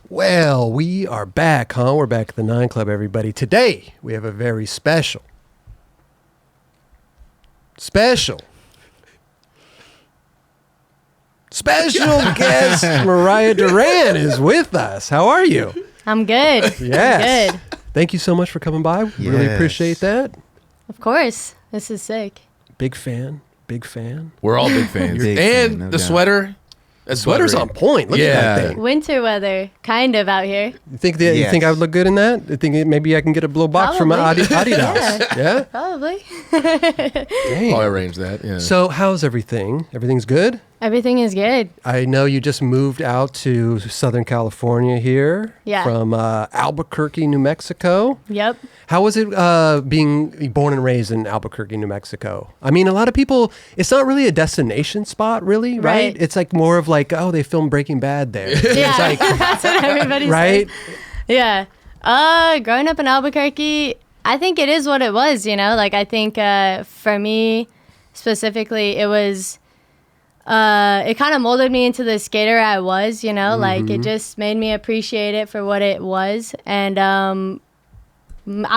Well, we are back, huh? We're back at the 9 Club, everybody. Today, we have a very special guest. Mariah Duran is with us. How are you? I'm good. Yes. I'm good. Thank you so much for coming by. Really appreciate that. Of course. This is sick. Big fan. We're all big fans. Big and fan, no the doubt. sweater. The sweater's on point. Look at that thing. Winter weather, kind of out here. You think you think I would look good in that? You think maybe I can get a blue box from Adidas? Yeah? Probably. Dang. I'll arrange that. Yeah. So how's everything? Everything's good? Everything is good. I know you just moved out to Southern California here from Albuquerque, New Mexico. Yep. How was it being born and raised in Albuquerque, New Mexico? I mean, a lot of people, it's not really a destination spot, really, right? It's like more of like, oh, they filmed Breaking Bad there. Yeah, It's like, that's what everybody right? says. Yeah. Growing up in Albuquerque, I think it is what it was, you know? Like, I think for me specifically, it was... it kind of molded me into the skater I was, you know, like it just made me appreciate it for what it was. And I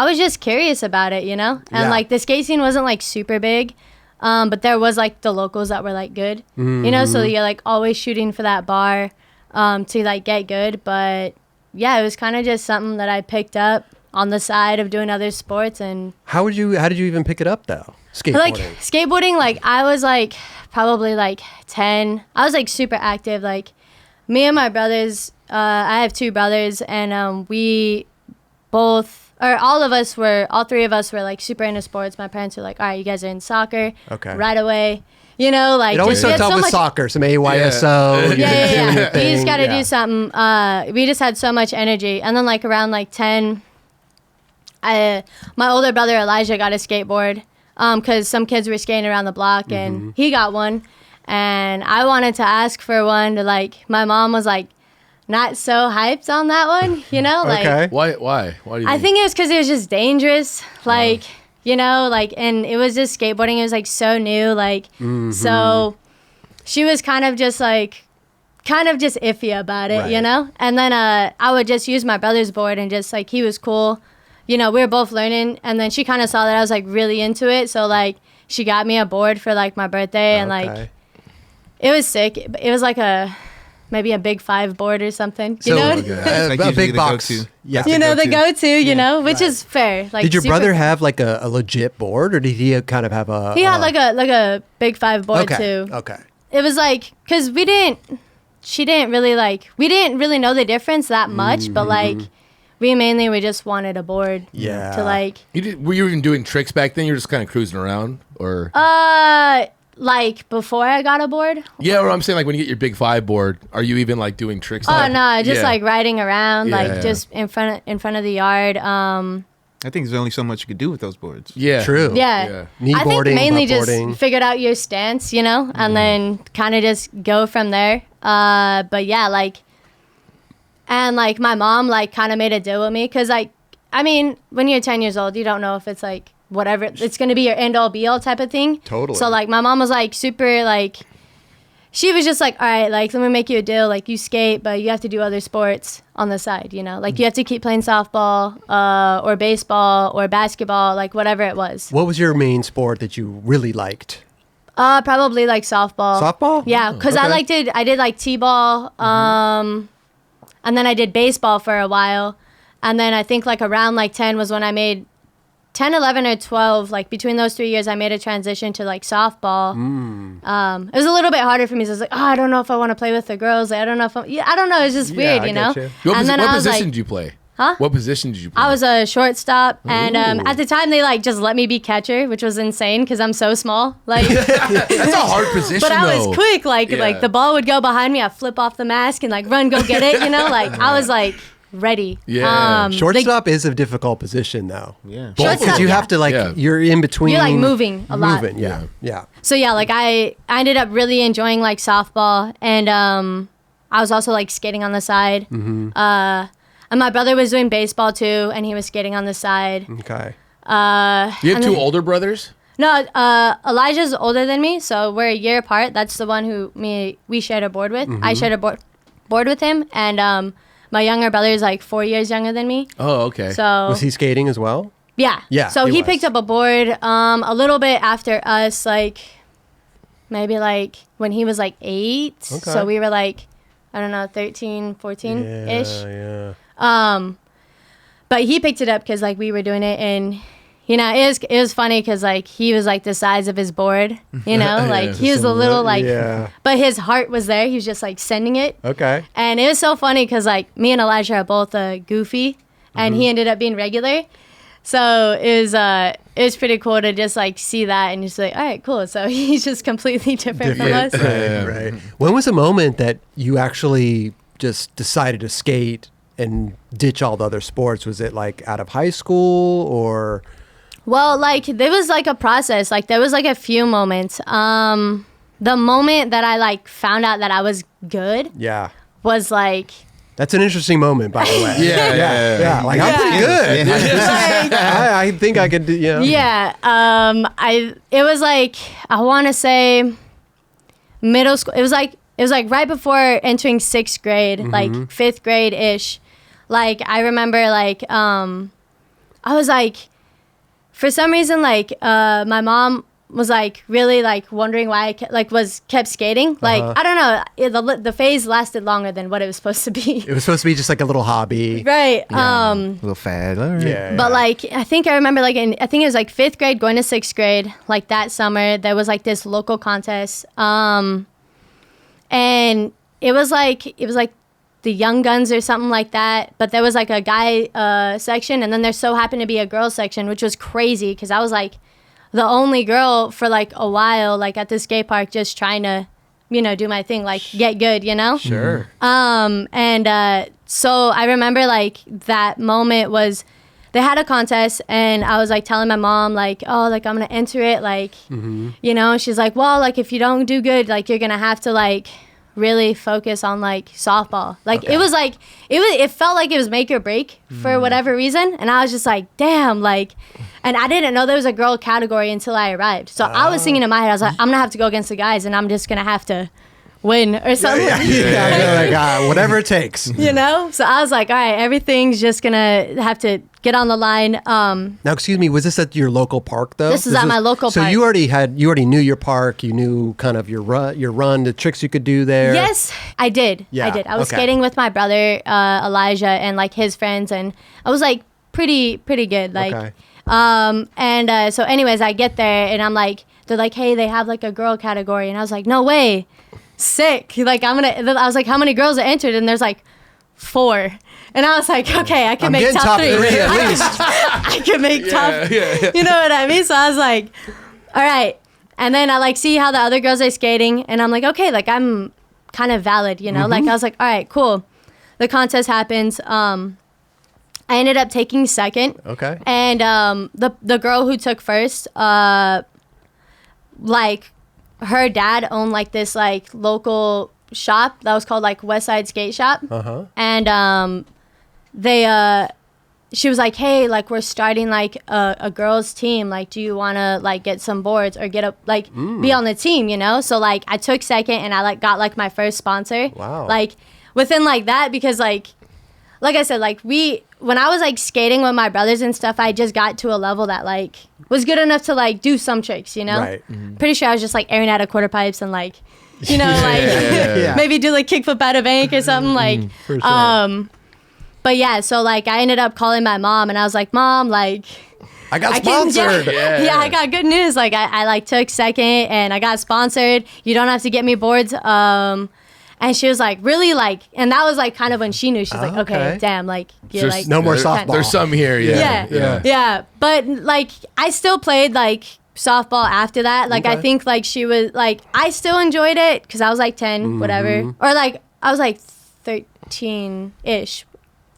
was just curious about it, you know, and like the skate scene wasn't like super big, but there was like the locals that were like good, you know, so you're like always shooting for that bar to like get good. But yeah, it was kind of just something that I picked up on the side of doing other sports. And how did you even pick it up though? Skateboarding. Like skateboarding, like I was like probably like 10. I was like super active. Like me and my brothers, I have 2 brothers, and we both, or all 3 of us were like super into sports. My parents were like, all right, you guys are in soccer right away. You know, like it always starts off with soccer, some AYSO. Yeah. You just got to do something. We just had so much energy. And then like around like 10, my older brother Elijah got a skateboard. Because some kids were skating around the block, and he got one, and I wanted to ask for one. To like, my mom was like, not so hyped on that one, you know. Like, Why do you? I think it was because it was just dangerous, like, you know, like, and it was just skateboarding. It was like so new, like, so she was kind of just iffy about it, you know. And then I would just use my brother's board, and just like he was cool. You know, we were both learning, and then she kind of saw that I was like really into it, so like she got me a board for like my birthday, and like it was sick. It was like maybe a big 5 board or something, you know? Like a big box. Go-to. Yeah. You know, the go-to, you know, which is fair. Like, did your brother have like a legit board, or did he kind of have a... He had like a big 5 board too. Okay. It was like, because we didn't really know the difference that much, but like... We just wanted a board. Yeah. To like. Were you even doing tricks back then? You were just kind of cruising around, or? Like before I got a board. Yeah, or I'm saying like when you get your big 5 board, are you even like doing tricks? Oh no, just like riding around, like just in front of the yard. I think there's only so much you could do with those boards. Yeah. True. Yeah. Knee I boarding, think mainly butt just boarding. figured out your stance, you know, and then kind of just go from there. But yeah, like. And, like, my mom, like, kind of made a deal with me. Because, like, I mean, when you're 10 years old, you don't know if it's, like, whatever. It's going to be your end-all, be-all type of thing. Totally. So, like, my mom was, like, super, like... She was just like, all right, like, let me make you a deal. Like, you skate, but you have to do other sports on the side, you know? Like, you have to keep playing softball or baseball or basketball, like, whatever it was. What was your main sport that you really liked? Probably, like, softball. Softball? Yeah, because I did, like, t-ball, and then I did baseball for a while. And then I think like around like 10 was when I made 10, 11, or 12. Like between those 3 years, I made a transition to like softball. It was a little bit harder for me. So I was like, oh, I don't know if I want to play with the girls. Like, I don't know if I don't know. It's just weird, you know? What position did you play? Huh? What position did you play? I was a shortstop, and at the time they like just let me be catcher, which was insane because I'm so small. Like that's a hard position. But I was quick. Like the ball would go behind me, I'd flip off the mask and like run, go get it. You know, like I was like ready. Yeah. Shortstop is a difficult position though. Yeah. Because you have to like you're in between. You're like moving a lot. Yeah. So yeah, like I ended up really enjoying like softball, and I was also like skating on the side. And my brother was doing baseball too, and he was skating on the side. Okay. You have 2 older brothers? No, Elijah's older than me, so we're a year apart. That's the one who we shared a board with. I shared a board with him, and My younger brother is like 4 years younger than me. Oh, okay. So Was he skating as well? yeah. Yeah, So he he was. picked up a board a little bit after us, like maybe like when he was like 8. Okay. So we were like, I don't know, 13, 14-ish. Yeah. But he picked it up because like we were doing it, and you know it was funny because like he was like the size of his board, you know, Yeah. like he was a little like, Yeah. but his heart was there. He was just like sending it, Okay. and it was so funny because like me and Elijah are both goofy, and Mm-hmm. he ended up being regular. So it was pretty cool to just like see that and just like, all right, cool. So he's just completely different from us. Right, right. When was the moment that you actually just decided to skate and ditch all the other sports? Was it like out of high school or? Well, like there was like a process. Like there was like a few moments. The moment that I like found out that I was good Yeah. was like, That's an interesting moment, by the way. Yeah. Like, I'm pretty good. like, I think I could do, you know. yeah. It was like, I want to say middle school. It was like right before entering 6th grade, like 5th grade ish. Like I remember like, I was like, for some reason, like, my mom was like really like wondering why I kept skating. Like, I don't know, the phase lasted longer than what it was supposed to be. It was supposed to be just like a little hobby. Right. A little fad. All right. Yeah. But like I think I remember like I think it was like 5th grade going to 6th grade, like that summer there was like this local contest, and it was like the Young Guns or something like that, but there was like a guy section, and then there so happened to be a girl section, which was crazy because I was like the only girl for like a while, like at the skate park, just trying to, you know, do my thing, like get good, you know. Sure. So I remember like that moment was they had a contest, and I was like telling my mom like, oh, like I'm gonna enter it, like, you know. She's like, well, like if you don't do good, like you're gonna have to like really focus on like softball. Like Okay. it was like it felt like it was make or break for whatever reason, and I was just like, damn, like, and I didn't know there was a girl category until I arrived. So I was thinking in my head, I was like, I'm gonna have to go against the guys, and I'm just gonna have to win or something. Like, whatever it takes. You know? So I was like, all right, everything's just gonna have to get on the line. Now, excuse me, was this at your local park though? This is at my local so park. you already knew your park. You knew kind of your run, the tricks you could do there. Yes, I did. Yeah, I did. I was okay. skating with my brother, Elijah, and like his friends, and I was like pretty good. Like, Okay. so anyways, I get there, and I'm like, they're like, hey, they have like a girl category, and I was like, no way, sick. Like I was like, how many girls are entered? And there's like 4. And I was like, okay, I can I'm make getting top 3. at least. I can make top. You know what I mean? So I was like, all right. And then I like see how the other girls are skating, and I'm like, okay, like I'm kind of valid, you know? Like I was like, all right, cool. The contest happens. I ended up taking 2nd. Okay. And the girl who took 1st, like her dad owned like this like local shop that was called like West Side Skate Shop. And she was like, hey, like we're starting like a girls team, like do you want to like get some boards or get up like be on the team, you know? So like I took 2nd, and I like got like my first sponsor. Wow. Like within like that, because like I said, like when I was like skating with my brothers and stuff, I just got to a level that like was good enough to like do some tricks, you know? Right. Pretty sure I was just like airing out of quarter pipes and like, you know, like Yeah. maybe do like kickflip out of bank or something like. For sure. But yeah, so like I ended up calling my mom, and I was like, Mom, like I got I can, sponsored. yeah, I got good news. Like I like took 2nd, and I got sponsored. You don't have to get me boards. And she was like, really, like, and that was like kind of when she knew. She's like, okay, Okay. damn, like you're There's like No more there- softball. There's some here. yeah. But like I still played like softball after that. Like I Okay. think like she was like I still enjoyed it because I was like 10, whatever, or like I was like 13-ish.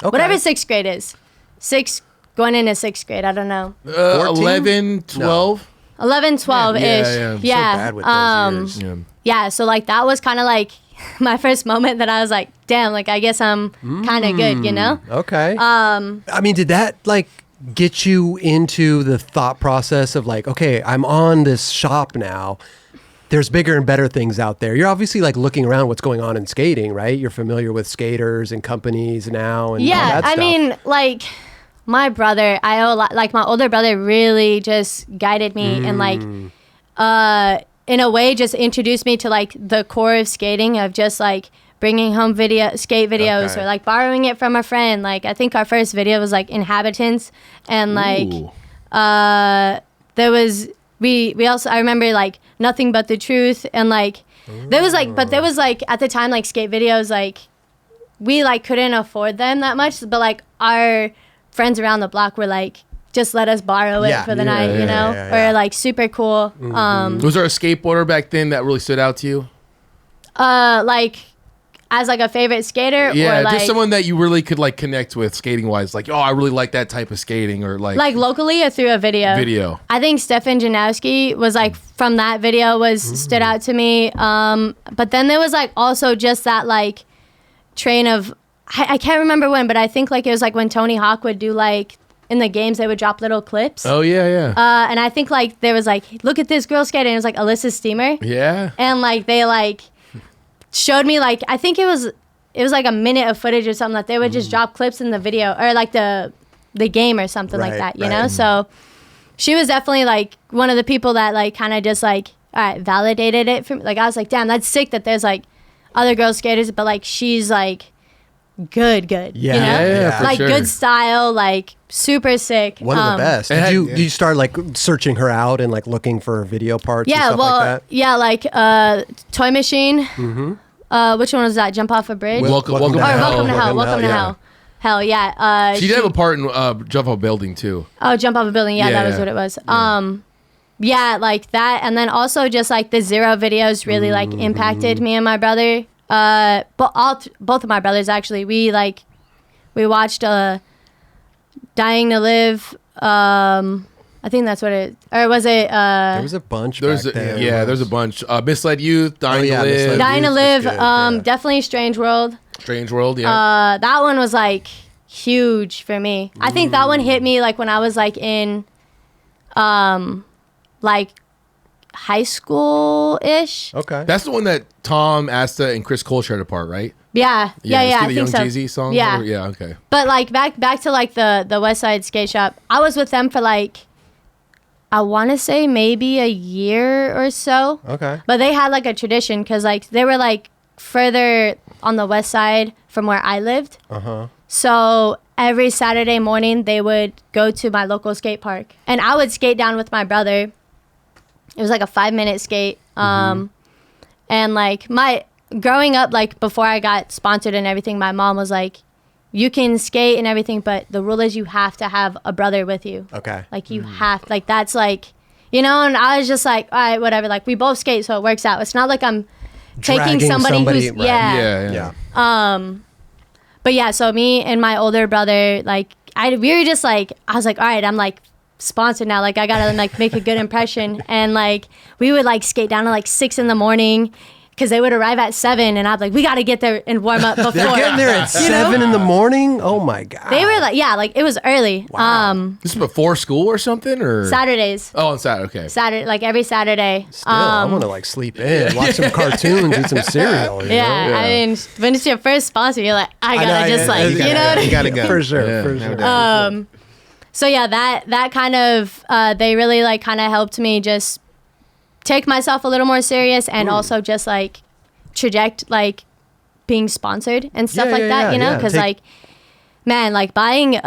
Okay. Whatever 6th grade is. 6 going into 6th grade. I don't know. 11, 12. 11, 12 ish. Yeah, Yeah. So bad with those years. Yeah. Yeah. So like that was kind of like my first moment that I was like, damn, like I guess I'm kind of good, you know? Okay. I mean, did that like get you into the thought process of like, okay, I'm on this shop now. there's bigger and better things out there. You're obviously like looking around what's going on in skating, right? You're familiar with skaters and companies now and all that stuff. I mean, like my brother, I owe a lot, like my older brother really just guided me and like in a way just introduced me to like the core of skating, of just like bringing home skate videos or like borrowing it from a friend. Like I think our first video was like Inhabitants, and like there was we also, I remember like Nothing But the Truth, and like there was like at the time like skate videos, like we like couldn't afford them that much, but like our friends around the block were like, just let us borrow it for the night, you know, or like super cool. Was there a skateboarder back then that really stood out to you? Like as like a favorite skater, or like just someone that you really could like connect with skating wise, like, oh, I really like that type of skating, or like locally or through a video. I think Stefan Janowski was like, from that video stood out to me. But then there was like also just that like train of, I can't remember when, but I think like it was like when Tony Hawk would do like, in the games they would drop little clips. Oh yeah. And I think like there was like, look at this girl skating. It was like Alyssa Steamer. Yeah. And like they like showed me like, I think it was like a minute of footage or something, that they would just drop clips in the video, or like the game or something like that, you know? So she was definitely like one of the people that like kind of just like, all right, validated it for me. Like I was like, damn, that's sick that there's like other girl skaters, but like she's like good, you know? Yeah, for like sure. good style, like super sick. One of the best. Did you start like searching her out and like looking for video parts and stuff like that? Like Toy Machine. Which one was that? Jump Off a Bridge? Welcome to Hell. Hell yeah. She did have a part in Jump Off a Building too. Oh, Jump Off a Building. Yeah, that was what it was. Yeah, like that. And then also just like the Zero videos really like impacted me and my brother. But both of my brothers actually, we watched Dying to Live. I think that's what it, or was it? There was a bunch. There's a bunch. Misled Youth, Dying to Live. Dying to Live. Definitely Strange World. Strange World. Yeah. That one was like huge for me. I think that one hit me like when I was like in, like high school ish. Okay. That's the one that Tom, Asta, and Chris Cole shared apart, right? Yeah. I the think so. Young Jeezy song. Yeah. Yeah. Okay. But like back to like the West Side Skate Shop. I was with them for like, I want to say maybe a year or so. Okay. But they had like a tradition, because like they were like further on the west side from where I lived. So every Saturday morning they would go to my local skate park, and I would skate down with my brother. It was like a 5-minute skate. And like growing up, like before I got sponsored and everything, my mom was like, you can skate and everything, but the rule is you have to have a brother with you. Okay. Like you have, like that's like, you know, and I was just like, all right, whatever. Like we both skate, so it works out. It's not like I'm taking somebody who's, right. Yeah. But yeah, so me and my older brother, like we were just like, I was like, all right, I'm like sponsored now. Like I gotta like make a good impression. And like we would like skate down at like 6 a.m, because they would arrive at 7, and I'd be like, we gotta get there and warm up before. They're getting there at 7 in the morning. Oh my god. They were like, yeah, like it was early. Wow. This is before school or something, or Saturdays. Oh, on Saturday. Okay. Saturday, like every Saturday. Still, I want to like sleep in, watch some cartoons, eat some cereal. Yeah, I mean, when it's your first sponsor, you're like, I gotta just like, you know, you gotta go for sure. So yeah, that kind of they really like kind of helped me just take myself a little more serious, and also just like like being sponsored and stuff like that, you know, because like, man, like buying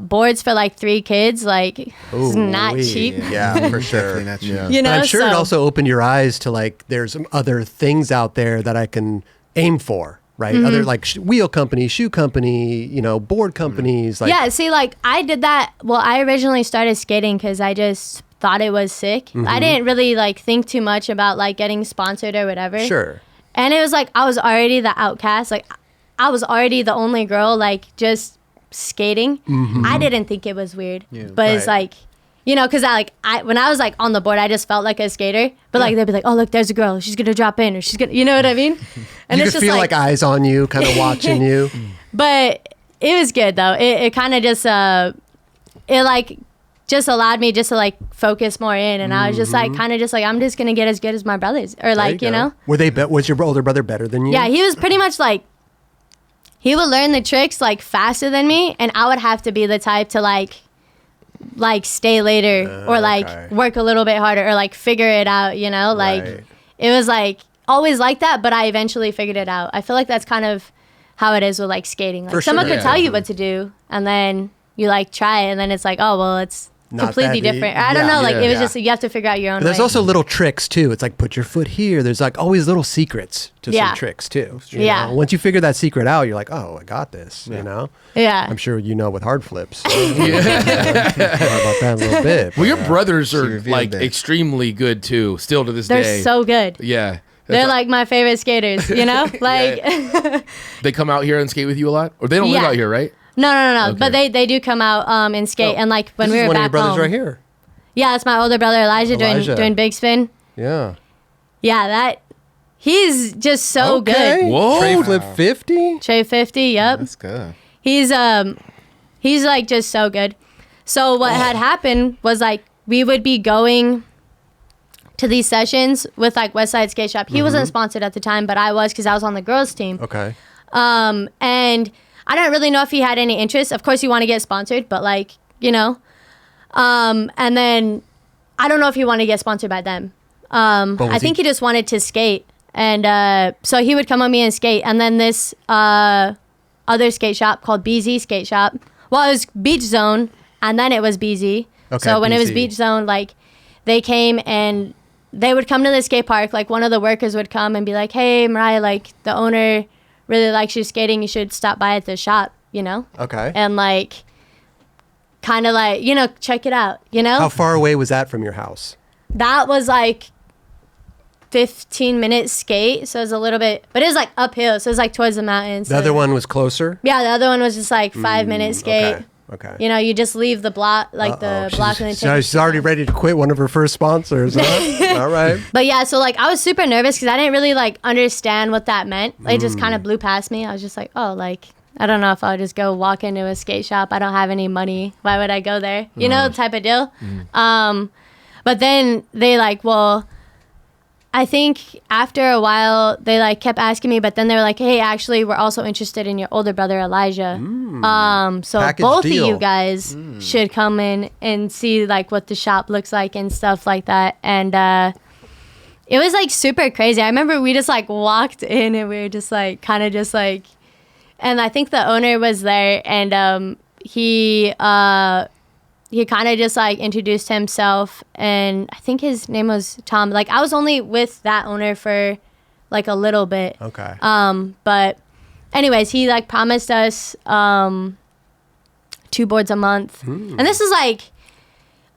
boards for like 3 kids, like is not cheap. Yeah, for sure. Not cheap. You know, I'm sure it also opened your eyes to like, there's some other things out there that I can aim for. Right. Other like wheel companies, shoe company, you know, board companies. Like, yeah. See, like I did that. Well, I originally started skating because I just thought it was sick. I didn't really like think too much about like getting sponsored or whatever. Sure. And it was like, I was already the outcast. Like I was already the only girl, like just skating. I didn't think it was weird, but it's like, you know, because when I was like on the board, I just felt like a skater. But like they'd be like, "Oh, look, there's a girl. She's gonna drop in, or she's gonna," you know what I mean? And you it's could just feel like eyes on you, kind of watching you. But it was good though. It kind of just it like just allowed me just to like focus more in, and I was just like kind of just like I'm just gonna get as good as my brothers, or like you know. Was your older brother better than you? Yeah, he was pretty much like he would learn the tricks like faster than me, and I would have to be the type to like stay later or like work a little bit harder or like figure it out, you know, like it was like always like that, but I eventually figured it out. I feel like that's kind of how it is with like skating. Like someone could tell you what to do, and then you like try it, and then it's like, oh well, it's not completely different. I don't know, like it was just you have to figure out your own. But there's way. also little tricks too. It's like put your foot here. There's like always little secrets to some tricks too. You know? Once you figure that secret out, you're like, oh, I got this. You know. Yeah. I'm sure you know with hard flips. Talk about that a little bit. Well, your brothers are like extremely good too. Still to this day, they're so good. Yeah. They're like my favorite skaters. You know, like they come out here and skate with you a lot, or they don't live out here, right? No. Okay. But they do come out and skate, and like when we were one back of your brothers home. right here. Yeah, it's my older brother Elijah. Doing big spin. Yeah. Yeah, he's just so good. Whoa. Tray flip 50. Tray 50. Yep. That's good. He's like just so good. So what had happened was like we would be going to these sessions with like Westside Skate Shop. He wasn't sponsored at the time, but I was because I was on the girls team. Okay. And I don't really know if he had any interest. Of course, you want to get sponsored, but like, you know. And then I don't know if he wanted to get sponsored by them. I think he just wanted to skate. And so he would come with me and skate. And then this other skate shop called BZ Skate Shop. Well, it was Beach Zone, and then it was BZ. Okay, so when it was BZ. Beach Zone, like they came and they would come to the skate park. Like one of the workers would come and be like, hey, Mariah, like the owner really likes you skating. You should stop by at the shop, you know? Okay. And like kind of like, you know, check it out, you know? How far away was that from your house? That was like 15-minute skate. So it was a little bit, but it was like uphill. So it was like towards the mountains. The other one was closer? Yeah, the other one was just like 5-minute skate. Okay. You know, you just leave the block, like the block, and then take She's already ready to quit one of her first sponsors. Huh? All right. But yeah, so like I was super nervous because I didn't really like understand what that meant. It just kind of blew past me. I was just like, oh, like I don't know if I'll just go walk into a skate shop. I don't have any money. Why would I go there? You know, type of deal. But then they like, well, I think after a while they like kept asking me, but then they were like, hey, actually, we're also interested in your older brother Elijah. So Package both deal. of you guys should come in and see like what the shop looks like and stuff like that. And it was like super crazy. I remember we just like walked in and we were just like kind of just like, and I think the owner was there, and he kind of just like introduced himself, and I think his name was Tom. Like I was only with that owner for like a little bit. Okay. But anyways, he like promised us 2 boards a month. And this is like,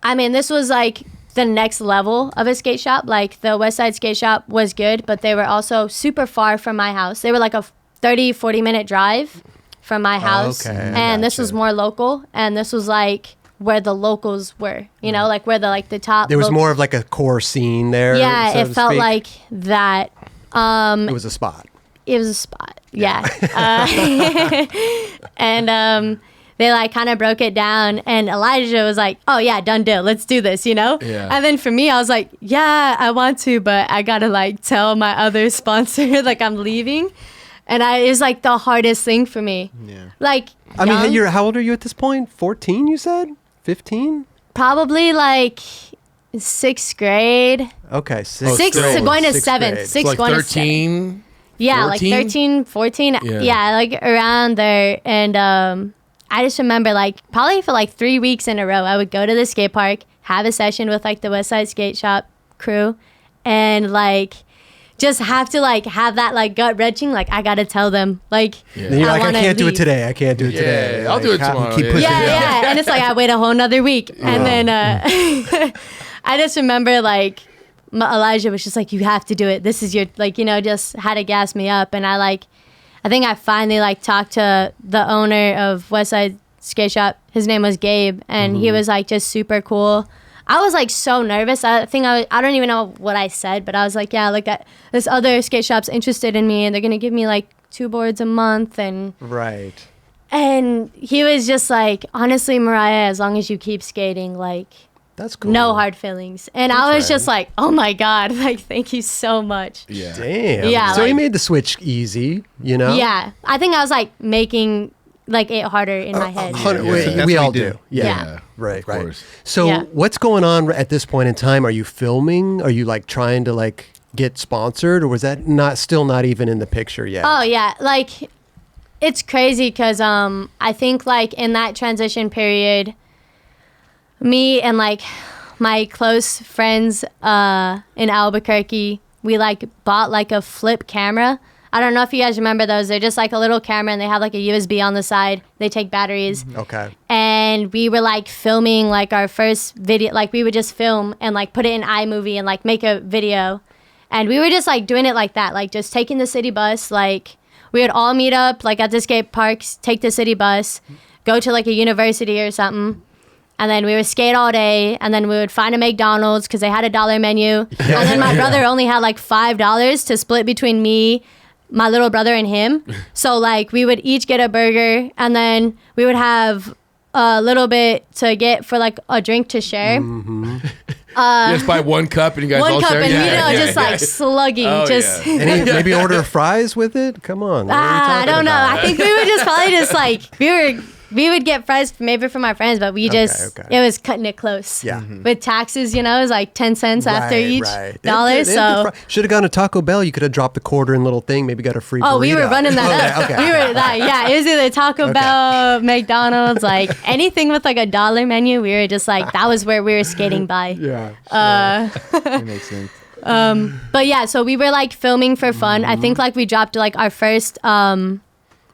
I mean, this was like the next level of a skate shop. Like the Westside Skate Shop was good, but they were also super far from my house. They were like a 30-40 minute drive from my house. Okay, And this was more local, and this was like where the locals were, you know, like where the top. There was more of like a core scene there. Yeah, so it to felt speak. like that. It was a spot. It was a spot. Yeah. And they like kind of broke it down, and Elijah was like, oh yeah, done deal. Let's do this, you know? Yeah. And then for me, I was like, yeah, I want to, but I got to like tell my other sponsor like I'm leaving. And it was like the hardest thing for me. Yeah. Like, I mean, young, how old are you at this point? 14, you said? 15? probably like 6th grade. Okay. Sixth grade. going to Sixth 7th. grade. Sixth like going to 13. Yeah, 14? like 13, 14. Yeah. Yeah, like around there. And I just remember like probably for like 3 weeks in a row, I would go to the skate park, have a session with like the Westside Skate Shop crew, and like just have to like have that like gut wrenching, like I gotta tell them like And you're like, I wanna can't do it leave. today. I can't do it Yeah, today. I'll Like, do it tomorrow, Keep yeah. pushing it. Yeah. And it's like I wait a whole nother week. And then I just remember like Elijah was just like, you have to do it. This is your, like, you know, just had to gas me up. And I think I finally like talked to the owner of Westside Skate Shop. His name was Gabe, and he was like just super cool. I was like so nervous. I think I don't even know what I said, but I was like, yeah, like this other skate shop's interested in me, and they're gonna give me like 2 boards a month, and Right. And he was just like, honestly, Mariah, as long as you keep skating, like, That's cool. no hard feelings. And I was just like, oh my God, like, thank you so much. Yeah. Damn. Yeah, So he like- made the switch easy, you know? Yeah. I think I was like making like it harder in my head. That's We what all we do. do. Yeah. Yeah. Right, right. course. So Yeah. what's going on at this point in time? Are you filming? Are you like trying to like get sponsored, or was that still not even in the picture yet? Oh yeah, like it's crazy because I think like in that transition period, me and like my close friends in Albuquerque, we like bought like a flip camera. I don't know if you guys remember those. They're just like a little camera and they have like a USB on the side. They take batteries. Okay. And we were like filming like our first video. Like we would just film and like put it in iMovie and like make a video. And we were just like doing it like that, like just taking the city bus. Like we would all meet up like at the skate parks, take the city bus, go to like a university or something. And then we would skate all day, and then we would find a McDonald's because they had a $1 menu. And then my brother only had like $5 to split between me, my little brother, and him. So like we would each get a burger, and then we would have a little bit to get for like a drink to share. Just buy one cup and you guys all One cup, share. and just like slugging, Oh, just. yeah. Maybe order fries with it? Come on. What are you I talking don't know. about? I think we would just probably just like we would get fries maybe from my friends, but we just okay. it was cutting it close. Yeah. With taxes, you know, it was like 10 cents after each dollar. So should have gone to Taco Bell. You could have dropped the quarter in little thing. Maybe got a free. oh, we were burrito. running that up. Okay. We were that. Yeah, it was either Taco Bell, McDonald's, like anything with like a $1 menu. We were just like that was where we were skating by. Yeah. That makes sense. But yeah, so we were like filming for fun. I think like we dropped like our first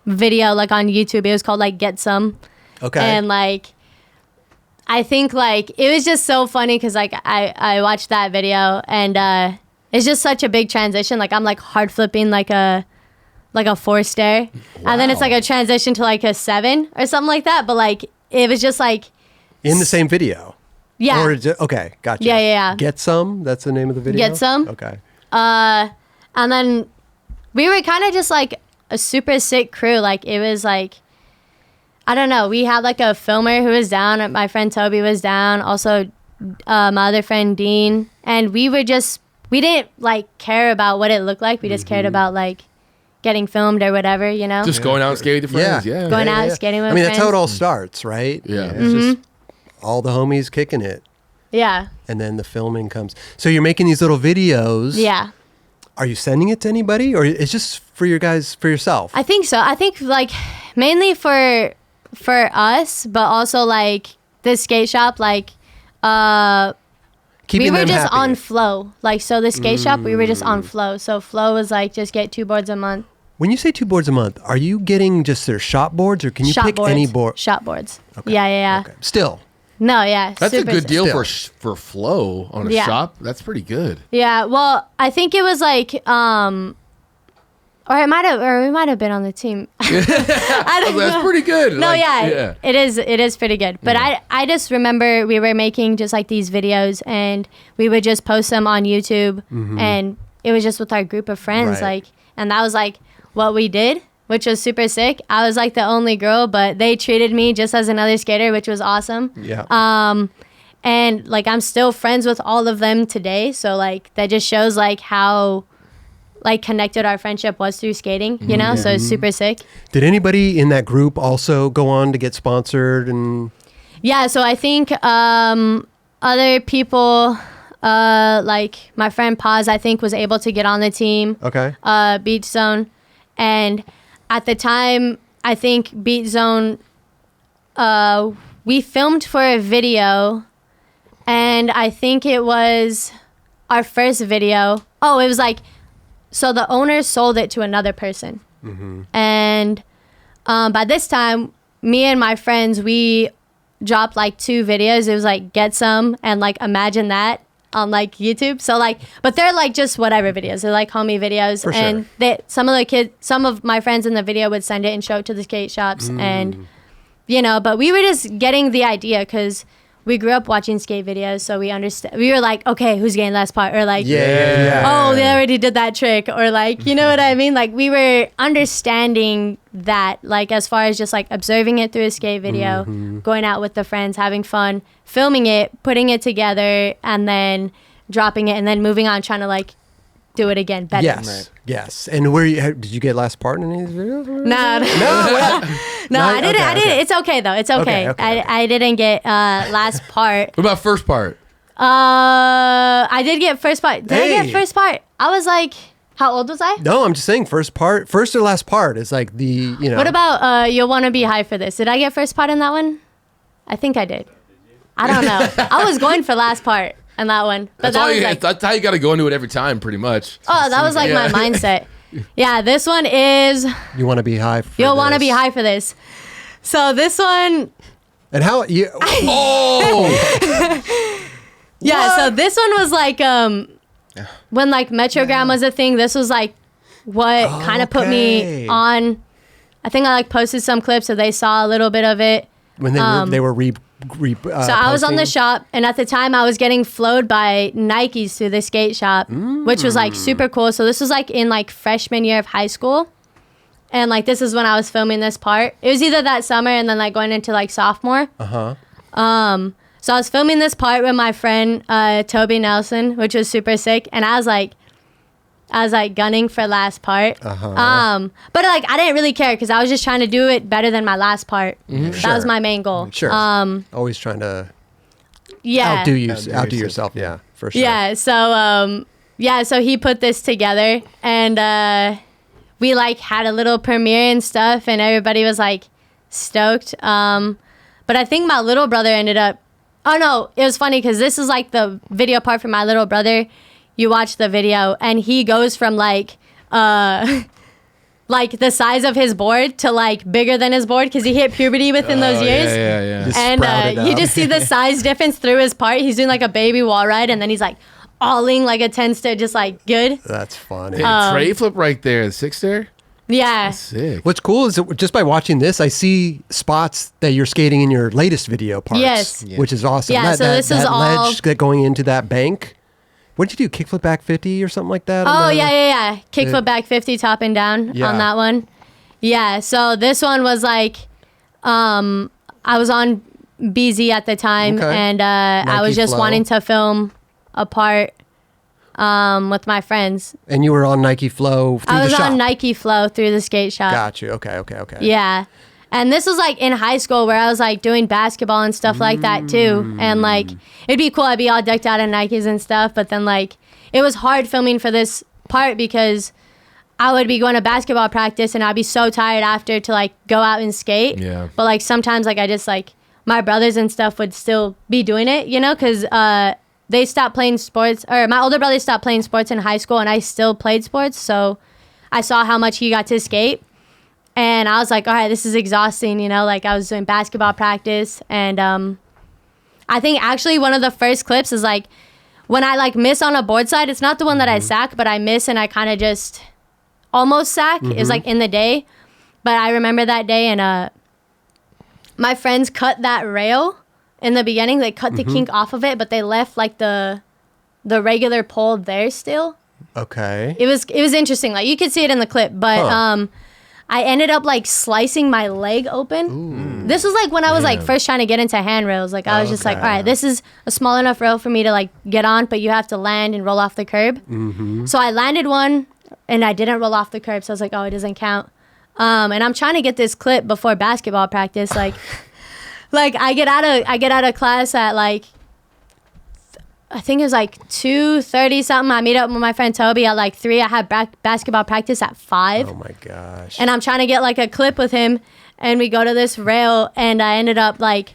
video like on YouTube. It was called like Get Some. Okay. And like I think like it was just so funny because like I watched that video and it's just such a big transition. Like I'm like hard flipping like a 4 stair, and then it's like a transition to like a 7 or something like that. But like it was just like in the same video. yeah. Or okay, gotcha. Yeah. Get Some. That's the name of the video. Get Some. Okay. And then we were kind of just like a super sick crew. Like it was like, I don't know. We had like a filmer who was down. My friend Toby was down. Also, my other friend Dean. And we didn't like care about what it looked like. We just cared about like getting filmed or whatever, you know? Just going out and skating with your friends. Yeah. Going out skating with I mean, that's how it friends. all starts, right? Yeah. It's just all the homies kicking it, Yeah. and then the filming comes. So you're making these little videos. Yeah. Are you sending it to anybody, or it's just for your guys, for yourself? I think so. I think like mainly for us, but also like the skate shop, like Keeping we were them just happy. on flow. Like so the skate shop, we were just on flow. So flow was like just get 2 boards a month. When you say 2 boards a month, are you getting just their shop boards, or can you Shop pick boards. any board? Shop boards. Okay. Yeah. Okay. Still. No, yeah. That's super a good deal Still. for flow on a Yeah. shop. That's pretty good. Yeah, well, I think it was like or we might have been on the team. I don't That's know. pretty good. No, Like, yeah, it is pretty good. But I just remember we were making just like these videos and we would just post them on YouTube and it was just with our group of friends, Right. like, and that was like what we did, which was super sick. I was like the only girl, but they treated me just as another skater, which was awesome. Yeah. And like I'm still friends with all of them today, so like that just shows like how like connected our friendship was through skating, you know? So it's super sick. Did anybody in that group also go on to get sponsored? And Yeah, so I think other people like my friend Paz, I think was able to get on the team. okay. Beat Zone, and at the time I think Beat Zone we filmed for a video, and I think it was our first video. Oh, it was like, so the owner sold it to another person, and by this time me and my friends, we dropped like 2 videos. It was like Get Some and like Imagine That on like YouTube. So like, but they're like just whatever videos. They're like homie videos. For and sure. some of my friends in the video would send it and show it to the skate shops. And, you know, but we were just getting the idea because we grew up watching skate videos, so we understand. We were like, okay, who's getting last part? Or like, oh, they already did that trick. Or like, you know what I mean? Like we were understanding that, like as far as just like observing it through a skate video, going out with the friends, having fun, filming it, putting it together, and then dropping it, and then moving on, trying to like do it again better. Yes. And did you get last part in any of these videos? No, I didn't. I didn't. It's okay though. It's okay. I didn't get last part. What about first part? I did get first part. Did I get first part? I was like, how old was I? No, I'm just saying first or last part is like the, you know. What about You'll Want to Be High for This? Did I get first part in that one? I think I did. I don't know. I was going for last part in that one. But that's how you got to go into it every time, pretty much. Oh, that was like my mindset. Yeah, this one is You Want to Be High for You'll Want to Be High for This. So this one. And how you? Yeah, so this one was like when like Metrogram was a thing. This was like what kind of put me on. I think I like posted some clips, so they saw a little bit of it. When they were so I was on the shop, and at the time I was getting flowed by Nikes through the skate shop, which was like super cool. So this was like in like freshman year of high school, and like this is when I was filming this part. It was either that summer and then like going into like sophomore. So I was filming this part with my friend Toby Nelson, which was super sick, and I was like gunning for last part. But like I didn't really care because I was just trying to do it better than my last part. That was my main goal. Sure. Always trying to outdo yourself. Yeah, for sure. Yeah. So so he put this together, and we like had a little premiere and stuff, and everybody was like stoked. But I think my little brother ended up. Oh no, it was funny because this is like the video part for my little brother. You watch the video, and he goes from like like the size of his board to like bigger than his board because he hit puberty within those years. Yeah. And you just see the size difference through his part. He's doing like a baby wall ride, and then he's like alling like a 10 stair, just like good. That's funny. Tray flip right there, the 6 stair. Yeah. That's sick. What's cool is that just by watching this, I see spots that you're skating in your latest video parts. Yes. Which is awesome. Yeah, so this is all ledge that going into that bank. What did you do? Kickflip back 50 or something like that? Oh, yeah. Kickflip back 50, top and down on that one. Yeah, so this one was like, I was on BZ at the time, and I was just wanting to film a part with my friends. And you were on Nike Flow through the shop? I was on Nike Flow through the skate shop. Got you. Okay. Yeah. And this was like in high school where I was like doing basketball and stuff like that too. And like, it'd be cool. I'd be all decked out in Nikes and stuff. But then like, it was hard filming for this part because I would be going to basketball practice and I'd be so tired after to like go out and skate. Yeah. But like sometimes like I just like, my brothers and stuff would still be doing it, you know, because they stopped playing sports, or my older brother stopped playing sports in high school and I still played sports. So I saw how much he got to skate. And I was like, all right, this is exhausting, you know, like I was doing basketball practice. And I think actually one of the first clips is like when I like miss on a board side, it's not the one that I sack, but I miss and I kind of just almost sack. It's like in the day. But I remember that day and my friends cut that rail in the beginning. They cut the kink off of it, but they left like the regular pole there still. Okay. It was interesting. Like you could see it in the clip, but I ended up like slicing my leg open. Ooh. This was like when I was like first trying to get into handrails. Like I was just like, all right, this is a small enough rail for me to like get on, but you have to land and roll off the curb. So I landed one and I didn't roll off the curb. So I was like, oh, it doesn't count. And I'm trying to get this clip before basketball practice. Like, like I get out of class at like, I think it was like 2:30 something. I meet up with my friend Toby at like 3. I had basketball practice at 5. Oh my gosh. And I'm trying to get like a clip with him, and we go to this rail, and I ended up like,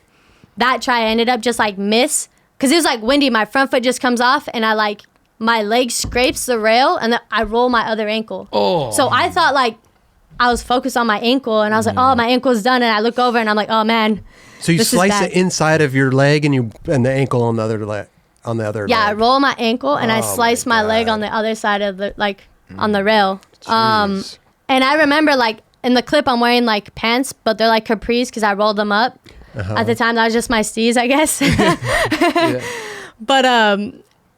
that try I ended up just like miss, because it was like windy. My front foot just comes off, and I like, my leg scrapes the rail, and then I roll my other ankle. Oh. So I thought like, I was focused on my ankle, and I was like, oh, my ankle's done, and I look over, and I'm like, oh man. So you slice the inside of your leg, and the ankle on the other leg. On the other leg. I roll my ankle and I slice my leg on the other side of the like on the rail. And I remember like in the clip I'm wearing like pants, but they're like capris because I rolled them up. At the time, that was just my steez, I guess. But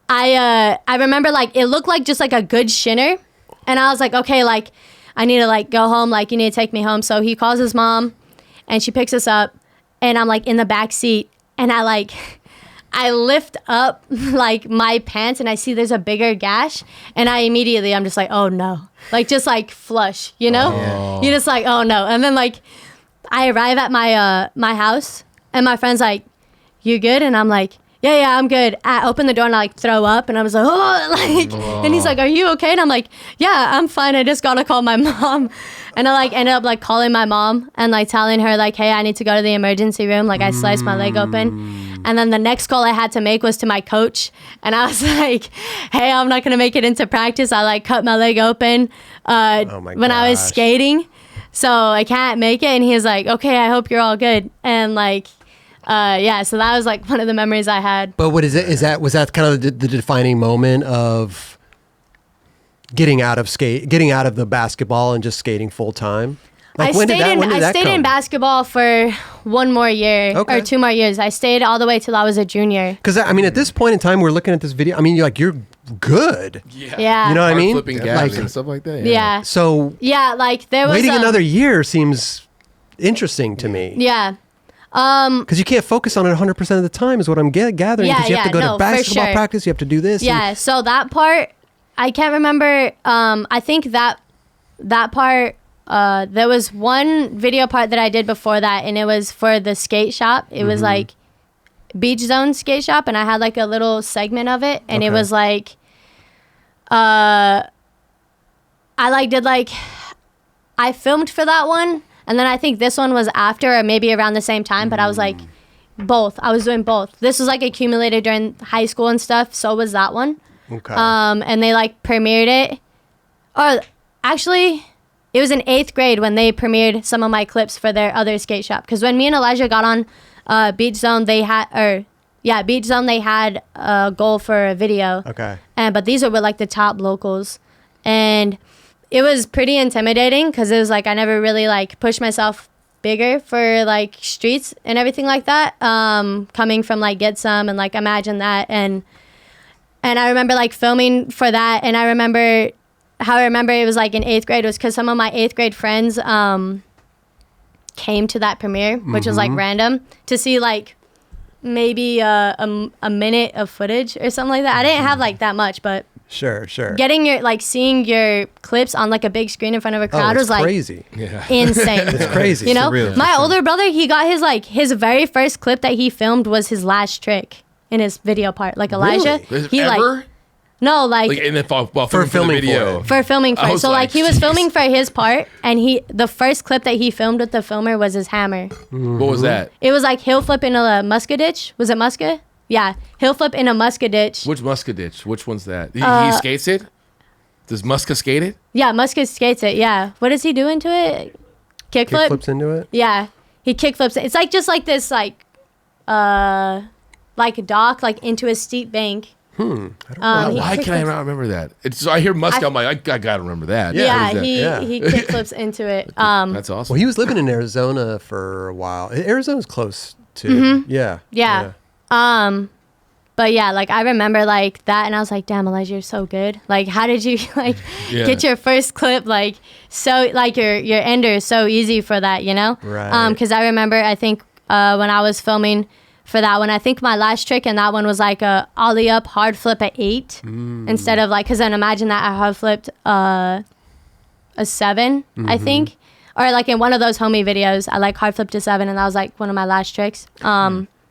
I remember like it looked like just like a good shinner, and I was like, okay, like I need to like go home, like you need to take me home. So he calls his mom, and she picks us up, and I'm like in the back seat, and I lift up like my pants, and I see there's a bigger gash, and I'm just like, oh no, like just like flush, you know? You're just like, oh no. And then like I arrive at my house, and my friend's like, you good? And I'm like, yeah, I'm good. I open the door and I like throw up, and I was like, and he's like, are you okay? And I'm like, yeah, I'm fine. I just gotta call my mom. And I like ended up like calling my mom and like telling her like, hey, I need to go to the emergency room. Like I sliced my leg open. And then the next call I had to make was to my coach. And I was like, hey, I'm not gonna make it into practice. I like cut my leg open when I was skating. So I can't make it. And he was like, okay, I hope you're all good. And like, so that was like one of the memories I had. But what is it? Was that kind of the defining moment of getting out of the basketball and just skating full time? Like, I stayed in basketball for 1 more year or 2 more years. I stayed all the way till I was a junior. Because I mean, at this point in time, we're looking at this video. I mean, you're good. Yeah. You know what I mean? Flipping gaps and stuff like that. Yeah. So like there was waiting another year seems interesting to me. Yeah. Because you can't focus on it 100% of the time is what I'm gathering. Because you have to go to basketball practice. You have to do this. Yeah. So that part, I can't remember. I think that part, there was one video part that I did before that, and it was for the skate shop. It was like Beach Zone skate shop, and I had like a little segment of it, and it was like, I filmed for that one. And then I think this one was after or maybe around the same time, but I was like, both. I was doing both. This was like accumulated during high school and stuff. So was that one. Okay. And they like premiered it. Or actually, it was in 8th grade when they premiered some of my clips for their other skate shop. Because when me and Elijah got on Beach Zone, they had a goal for a video. Okay. But these were with like the top locals. And it was pretty intimidating because it was like I never really like pushed myself bigger for like streets and everything like that. Coming from like Get Some and like Imagine That, and I remember like filming for that, and I remember it was like in 8th grade was because some of my 8th grade friends came to that premiere, which was like random to see like maybe a minute of footage or something like that. I didn't have like that much, but. Sure. Seeing your clips on like a big screen in front of a crowd was like crazy. Insane. It's crazy. You know, surreal. my older brother, he got his very first clip that he filmed was his last trick in his video part. Like Elijah, he Ever? like no like and then while for filming the video. for filming for it. So like he was filming for his part, and the first clip that he filmed with the filmer was his hammer. What was that? It was like hill flip in a Muska ditch. Was it Muska? Yeah, hill flip in a Muska ditch. Which Muska ditch? Which one's that? He skates it? Does Muska skate it? Yeah, Muska skates it. Yeah. What does he do into it? Kickflip? Kickflips into it? Yeah. He kickflips it. It's like just like this like a dock like into a steep bank. Why can I not remember that? So I hear Muska, I'm like, I gotta remember that. He kickflips into it. That's awesome. Well, he was living in Arizona for a while. Arizona's close to. Yeah. But yeah, like I remember like that, and I was like, damn, Elijah, you're so good. Like, how did you like get your first clip? Like, so like your ender is so easy for that, you know? Right. Because I remember, I think when I was filming for that one, I think my last trick in that one was like a ollie up hard flip at 8 instead of like, because then Imagine That I hard flipped a 7, I think. Or like in one of those homie videos, I like hard flipped to 7, and that was like one of my last tricks.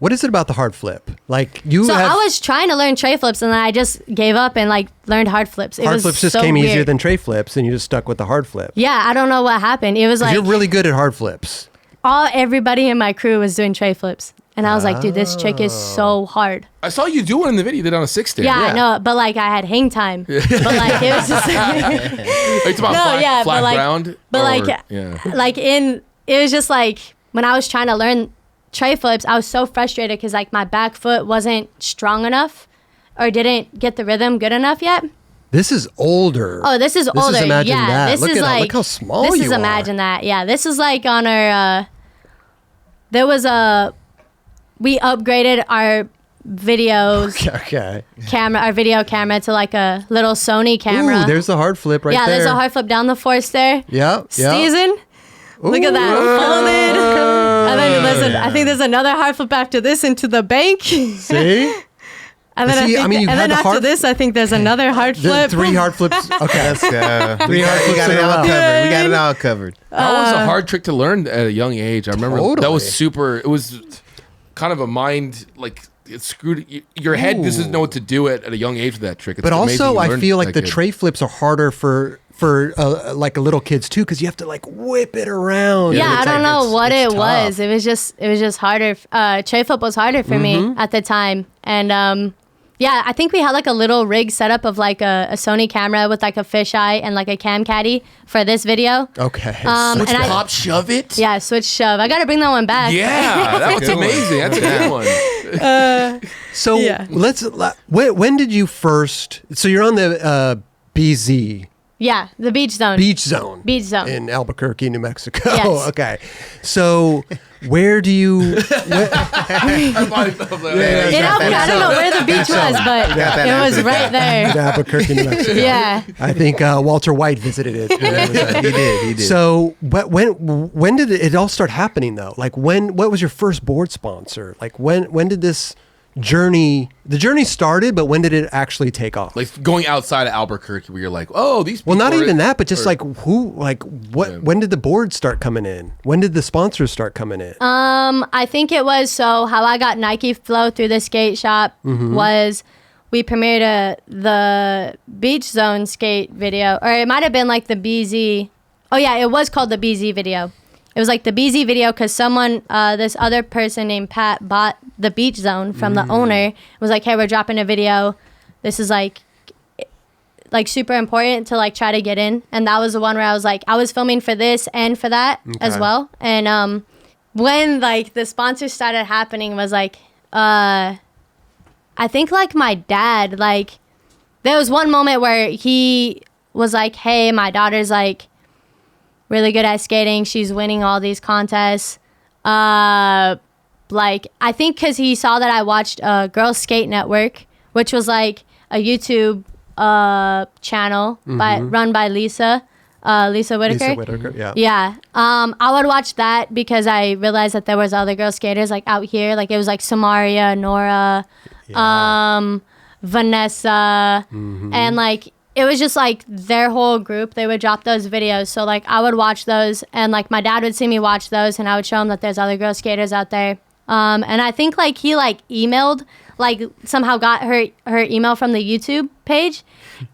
What is it about the hard flip? Like I was trying to learn tray flips, and then I just gave up and like learned hard flips. Hard flips just came easier than tray flips, and you just stuck with the hard flip. Yeah, I don't know what happened. It was like you're really good at hard flips. Everybody in my crew was doing tray flips, and I was like, dude, this trick is so hard. I saw you do one in the video. You did it on a 6-stick. Yeah, I know, but like I had hang time. But like it was just It's about flat ground. But it was just like when I was trying to learn tray flips, I was so frustrated because like my back foot wasn't strong enough or didn't get the rhythm good enough yet. This is older. Oh, this is older. Imagine That. This look is like look how small this you is are. Imagine That. Yeah, this is like on our we upgraded our videos Okay. our video camera to like a little Sony camera. Ooh, there's the hard flip right there. Yeah, there's a hard flip down the force there. Yeah. Season. Look at that. Folded. And then listen, I think there's another hard flip after this into the bank. See? And then, See, I mean, you and had then the after hard- this, I think there's another hard The flip. 3 hard flips. Okay. Let's go. Three hard We flips got in it a all row. covered. We got it all covered. That was a hard trick to learn at a young age. I remember that Totally. was super. It was kind of a mind like it screwed your head. Doesn't know what to do at a young age with that trick. It's But amazing also, you I learned feel like that the good. tray flips are harder for like little kids too, because you have to like whip it around. Yeah, And I it's don't like- know what it's it was. tough. It was just harder. Tray flip was harder for me at the time, and yeah, I think we had like a little rig setup of like a Sony camera with like a fisheye and like a cam caddy for this video. Okay. Switch and I- pop shove it. Yeah, switch shove. I gotta bring that one back. Yeah, that was Good one. amazing. That's a good one. So Yeah. when did you first? So you're on the BZ Yeah, the beach zone. Beach Zone. Beach zone. In Albuquerque, New Mexico. Yes. Okay. So where do you? In Albuquerque, I don't know where the beach was, but got that it was answer. right in there. Albuquerque, New Mexico. Yeah. I think Walter White visited it. He did. So, but when did it all start happening though? Like what was your first board sponsor? Like when did this journey? The journey started, but when did it actually take off? Like going outside of Albuquerque, where you're like, oh, these. Well, people not are- even that, but just or- like who, like what? Yeah. When did the boards start coming in? When did the sponsors start coming in? I think it was so how I got Nike Flow through the skate shop was we premiered the Beach Zone skate video, or it might have been like the BZ. Oh yeah, it was called the BZ video. It was like the BZ video because someone, this other person named Pat bought the Beach Zone from the owner. Was like, hey, we're dropping a video. This is like super important to like try to get in. And that was the one where I was like, I was filming for this and for that as Okay. well. And when like the sponsors started happening was like, I think like my dad, like there was one moment where he was like, hey, my daughter's like really good at skating. She's winning all these contests. Like I think because he saw that I watched Girls Skate Network, which was like a YouTube channel run by Lisa Whitaker. Lisa Whitaker, yeah. Yeah. I would watch that because I realized that there was other girl skaters like out here. Like it was like Samaria, Nora, Vanessa, and like it was just like their whole group. They would drop those videos. So like I would watch those, and like my dad would see me watch those, and I would show him that there's other girl skaters out there. And I think like he like emailed, like somehow got her email from the YouTube page,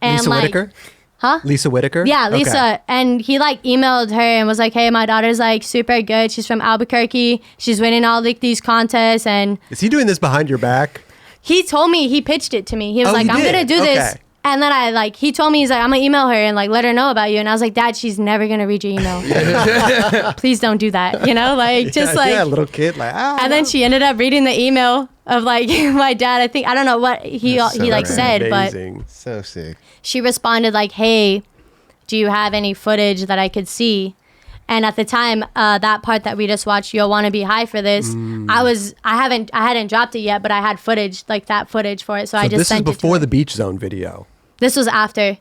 and Lisa like Whitaker? Huh? Lisa Whitaker? Yeah, Lisa. Okay. And he like emailed her and was like, hey, my daughter's like super good. She's from Albuquerque. She's winning all like these contests. And Is he doing this behind your back? he told me, he pitched it to me. He was Oh, like, he I'm did? going to do this. Okay. And then he told me, he's like, I'm going to email her and like let her know about you. And I was like, Dad, she's never going to read your email. Please don't do that. You know, like just like. Yeah, little kid, like, And then she ended up reading the email of like my dad. I think, I don't know what he like said, but amazing. So sick. she responded like, hey, do you have any footage that I could see? And at the time, that part that we just watched, You'll Want to Be High for this, I hadn't dropped it yet, but I had footage, like that footage for it. So I just this is sent it to before her. the Beach Zone video. This was after.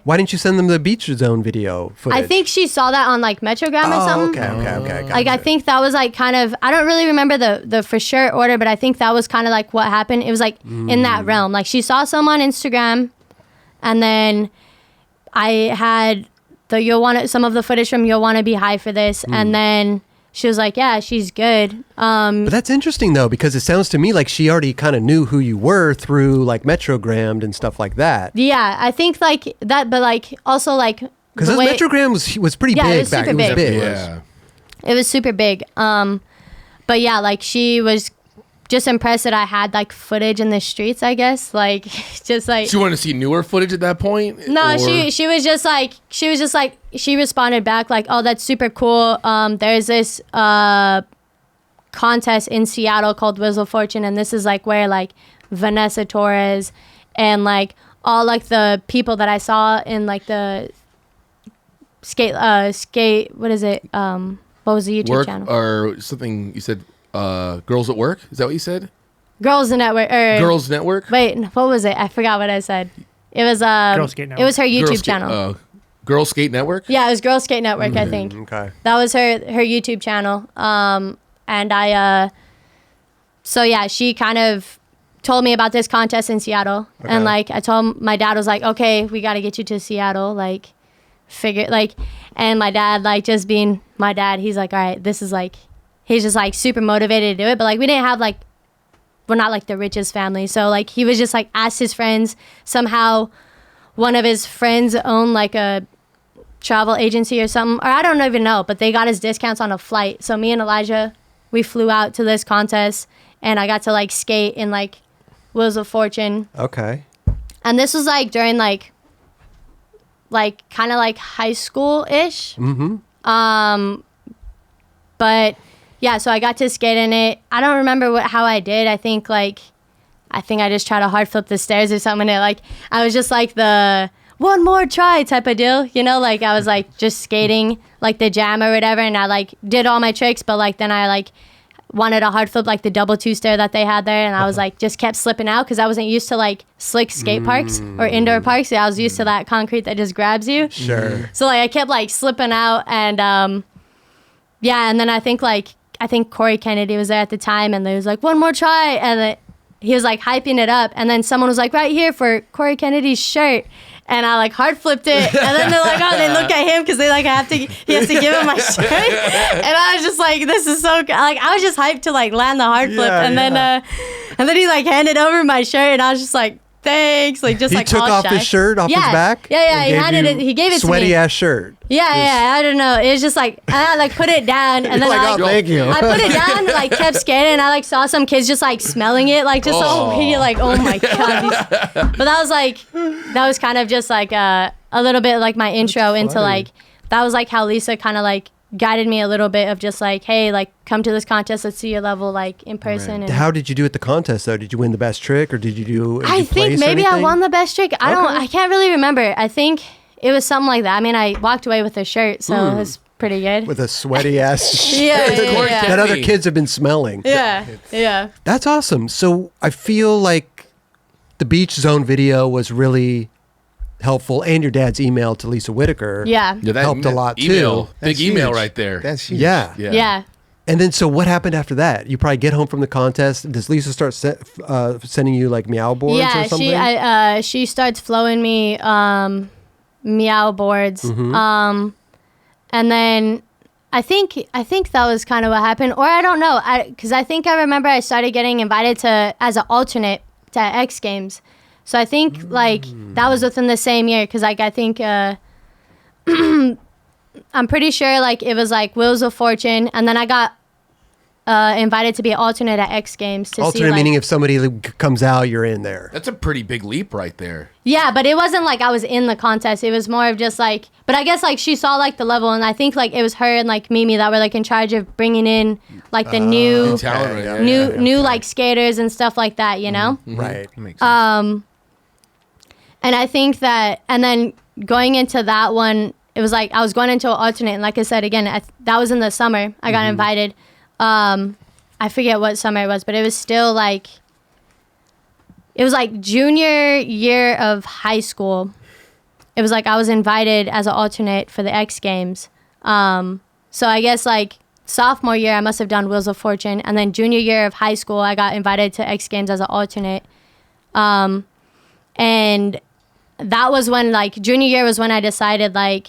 Why didn't you send them the Beach Zone video footage? I think she saw that on like Metrogram or Oh, something. okay. Like I think that was like kind of, I don't really remember the for sure order, but I think that was kind of like what happened. It was like in that realm. Like she saw some on Instagram, and then I had some of the footage from You'll Want to Be High for this, and then she was like, yeah, she's good. But that's interesting though, because it sounds to me like she already kind of knew who you were through like Metrogrammed and stuff like that. Yeah, I think like that, but like also like Because the way- Metrogram was pretty Yeah, it big was back. super It was big. big. Yeah. it was super big. But yeah, like she was just impressed that I had like footage in the streets, I guess. Like just like So you wanted to see newer footage at that point? no, Or- she was just like she responded back like, oh, that's super cool. There's this contest in Seattle called Whistle Fortune, and this is like where like Vanessa Torres and like all like the people that I saw in like the skate what is it What was the YouTube Work channel? or something you said, Girls at Work? Is that what you said? Girls Network. Girls Network? Wait, what was it? I forgot what I said. It was Girl Skate it was her YouTube Girl Skate- channel. Girl Skate Network? Yeah, it was Girl Skate Network, I think. Okay. That was her YouTube channel. And I so yeah, she kind of told me about this contest in Seattle. Okay. And like I told my dad was like, "Okay, we got to get you to Seattle." Like and my dad, like, just being my dad, he's like, "All right, this is like," he's just like super motivated to do it. But like we didn't have like, we're not like the richest family. So like he was just like asked his friends. Somehow one of his friends owned like a travel agency or something, or I don't even know, but they got his discounts on a flight. So me and Elijah, we flew out to this contest, and I got to like skate in like Wheels of Fortune. Okay. And this was like during like kind of like high school ish. But yeah, so I got to skate in it. I don't remember how I did. I think I just tried to hard flip the stairs or something. And like I was just like the one more try type of deal, you know, like I was like just skating like the jam or whatever, and I like did all my tricks, but like then I like wanted a hard flip like the double two stair that they had there, and I was like just kept slipping out because I wasn't used to like slick skate parks or indoor parks. I was used to that concrete that just grabs you. Sure. So like I kept like slipping out, and yeah, and then I think Corey Kennedy was there at the time, and there was like one more try, and he was like hyping it up, and then someone was like right here for Corey Kennedy's shirt. And I like hard flipped it, and then they're like, oh, they look at him because they like he has to give him my shirt, and I was just like, this is so good. Like I was just hyped to like land the hard flip, and then he like handed over my shirt, and I was just like, thanks, like just He like took all off shy. his shirt off his back. Yeah, he and handed gave it. you He gave it to me. sweaty ass shirt. Yeah, I don't know. It was just like I like put it down, and then Like, I oh, thank you. I put it down, like kept skating, and I like saw some kids just like smelling it, like just like oh my god. But that was kind of just like a little bit like my intro into like that was like how Lisa kind of like guided me a little bit of just like, hey, like come to this contest, let's see your level like in person. And How did you do at the contest though? Did you win the best trick, or did you do? I think maybe I won the best trick. I can't really remember. I think it was something like that. I mean, I walked away with a shirt, so it was pretty good. with a sweaty ass. Yeah. That other kids have been smelling. Yeah. That's awesome. So I feel like the Beach Zone video was really helpful, and your dad's email to Lisa Whitaker. Yeah. Yeah, that helped a lot email, too. Big That's email huge. right there. That's huge. Yeah. Yeah. And then, so what happened after that? You probably get home from the contest. Does Lisa start sending you like meow boards or something? Yeah, she starts flowing me meow boards. And then I think that was kind of what happened, or I don't know, because I think I remember I started getting invited as an alternate to X Games. So I think like that was within the same year, because like I think I'm pretty sure like it was like Wheels of Fortune, and then I got invited to be an alternate at X Games to Alternate see, like, meaning if somebody comes out, you're in there. That's a pretty big leap right there. yeah, but it wasn't like I was in the contest. It was more of just like, but I guess like she saw like the level, and I think like it was her and like Mimi that were like in charge of bringing in like the new Talent right there. new like skaters and stuff like that, you know. Right. Makes sense. And I think that, and then going into that one, it was like I was going into an alternate, and like I said again, that was in the summer. I got invited. I forget what summer it was, but it was still like, it was like junior year of high school. It was like I was invited as an alternate for the X Games. So I guess like sophomore year, I must have done Wheels of Fortune, and then junior year of high school, I got invited to X Games as an alternate. And that was when like junior year was when I decided like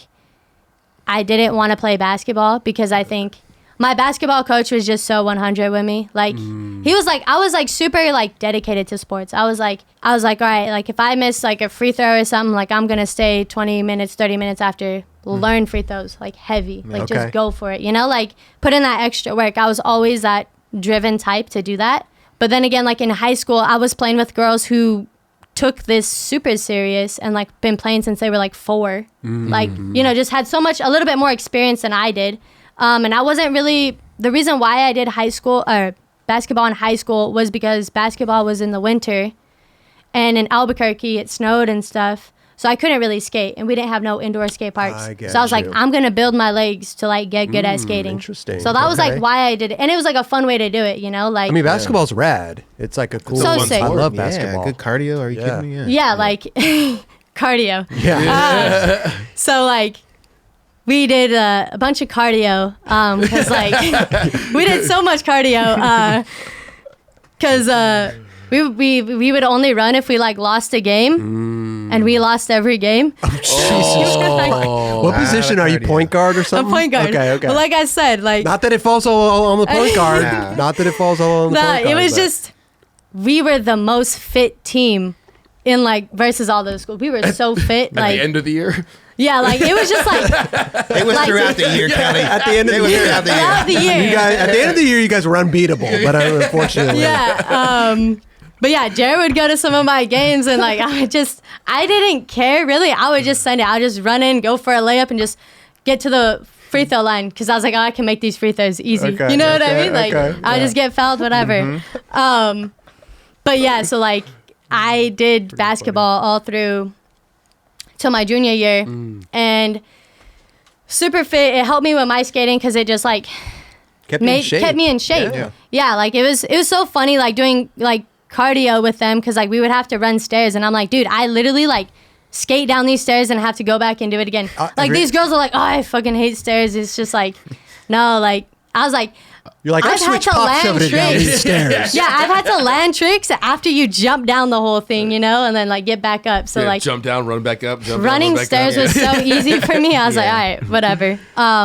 I didn't want to play basketball, because I think my basketball coach was just so 100 with me. Like he was like, I was like super like dedicated to sports. I was like, all right, like if I miss like a free throw or something, like I'm going to stay 20 minutes, 30 minutes after, learn free throws, like heavy, like Okay. just go for it, you know, like put in that extra work. I was always that driven type to do that. But then again, like in high school, I was playing with girls who took this super serious and like been playing since they were like 4. Like, you know, just had a little bit more experience than I did. And I wasn't really, the reason why I did basketball in high school was because basketball was in the winter, and in Albuquerque it snowed and stuff. So I couldn't really skate, and we didn't have no indoor skate parks. I get So I was like, you. I'm gonna build my legs to like get good at skating. Interesting. So that was Okay. like why I did it, and it was like a fun way to do it, you know, like I mean, basketball's rad. It's like a cool. So sick. I love Yeah, basketball. good cardio. Are you Yeah. kidding me? yeah, like cardio. Yeah. So like we did a bunch of cardio because like we did so much cardio because we would only run if we like lost a game, and we lost every game. Jesus. What position are you? cardio. Point guard or I'm something? point guard. Okay. Okay. But like I said, like Not that it falls all on the point guard. Yeah. Not that it falls all on the nah, point guard. it was but- just we were the most fit team in like versus all those schools. We were so fit, At like the end of the year. yeah, like it was just like It was Like- throughout the year, Kelly. At the end of It the was year. throughout the throughout year. the year. You guys, at the end of the year, you guys were unbeatable, but unfortunately, Yeah. But yeah, Jared would go to some of my games and like I didn't care really. I would just send it. I would just run in, go for a layup, and just get to the free throw line because I was like, oh, I can make these free throws easy. Okay, You know what I okay, mean? Like okay, I yeah. just get fouled, whatever. But yeah, so like I did basketball all through till my junior year, and super fit. It helped me with my skating because it just like kept me in shape. kept me in shape. Yeah. Yeah, like it was so funny like doing like cardio with them because like we would have to run stairs, and I'm like, dude, I literally like skate down these stairs and have to go back and do it again. Like agree. these girls are like, oh, I fucking hate stairs. It's just like, no, like I was like, You're like, I I've had switched to pop land shoving it down tricks. these stairs. yeah, I've had to land tricks after you jump down the whole thing, you know, and then like get back up. So Yeah, like jump down, run back up, jump running down, run back stairs up. was so easy for me. I was like, all right, whatever.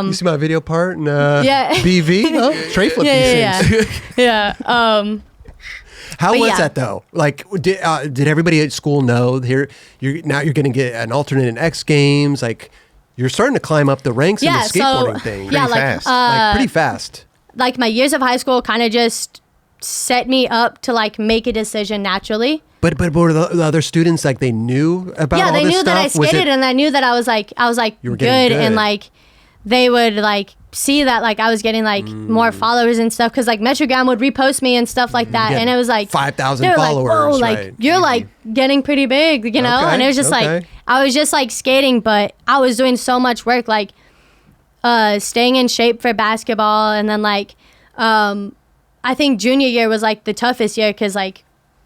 You see my video part and Yeah. BV? Oh, tray flip Yeah, these yeah, things. yeah. Yeah. How But was yeah. that though? Like, did everybody at school know here? You're going to get an alternate in X Games. Like, you're starting to climb up the ranks in the Yeah, so skateboarding thing. yeah, Pretty like fast. like pretty fast. like my years of high school kind of just set me up to like make a decision naturally. But were the other students like they knew about Yeah, all they this knew that I stuff? Was skated, it- and I knew that I was like You were getting good, and good. like they would like see that like I was getting like more followers and stuff because like Metrogram would repost me and stuff like that, get and it was like 5,000 they were followers, Like, whoa, like right. you're like getting pretty big, you know. Okay, And it was just okay. like I was just like skating, but I was doing so much work, like staying in shape for basketball, and then like I think junior year was like the toughest year because like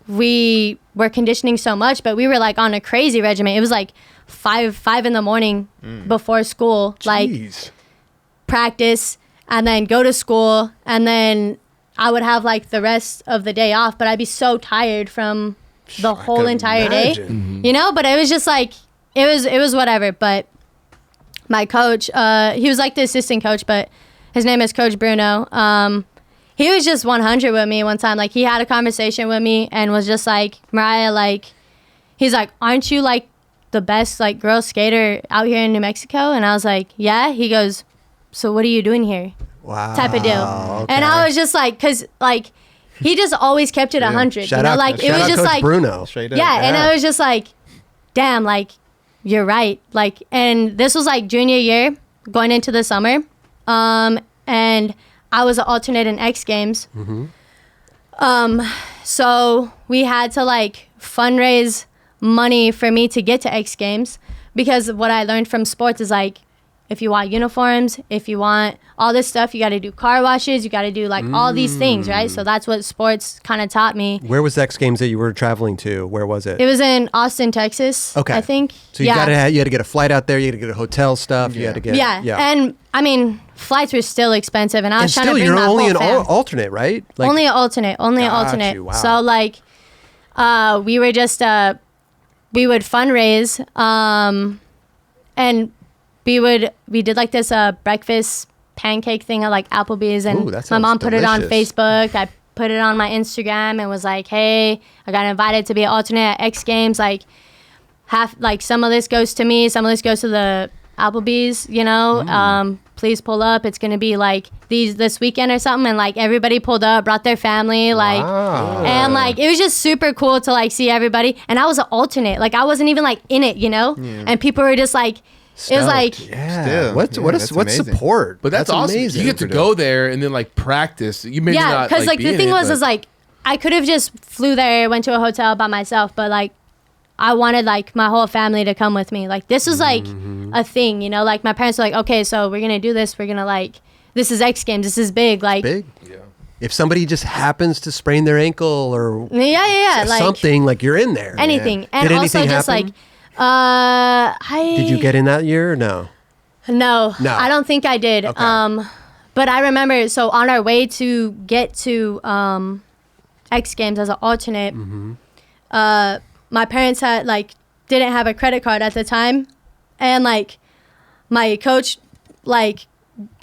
we were conditioning so much, but we were like on a crazy regimen. It was like 5 in the morning before school, like Jeez. practice, and then go to school, and then I would have like the rest of the day off, but I'd be so tired from the whole could entire imagine. day, you know. But it was just like it was whatever. But my coach, he was like the assistant coach, but his name is Coach Bruno. He was just 100 with me one time. Like he had a conversation with me and was just like, Mariah, like he's like, aren't you like the best like girl skater out here in New Mexico? And I was like, yeah. He goes, so what are you doing here? Wow. Type of deal. Okay. And I was just like, cause like he just always kept it 100. Shout you know, out, like it shout was out just Coach like Bruno. Straight up. yeah, and I was just like, damn, like you're right. Like, and this was like junior year going into the summer. And I was an alternate in X Games. So we had to like fundraise money for me to get to X Games because what I learned from sports is like, if you want uniforms, if you want all this stuff, you got to do car washes, you got to do like all these things, right? So that's what sports kind of taught me. Where was the X Games that you were traveling to? Where was it? It was in Austin, Texas. Okay. I think. So you had to get a flight out there. You had to get a hotel stuff. You had to get Yeah. And I mean, flights were still expensive, and I And was trying still, to bring you're my only whole an fam. alternate, right? Like, Only an alternate. Got you, wow. So like, we were just we would fundraise, and we did like this breakfast pancake thing at like Applebee's, and Ooh, that my sounds mom put it on delicious. Facebook. I put it on my Instagram and was like, hey, I got invited to be an alternate at X Games. Like half, like some of this goes to me, some of this goes to the Applebee's, you know. Please pull up. It's gonna be like this weekend or something, and like everybody pulled up, brought their family, like, Wow. and like it was just super cool to like see everybody. And I was an alternate, like I wasn't even like in it, you know. And people were just like, it was like, Stoked. yeah. Still, What's yeah, what that's what's amazing. support? But that's awesome. amazing. You get to go there and then like practice. You may yeah, not because like be the in thing it, was but- is like I could have just flew there, went to a hotel by myself, but like I wanted like my whole family to come with me. Like this was like a thing, you know, like my parents were like, okay, so we're going to do this. We're going to like, this is X Games. This is big. Like, Big. Yeah. If somebody just happens to sprain their ankle or yeah. Like something, like you're in there. anything. And Did also anything just happen? Did you get in that year or no? No, No. I don't think I did. Okay. But I remember, so on our way to get to X Games as an alternate, my parents had like didn't have a credit card at the time, and like my coach, like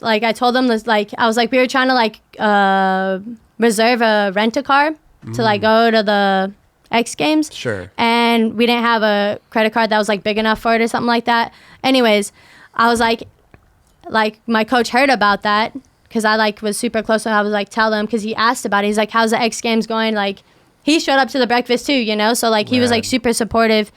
I told them this, like I was like we were trying to like reserve a rent-a-car to like go to the X Games. Sure. And we didn't have a credit card that was like big enough for it or something like that. Anyways, I was like my coach heard about that because I like was super close, and I was like tell him because he asked about it. He's like, how's the X Games going? Like he showed up to the breakfast too, you know, so like he was like super supportive.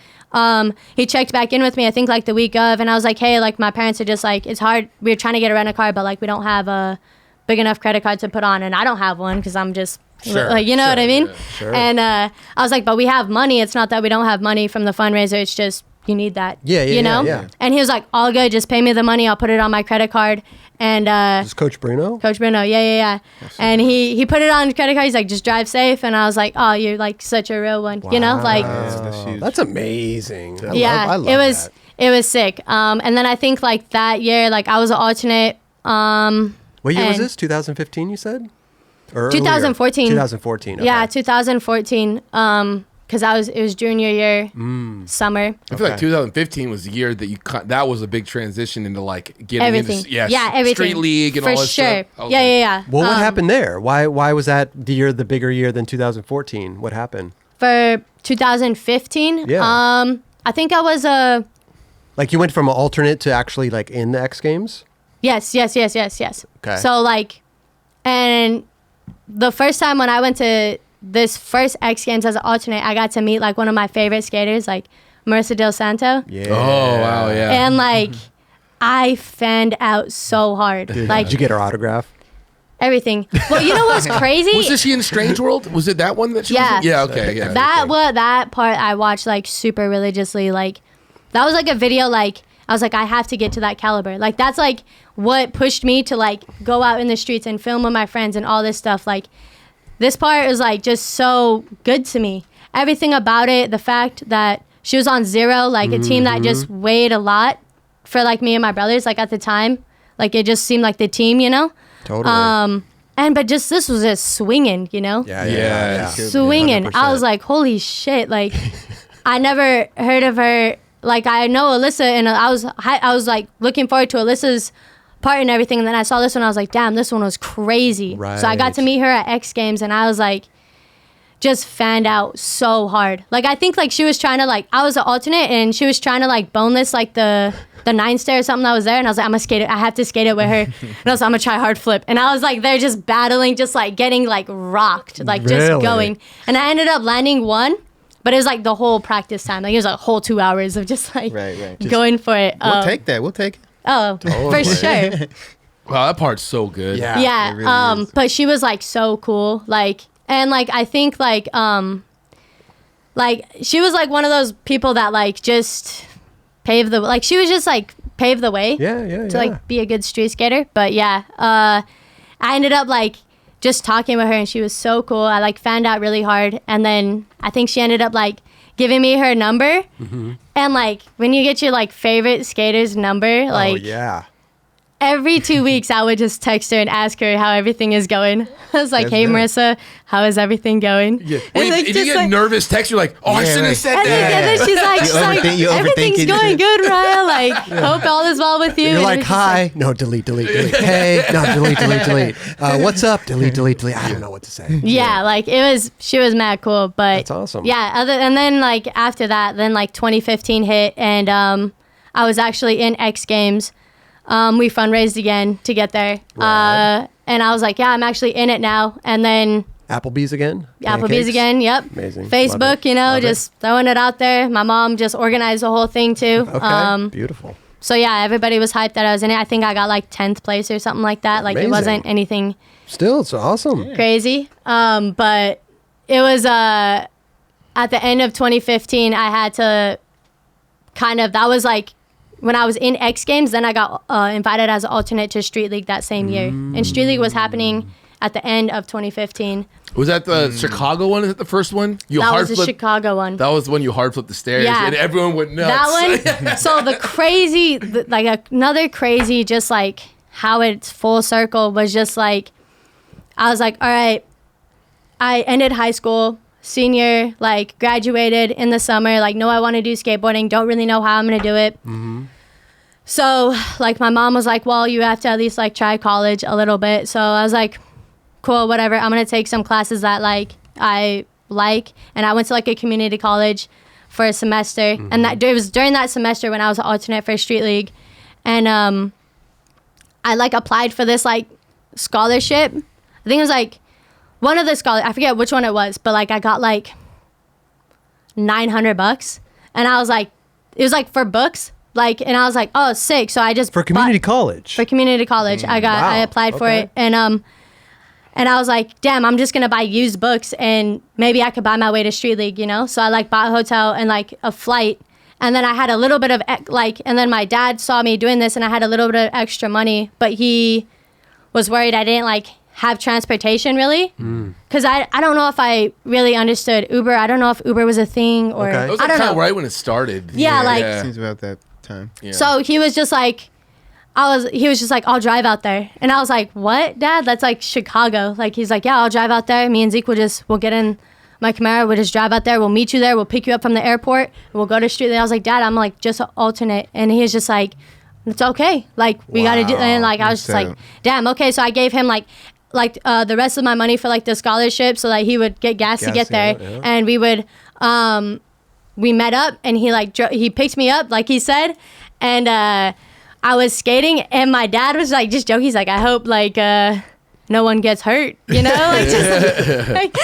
He checked back in with me I think like the week of, and I was like, hey, like my parents are just like, it's hard, we're trying to get a rent-a-car, but like we don't have a big enough credit card to put on, and I don't have one because I'm just like, you know what I mean? Yeah, sure. And I was like, but we have money. It's not that we don't have money from the fundraiser. It's just you need that. You know? yeah. And he was like, all good. Just pay me the money. I'll put it on my credit card. And Is Coach Bruno? Coach Bruno, yeah. And he put it on the credit card. He's like, just drive safe. And I was like, oh, you're like such a real one. You know, like That's huge. That's amazing. I yeah, love it was that. it was sick. And then I think like that year, like I was an alternate. What year was and- this? 2015, you said? Or earlier? 2014. 2014. Okay. Yeah, 2014. Because it was junior year, summer. I feel like Okay. 2015 was the year that that was a big transition into like getting Everything. into Everything. street league and for all that sure. stuff. I was like, Yeah. Well, what happened there? Why was that the bigger year than 2014? What happened? For 2015, Yeah. I think I was a Like you went from an alternate to actually like in the X Games? yes. Okay. So like, and the first time when I went to this first X Games as an alternate, I got to meet like one of my favorite skaters, like Marissa Del Santo. Yeah. Oh wow, yeah. And like, I fanned out so hard. Like Did you get her autograph? everything. Well, you know what's crazy? Was she in Strange World? Was it that one that she Yeah. was in? Yeah, okay, yeah. That part I watched like super religiously. Like that was like a video like I was like, I have to get to that caliber. Like that's like what pushed me to like go out in the streets and film with my friends and all this stuff. Like this part is like just so good to me. Everything about it, the fact that she was on Zero, like a team that just weighed a lot for like me and my brothers, like at the time. Like it just seemed like the team, you know? Totally. But just this was just swinging, you know? Yeah. Swinging. I was like, holy shit! Like, I never heard of her. Like, I know Alyssa, and I was like looking forward to Alyssa's part and everything. And then I saw this one, I was like, damn, this one was crazy. So I got to Right. meet her at X Games, and I was like, just fanned out so hard. Like, I think like she was trying to like, I was an alternate, and she was trying to like boneless like the 9-stair or something that was there, and I was like, I'm gonna skate it. I have to skate it with her. And I was like, I'm gonna try hard flip. And I was like, they're just battling, just like getting like rocked, like just Really? going. And I ended up landing one, but it was like the whole practice time. Like it was a whole 2 hours of just like Right. going for it. We'll take that. We'll take it. Oh, for sure. Wow, that part's so good. Yeah. Yeah. it really is. But she was like so cool. Like, and like I think like she was like one of those people that like just paved the like she was just like paved the way Yeah. to like be a good street skater. But yeah, I ended up like just talking with her, and she was so cool. I like found out really hard, and then I think she ended up like giving me her number. And like when you get your like favorite skater's number, like oh, yeah. every 2 weeks I would just text her and ask her how everything is going. I was like, That's hey good. Marissa, how is everything going? Yeah. And, Wait, like, if you just, get like- nervous text, you're like, oh, I Yeah, shouldn't have right. said And that. then she's like, You everything's overthink it. going good, Mariah. Like, hope all is well with you. You're And like, it's just hi. No, delete. Hey, no, delete. What's up? Delete. I don't know what to say. yeah, like she was mad cool. But That's awesome. Yeah, and then like after that, then like 2015 hit, and I was actually in X Games. We fundraised again to get there. Right. And I was like, yeah, I'm actually in it now. And then Applebee's again? Applebee's Pancakes? again, yep. Amazing. Love Facebook, it. you know, Love it. just throwing it out there. My mom just organized the whole thing too. Okay. Beautiful. So yeah, everybody was hyped that I was in it. I think I got like 10th place or something like that. Like Amazing. it wasn't anything Still, it's awesome. crazy. But it was I at the end of 2015, I had to that was like when I was in X Games, then I got invited as an alternate to Street League that same year. And Street League was happening at the end of 2015. Was that the Chicago one? Is that the first one? That was the Chicago one. That was when you hard flipped the stairs, and everyone went nuts. That one. So another crazy, just like how it's full circle was just like, I was like, all right, I ended high school, senior, like graduated in the summer, like know I want to do skateboarding, don't really know how I'm gonna do it. So like my mom was like, well, you have to at least like try college a little bit. So I was like, cool, whatever, I'm gonna take some classes that like I like. And I went to like a community college for a semester, and that it was during that semester when I was an alternate for Street League, and I like applied for this like scholarship. I think it was like one of the scholars, I forget which one it was, but like I got like $900, and I was like, it was like for books, like, and I was like, oh, sick. So I just for community college. For community college, I applied for it, and I was like, damn, I'm just gonna buy used books, and maybe I could buy my way to Street League, you know? So I like bought a hotel and like a flight, and then I had a little bit of like, and then my dad saw me doing this, and I had a little bit of extra money, but he was worried I didn't like have transportation really, because I don't know if I really understood Uber. I don't know if Uber was a thing, or It was I like don't kind know. of right when it started. Seems about that time. Yeah. So he was just like, he was just like, I'll drive out there. And I was like, what, Dad? That's like Chicago. Like, he's like, yeah, I'll drive out there. Me and Zeke we'll get in my Camaro. We'll just drive out there. We'll meet you there. We'll pick you up from the airport. And we'll go to Street League. I was like, Dad, I'm like just an alternate. And he was just like, it's okay. Like, we got to do, and like, I was just like, damn, okay. So I gave him like the rest of my money for like the scholarship so that he would get gas to get there. Yeah. And we would, we met up, and he like, he picked me up, like he said. And, I was skating, and my dad was like just joking. He's like, I hope like no one gets hurt, you know, like just like,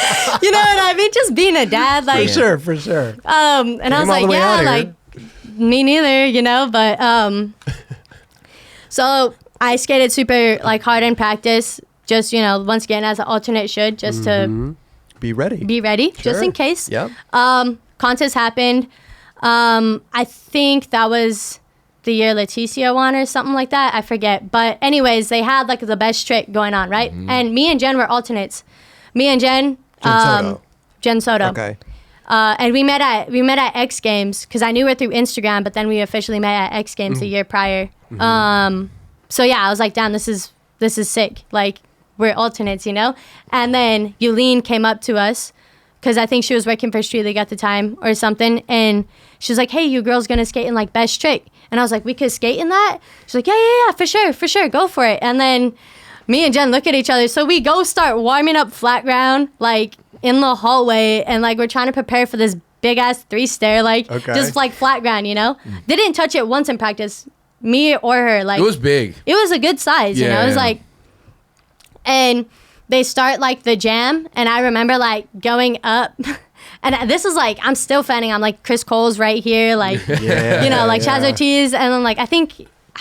you know what I mean? Just being a dad, like For sure. And I was like, yeah, like me neither, you know. But so I skated super like hard in practice, just, you know, once again as an alternate should, just to be ready, just in case. Yep. Contest happened. I think that was the year Leticia won or something like that. I forget. But anyways, they had like the best trick going on, right? And me and Jen were alternates. Me and Jen Soto. Okay. And we met at X Games because I knew her through Instagram, but then we officially met at X Games a year prior. So yeah, I was like, damn, this is sick. Like, we're alternates, you know? And then Yulene came up to us because I think she was working for Street League at the time or something, and she was like, hey, you girls gonna skate in like best trick? And I was like, we could skate in that? She's like, yeah, for sure, go for it. And then me and Jen look at each other, so we go start warming up flat ground, like in the hallway, and like we're trying to prepare for this big ass 3-stair, like just like flat ground, you know? Didn't touch it once in practice, me or her. Like, it was big. It was a good size, you know? It was like, and they start like the jam, and I remember like going up, and this is like, I'm still fanning. I'm like, Chris Cole's right here, like, you know, like Chaz Ortiz, and then like, I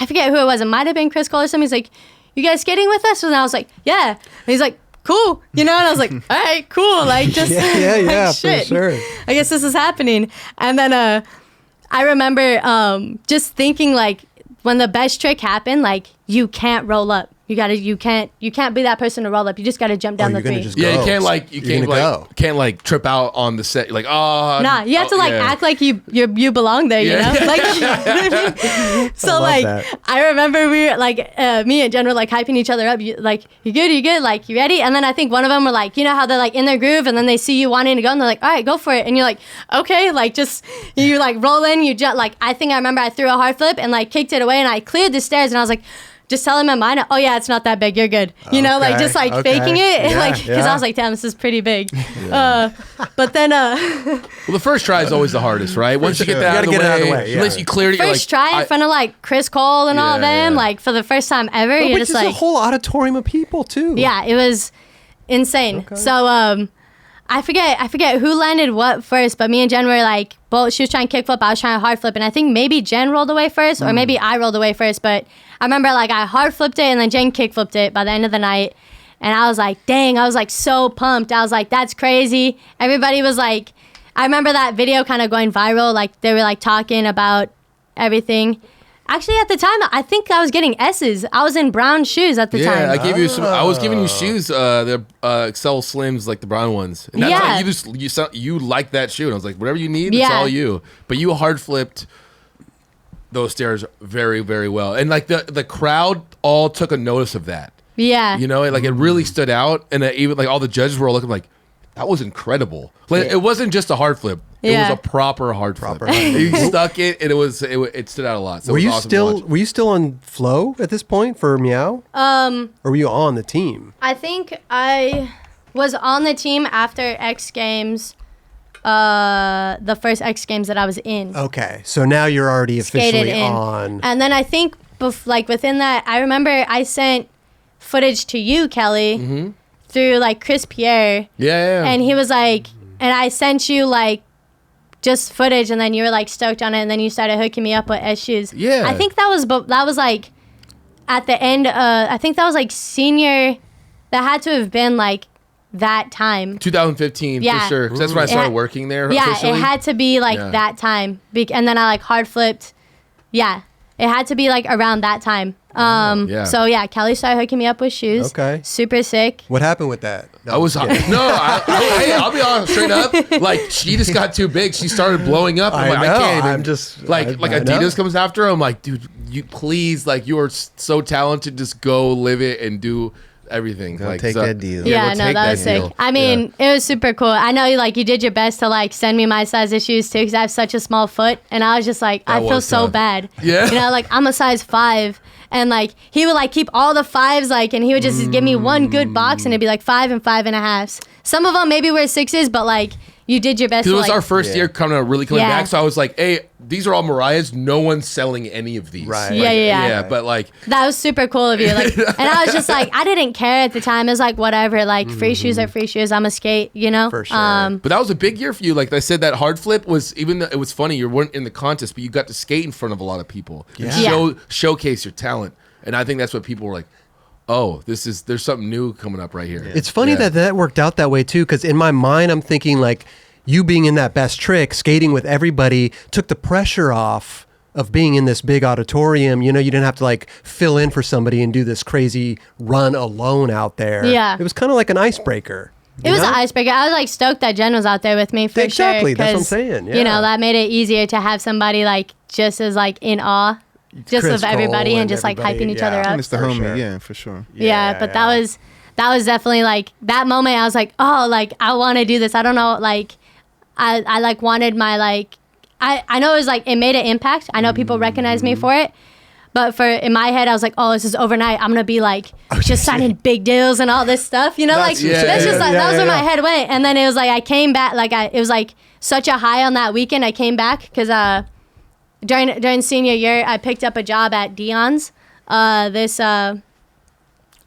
forget who it was. It might have been Chris Cole or something. He's like, you guys skating with us? And I was like, yeah. And he's like, cool, you know? And I was like, all right, cool. Like, just like, shit. For sure. I guess this is happening. And then I remember just thinking like, when the best trick happened, like, you can't roll up. You can't be that person to roll up. You just gotta jump down the three. Yeah, you can't like trip out on the set. Like, oh, nah, you have to like act like you belong there. You know, like, you know what I mean? So like, I remember we were like, me and Jen were like hyping each other up. Like, you good? Like, you ready? And then I think one of them were like, you know how they're like in their groove, and then they see you wanting to go, and they're like, all right, go for it. And you're like, okay, like just you like roll in, you jump. Like, I think I remember I threw a hard flip and like kicked it away, and I cleared the stairs, and I was like, just telling my mind, oh yeah, it's not that big, you're good. You know, like just like faking it, like, because I was like, damn, this is pretty big. But then, well, the first try is always the hardest, right? Once you get that out of the way, unless you cleared it, first try in front of like Chris Cole and all of them, like for the first time ever, you're just like a whole auditorium of people too. Yeah, it was insane. So I forget who landed what first, but me and Jen were like, both. She was trying to kickflip, I was trying to hard flip, and I think maybe Jen rolled away first, or maybe I rolled away first. But I remember like I hard flipped it, and then Jen kickflipped it by the end of the night, and I was like, dang, I was like so pumped. I was like, that's crazy. Everybody was like, I remember that video kind of going viral. Like they were like talking about everything. Actually, at the time, I think I was getting S's. I was in brown shoes at the time. Yeah, I gave you some. I was giving you shoes, the Excel Slims, like the brown ones. And that's like you like that shoe. And I was like, whatever you need, it's all you. But you hard flipped those stairs very, very well. And like the crowd all took a notice of that. Yeah. You know, it really stood out. And even like all the judges were all looking like, that was incredible. Like it wasn't just a hard flip. It was a proper hard flip. You stuck it, and it stood out a lot. So were it was you awesome still to were you still on flow at this point for Meow? Or were you on the team? I think I was on the team after X Games, the first X Games that I was in. Okay, so now you're already officially on. And then I think like within that, I remember I sent footage to you, Kelly, through like Chris Pierre. Yeah. And he was like, and I sent you like just footage, and then you were like stoked on it, and then you started hooking me up with S shoes. Yeah. I think that was like at the end. I think that was like senior. That had to have been like that time. 2015 for sure. Because that's when I started working there. Yeah, officially. it had to be like that time. And then I like hard flipped. Yeah, it had to be like around that time. So yeah, Kelly started hooking me up with shoes. Okay. Super sick. What happened with that? I'll be honest, straight up. Like she just got too big. She started blowing up. I can't even. I'm just like Adidas comes after her. I'm like, dude, you please, like you are so talented. Just go live it and do everything. Go like take that deal. Yeah, no, that was sick. I mean, it was super cool. I know you did your best to like send me my size of shoes too, because I have such a small foot, and I was just like, I feel so bad. Yeah, you know, like I'm a size 5. And like he would like keep all the 5s, like, and he would just give me one good box, and it'd be like 5 and 5.5s. Some of them maybe were 6s, but like you did your best. Because it was our first year coming back, so I was like, hey, these are all Mariah's. No one's selling any of these. Right. Like, Yeah. But like that was super cool of you. Like, and I was just like, I didn't care at the time. It was like whatever. Like free shoes are free shoes. I'm a skate, you know. For sure. But that was a big year for you. Like I said, that hard flip was it was funny. You weren't in the contest, but you got to skate in front of a lot of people and showcase your talent. And I think that's what people were like, oh, there's something new coming up right here. It's funny that worked out that way too, because in my mind, I'm thinking like you being in that best trick, skating with everybody, took the pressure off of being in this big auditorium. You know, you didn't have to like fill in for somebody and do this crazy run alone out there. Yeah. It was kind of like an icebreaker. It was an icebreaker. I was like stoked that Jen was out there with me for sure. Exactly, that's what I'm saying. Yeah. You know, that made it easier to have somebody like just as like in awe. Just Chris of everybody Cole and just like hyping each other up. And it's the homie, sure. for sure. Yeah, but that was definitely like that moment. I was like, oh, like I want to do this. I don't know, like I like wanted my like I know it was like it made an impact. I know people recognize me for it, but in my head I was like, oh, this is overnight. I'm gonna be like just signing big deals and all this stuff. You know, that was where my head went. And then it was like I came back it was like such a high on that weekend. I came back because during senior year, I picked up a job at Dion's, this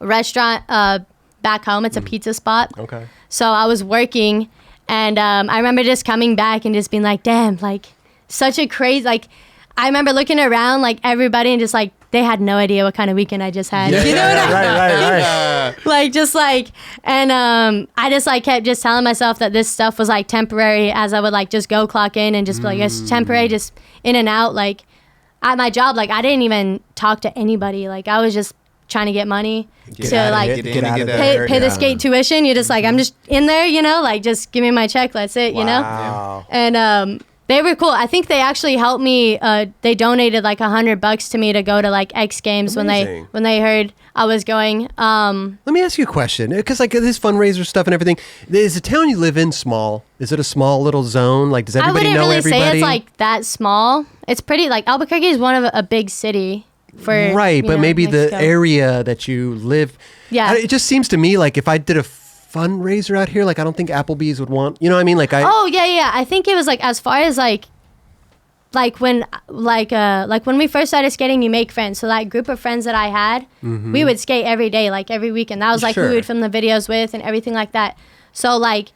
restaurant back home. It's a pizza spot. Okay. So I was working, and I remember just coming back and just being like, damn, like such a crazy, like I remember looking around like everybody and just like they had no idea what kind of weekend I just had. You know what I mean? Right. Like just like, and I just like kept just telling myself that this stuff was like temporary, as I would like just go clock in and just be like, it's temporary, just in and out. Like at my job, like I didn't even talk to anybody. Like I was just trying to get money to like pay the skate tuition. You're just like, I'm just in there, you know, like just give me my check. That's it, you know? And they were cool. I think they actually helped me. They donated like $100 to me to go to like X Games when they heard I was going. Let me ask you a question, because like this fundraiser stuff and everything. Is the town you live in small? Is it a small little zone? Like, does everybody know everybody? I wouldn't really say it's like that small. It's pretty like Albuquerque is one of a big city for right, but maybe Mexico. the area that you live. Yeah, it just seems to me like if I did a fundraiser out here, like I don't think Applebee's would want, you know what I mean? Like I think it was like as far as like when we first started skating, you make friends. So that group of friends that I had, we would skate every day, like every weekend. That was like who we would film the videos with and everything like that. So like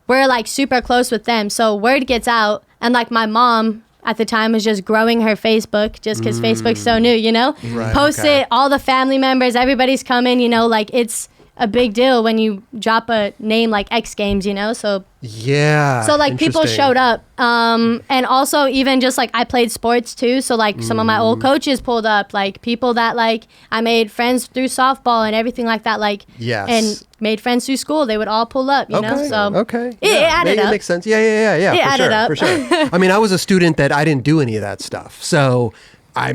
we're like super close with them. So word gets out, and like my mom at the time was just growing her Facebook just because Facebook's so new, you know? Right, Post it, all the family members, everybody's coming, you know, like it's a big deal when you drop a name like X Games, you know? So like people showed up. And also even just like I played sports too. So like some of my old coaches pulled up, like people that like I made friends through softball and everything like that. Like, and made friends through school. They would all pull up, you know? So it added up. It makes sense. Yeah. It added up. For sure. I mean, I was a student that I didn't do any of that stuff. So I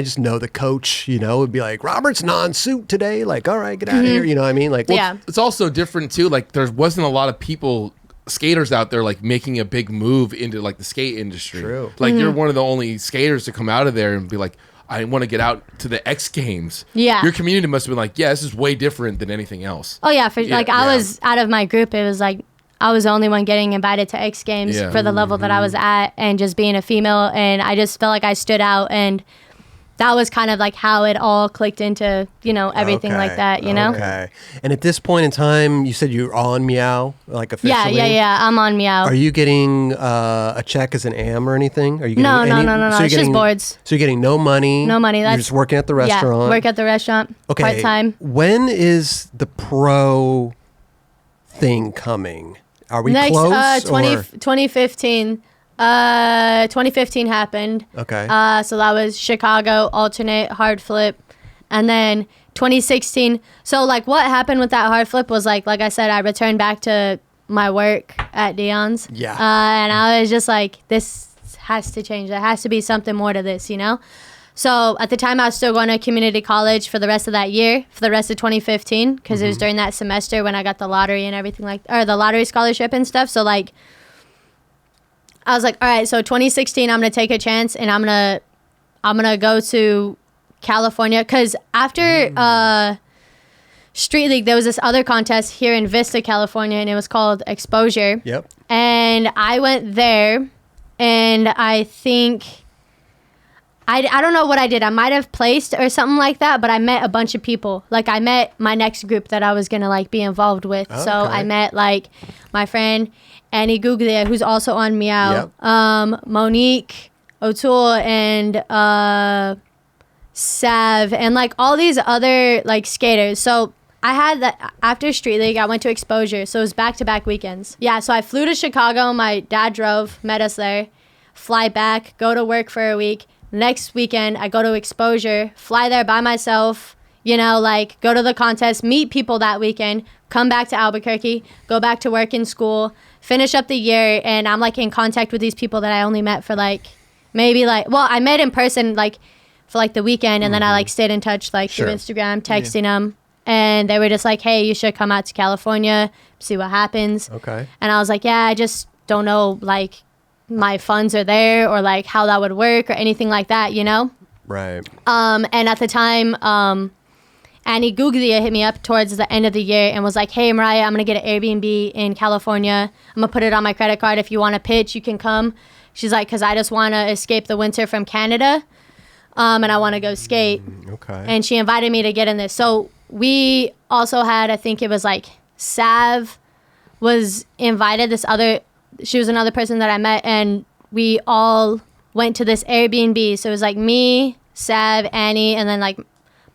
just know the coach, you know, would be like, Robert's non-suit today. Like, all right, get out of here. You know what I mean? Like, it's also different too. Like there wasn't a lot of skaters out there like making a big move into like the skate industry. True. Like you're one of the only skaters to come out of there and be like, I want to get out to the X Games. Yeah. Your community must have been like, yeah, this is way different than anything else. Oh yeah. I was out of my group. It was like, I was the only one getting invited to X Games for the level that I was at, and just being a female, and I just felt like I stood out, and that was kind of like how it all clicked into, you know, everything like that, you know? Okay. And at this point in time, you said you're on Meow, like officially? Yeah, I'm on Meow. Are you getting a check as an AM or anything? Are you getting No. So it's just boards. So you're getting no money? No money. You're just working at the restaurant? Yeah, work at the restaurant, part-time. When is the pro thing coming? Are we close? 2015. 2015 happened. Okay. So that was Chicago, alternate, hard flip. And then 2016. So like what happened with that hard flip was like I said, I returned back to my work at Dion's. Yeah. And I was just like, this has to change. There has to be something more to this, you know? So at the time, I was still going to community college for the rest of that year, for the rest of 2015, because it was during that semester when I got the lottery and everything or the lottery scholarship and stuff. So like, I was like, all right, so 2016, I'm going to take a chance and I'm going to go to California. Because after Street League, there was this other contest here in Vista, California, and it was called Exposure. Yep. And I went there, and I think... I don't know what I did. I might have placed or something like that, but I met a bunch of people. Like, I met my next group that I was going to, like, be involved with. Okay. So I met, like, my friend Annie Guglia, who's also on Meow, Monique O'Toole, and Sav, and, like, all these other, like, skaters. So I had that after Street League, I went to Exposure. So it was back-to-back weekends. Yeah, so I flew to Chicago. My dad drove, met us there, fly back, go to work for a week. Next weekend, I go to Exposure, fly there by myself, you know, like go to the contest, meet people that weekend, come back to Albuquerque, go back to work in school, finish up the year, and I'm like in contact with these people that I only met for like maybe like, well, I met in person like for like the weekend, and then I like stayed in touch like through Instagram, texting them, and they were just like, hey, you should come out to California, see what happens. Okay. And I was like, yeah, I just don't know like my funds are there or like how that would work or anything like that, you know? Right. And at the time, Annie Guglia hit me up towards the end of the year and was like, hey, Mariah, I'm going to get an Airbnb in California. I'm going to put it on my credit card. If you want to pitch, you can come. She's like, because I just want to escape the winter from Canada, and I want to go skate. Okay. And she invited me to get in this. So we also had, I think it was like Sav was invited, she was another person that I met, and we all went to this Airbnb. So it was like me, Sav, Annie, and then like my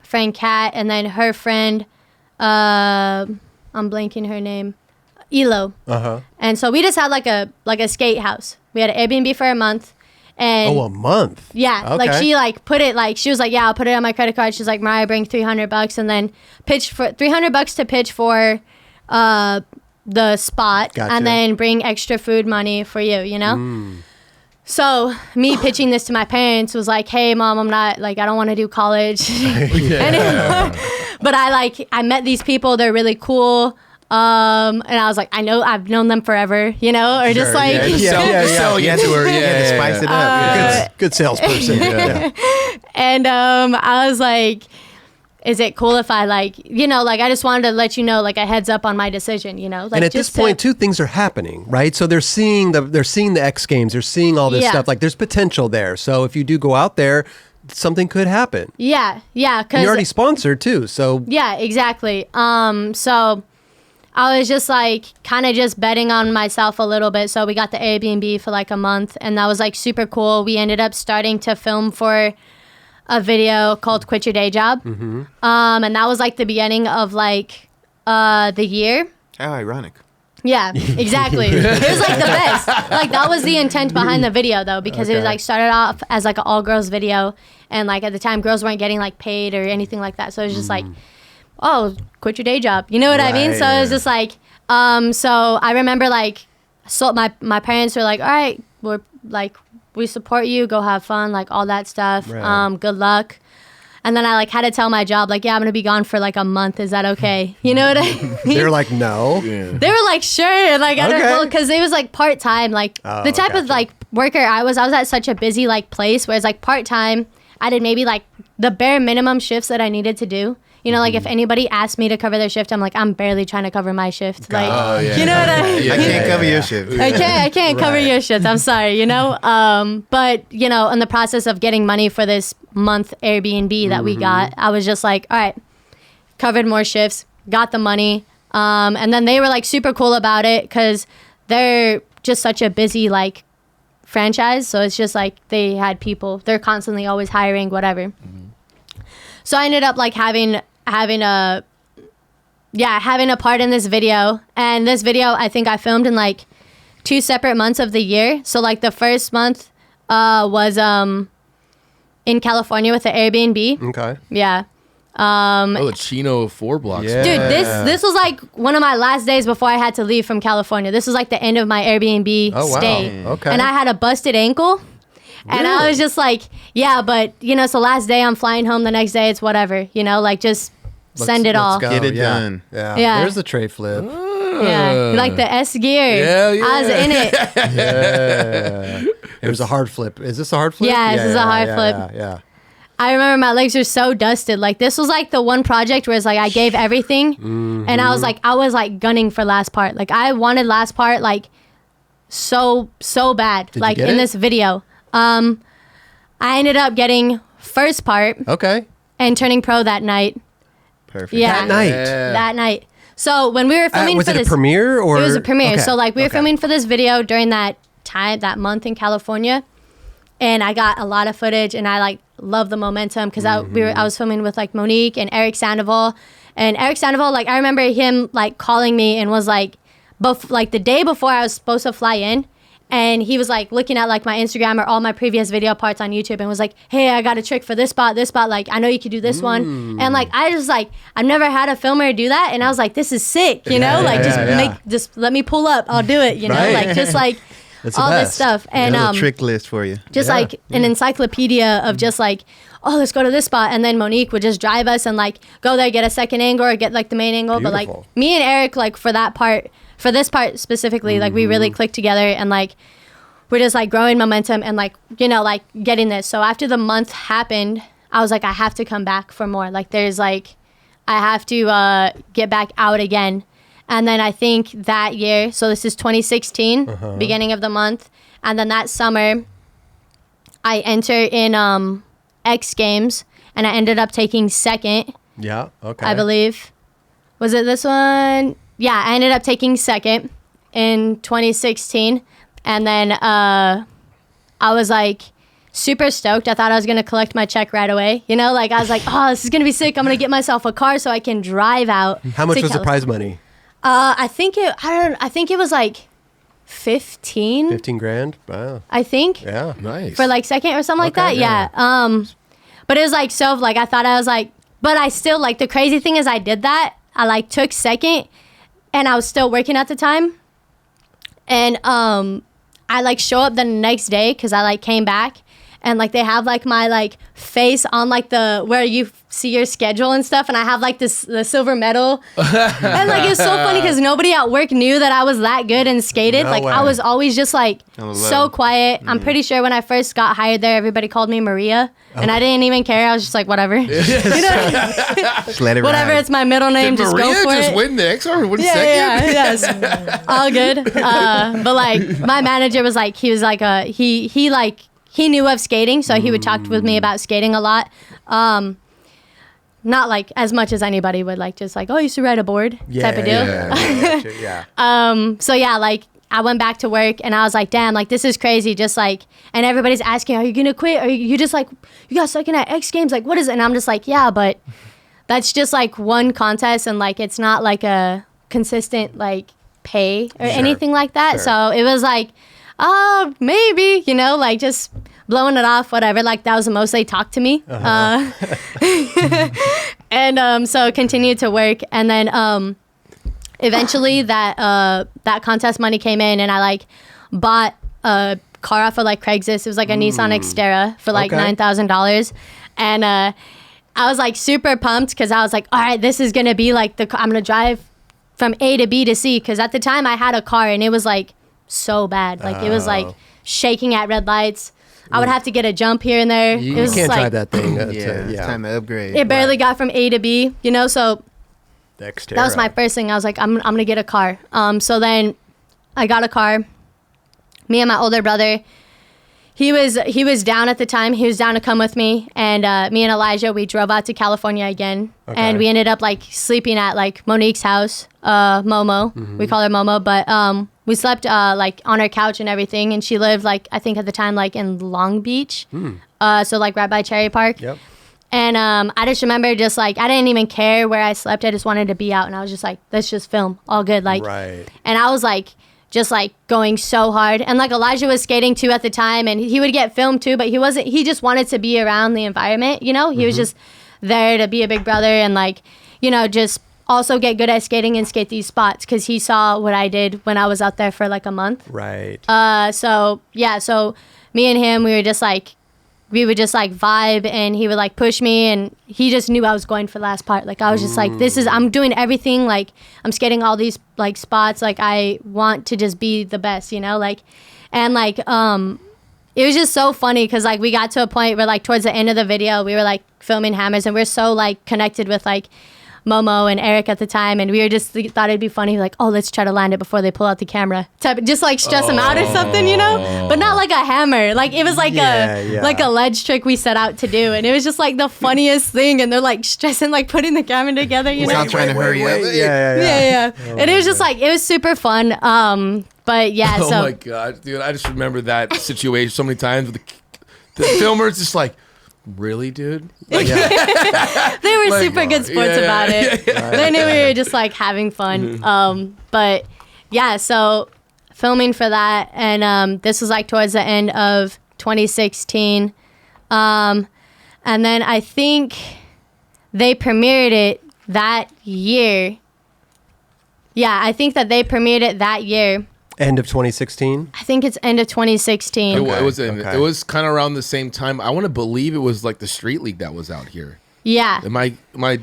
friend Kat, and then her friend, I'm blanking her name, Elo. Uh-huh. And so we just had like a skate house. We had an Airbnb for a month. And a month? Yeah. Okay. Like she like put it like, she was like, yeah, I'll put it on my credit card. She's like, Mariah, bring $300 and then pitch for $300 to pitch for the spot. Gotcha. And then bring extra food money for you know? So me pitching this to my parents was like, hey mom, I'm not like, I don't want to do college anymore. But I met these people. They're really cool. And I was like, I've known them forever, you know, or just like, selling into her. Yeah, spice it up. Good salesperson. And I was like, is it cool if I like, you know, like I just wanted to let you know, like a heads up on my decision, you know. Like, and at this point too, things are happening, right? So they're seeing the X Games, they're seeing all this stuff. Like there's potential there. So if you do go out there, something could happen. Yeah. Because you're already sponsored too. So yeah, exactly. So I was just like kind of just betting on myself a little bit. So we got the Airbnb for like a month, and that was like super cool. We ended up starting to film for a video called Quit Your Day Job. And that was like the beginning of like the year. How ironic. Yeah, exactly. It was like the best. Like that was the intent behind the video though, because it was like started off as like an all girls video, and like at the time girls weren't getting like paid or anything like that. So it was just like, oh, quit your day job. You know what I mean? So it was just like, so I remember like, so my parents were like, all right, we support you, go have fun, like all that stuff. Right. Good luck. And then I like had to tell my job, like, yeah, I'm going to be gone for like a month. Is that okay? You know what I mean? They're like, no. Yeah. They were like, sure. And like, I don't Okay. know, because it was like part-time. Like the type of like worker I was at such a busy like place where it's like part-time. I did maybe like the bare minimum shifts that I needed to do. You know, like if anybody asked me to cover their shift, I'm like, I'm barely trying to cover my shift. Like, you know what I mean? I can't cover your shift. I can't cover your shit. I'm sorry, you know? But, you know, in the process of getting money for this month Airbnb that we got, I was just like, all right, covered more shifts, got the money. And then they were like super cool about it because they're just such a busy like franchise. So it's just like they had people, they're constantly always hiring, whatever. So I ended up like having a part in this video. And this video I think I filmed in like 2 separate months of the year. So like the first month was in California with the Airbnb. Okay. Yeah. The Chino 4 blocks. Yeah. Dude, this was like one of my last days before I had to leave from California. This was like the end of my Airbnb stay. Okay. And I had a busted ankle. And I was just like, yeah, but, you know, it's the last day. I'm flying home the next day. It's whatever, you know, like just send it all. Go. Get it Yeah. done. Yeah. There's the tray flip. Yeah, like the S gear. Yeah. I was in it. Yeah. It was a hard flip. Is this a hard flip? Yeah, this is a hard flip. Yeah. I remember my legs were so dusted. Like this was like the one project where it's like I gave everything, and I was like gunning for last part. Like I wanted last part like so bad. Did like you get in it? this video. I ended up getting first part Okay. and turning pro that night. Perfect. Yeah, That night. that night. So when we were filming Was for it this, a premiere or? it was a premiere. Okay. So like we were Okay. filming for this video during that time, that month in California, and I got a lot of footage, and I like love the momentum because I was filming with like Monique and Eric Sandoval, and Eric Sandoval, like I remember him like calling me and was like, like the day before I was supposed to fly in. And he was like looking at like my Instagram or all my previous video parts on YouTube and was like, hey, I got a trick for this spot. Like, I know you could do this one. And like, I just like, I've never had a filmer do that. And I was like, this is sick, you know, like just let me pull up. I'll do it, you know, Right. like just like That's the all this best. stuff. And There's a trick list for you. just Yeah. like an encyclopedia of just like, oh, let's go to this spot. And then Monique would just drive us and like go there, get a second angle or get like the main angle. But like Beautiful. me and Eric, like for this part specifically, like we really clicked together and like, we're just like growing momentum and like, you know, like getting this. So after the month happened, I was like, I have to come back for more. Like there's like, I have to get back out again. And then I think that year, so this is 2016, beginning of the month. And then that summer, I entered in xgames and I ended up taking second, Yeah. Okay. I believe. Was it this one? Yeah, I ended up taking second in 2016. And then I was like super stoked. I thought I was going to collect my check right away. You know, like I was like, oh, this is going to be sick. I'm going to get myself a car so I can drive out. How much to was the prize money? I think it was like 15. 15 grand. Wow. I think. Yeah. Nice. For like second or something like Okay, that. Yeah. But it was like so like I thought I was like, but I still like the crazy thing is I did that. I like took second and I was still working at the time. And I like show up the next day because I like came back and like they have like my like face on like the where you see your schedule and stuff, and I have like the silver medal. And like it's so funny because nobody at work knew that I was that good and skated. No like way. I was always just like On the so low. quiet. I'm pretty sure when I first got hired there, everybody called me Maria, and I didn't even care. I was just like whatever, you know, Just let it whatever. ride. It's my middle name. Did Just Maria go for just it. win the X or win Yeah, second? yes, all good. But like my manager was like, he was like, he knew of skating, so he would talk with me about skating a lot. Not like as much as anybody would, like just like, oh, you used to ride a board type of deal. Yeah. So yeah, like I went back to work and I was like, damn, like this is crazy. Just like, and everybody's asking, are you gonna quit? Are you just like, you got second at X Games? Like, what is it? And I'm just like, yeah, but that's just like one contest, and like it's not like a consistent like pay or anything like that. So it was like, oh, maybe, you know, like just blowing it off, whatever. Like that was the most they talked to me. And so continued to work, and then eventually that contest money came in, and I like bought a car off of like Craigslist. It was like a Nissan Xterra for like $9,000, and I was like super pumped because I was like, all right, this is gonna be like I'm gonna drive from A to B to C, because at the time I had a car and it was like so bad, like it was like shaking at red lights. I would have to get a jump here and there. You it was can't like, drive that thing. It's time to upgrade. It barely got from A to B, you know. So That was my first thing. I was like, I'm gonna get a car. So then I got a car. Me and my older brother, he was down at the time. He was down to come with me, and me and Elijah, we drove out to California again, and we ended up like sleeping at like Monique's house, Momo. We call her Momo, but we slept like on her couch and everything, and she lived like, I think at the time, like in Long Beach, so like right by Cherry Park. Yep. And I just remember just like, I didn't even care where I slept. I just wanted to be out, and I was just like, let's just film, all good, like. Right. And I was like, just like going so hard, and like Elijah was skating too at the time, and he would get filmed too, but he just wanted to be around the environment, you know. He was just there to be a big brother, and like, you know, just also get good at skating and skate these spots, because he saw what I did when I was out there for like a month. Right. So me and him, we would just like vibe, and he would like push me, and he just knew I was going for the last part. Like I was just like, I'm doing everything, like I'm skating all these like spots, like I want to just be the best, you know, like. And like it was just so funny, because like we got to a point where like towards the end of the video, we were like filming hammers, and we're so like connected with like Momo and Eric at the time, and we were just thought it'd be funny, like, oh, let's try to land it before they pull out the camera, just like stress them out or something, you know, but not like a hammer, like it was like like a ledge trick we set out to do, and it was just like the funniest thing, and they're like stressing, like putting the camera together, you know. Not trying to hurry up. Yeah. And it was just like, it was super fun. But yeah, Oh my god, dude! I just remember that situation so many times with the filmer's just like, really, dude? Like, they were like, super good sports about it. They knew we were just like having fun. But yeah, so filming for that, and this was like towards the end of 2016, and then I think they premiered it that year. Yeah, I think that they premiered it that year. End of 2016. I think it's end of 2016. It was kind of around the same time. I want to believe it was like the Street League that was out here. Yeah. Am I?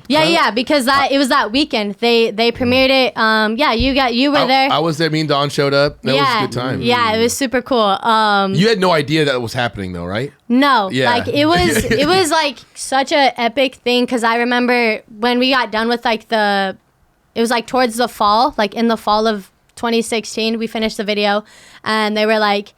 Yeah, because it was that weekend. They premiered it. Yeah, you were there. I was there. Me and Don showed up. That was a good time. Yeah, it was super cool. You had no idea that was happening though, right? No. Yeah. Like it was like such a epic thing, because I remember when we got done with like it was like towards the fall, like in the fall of 2016, we finished the video, and they're like,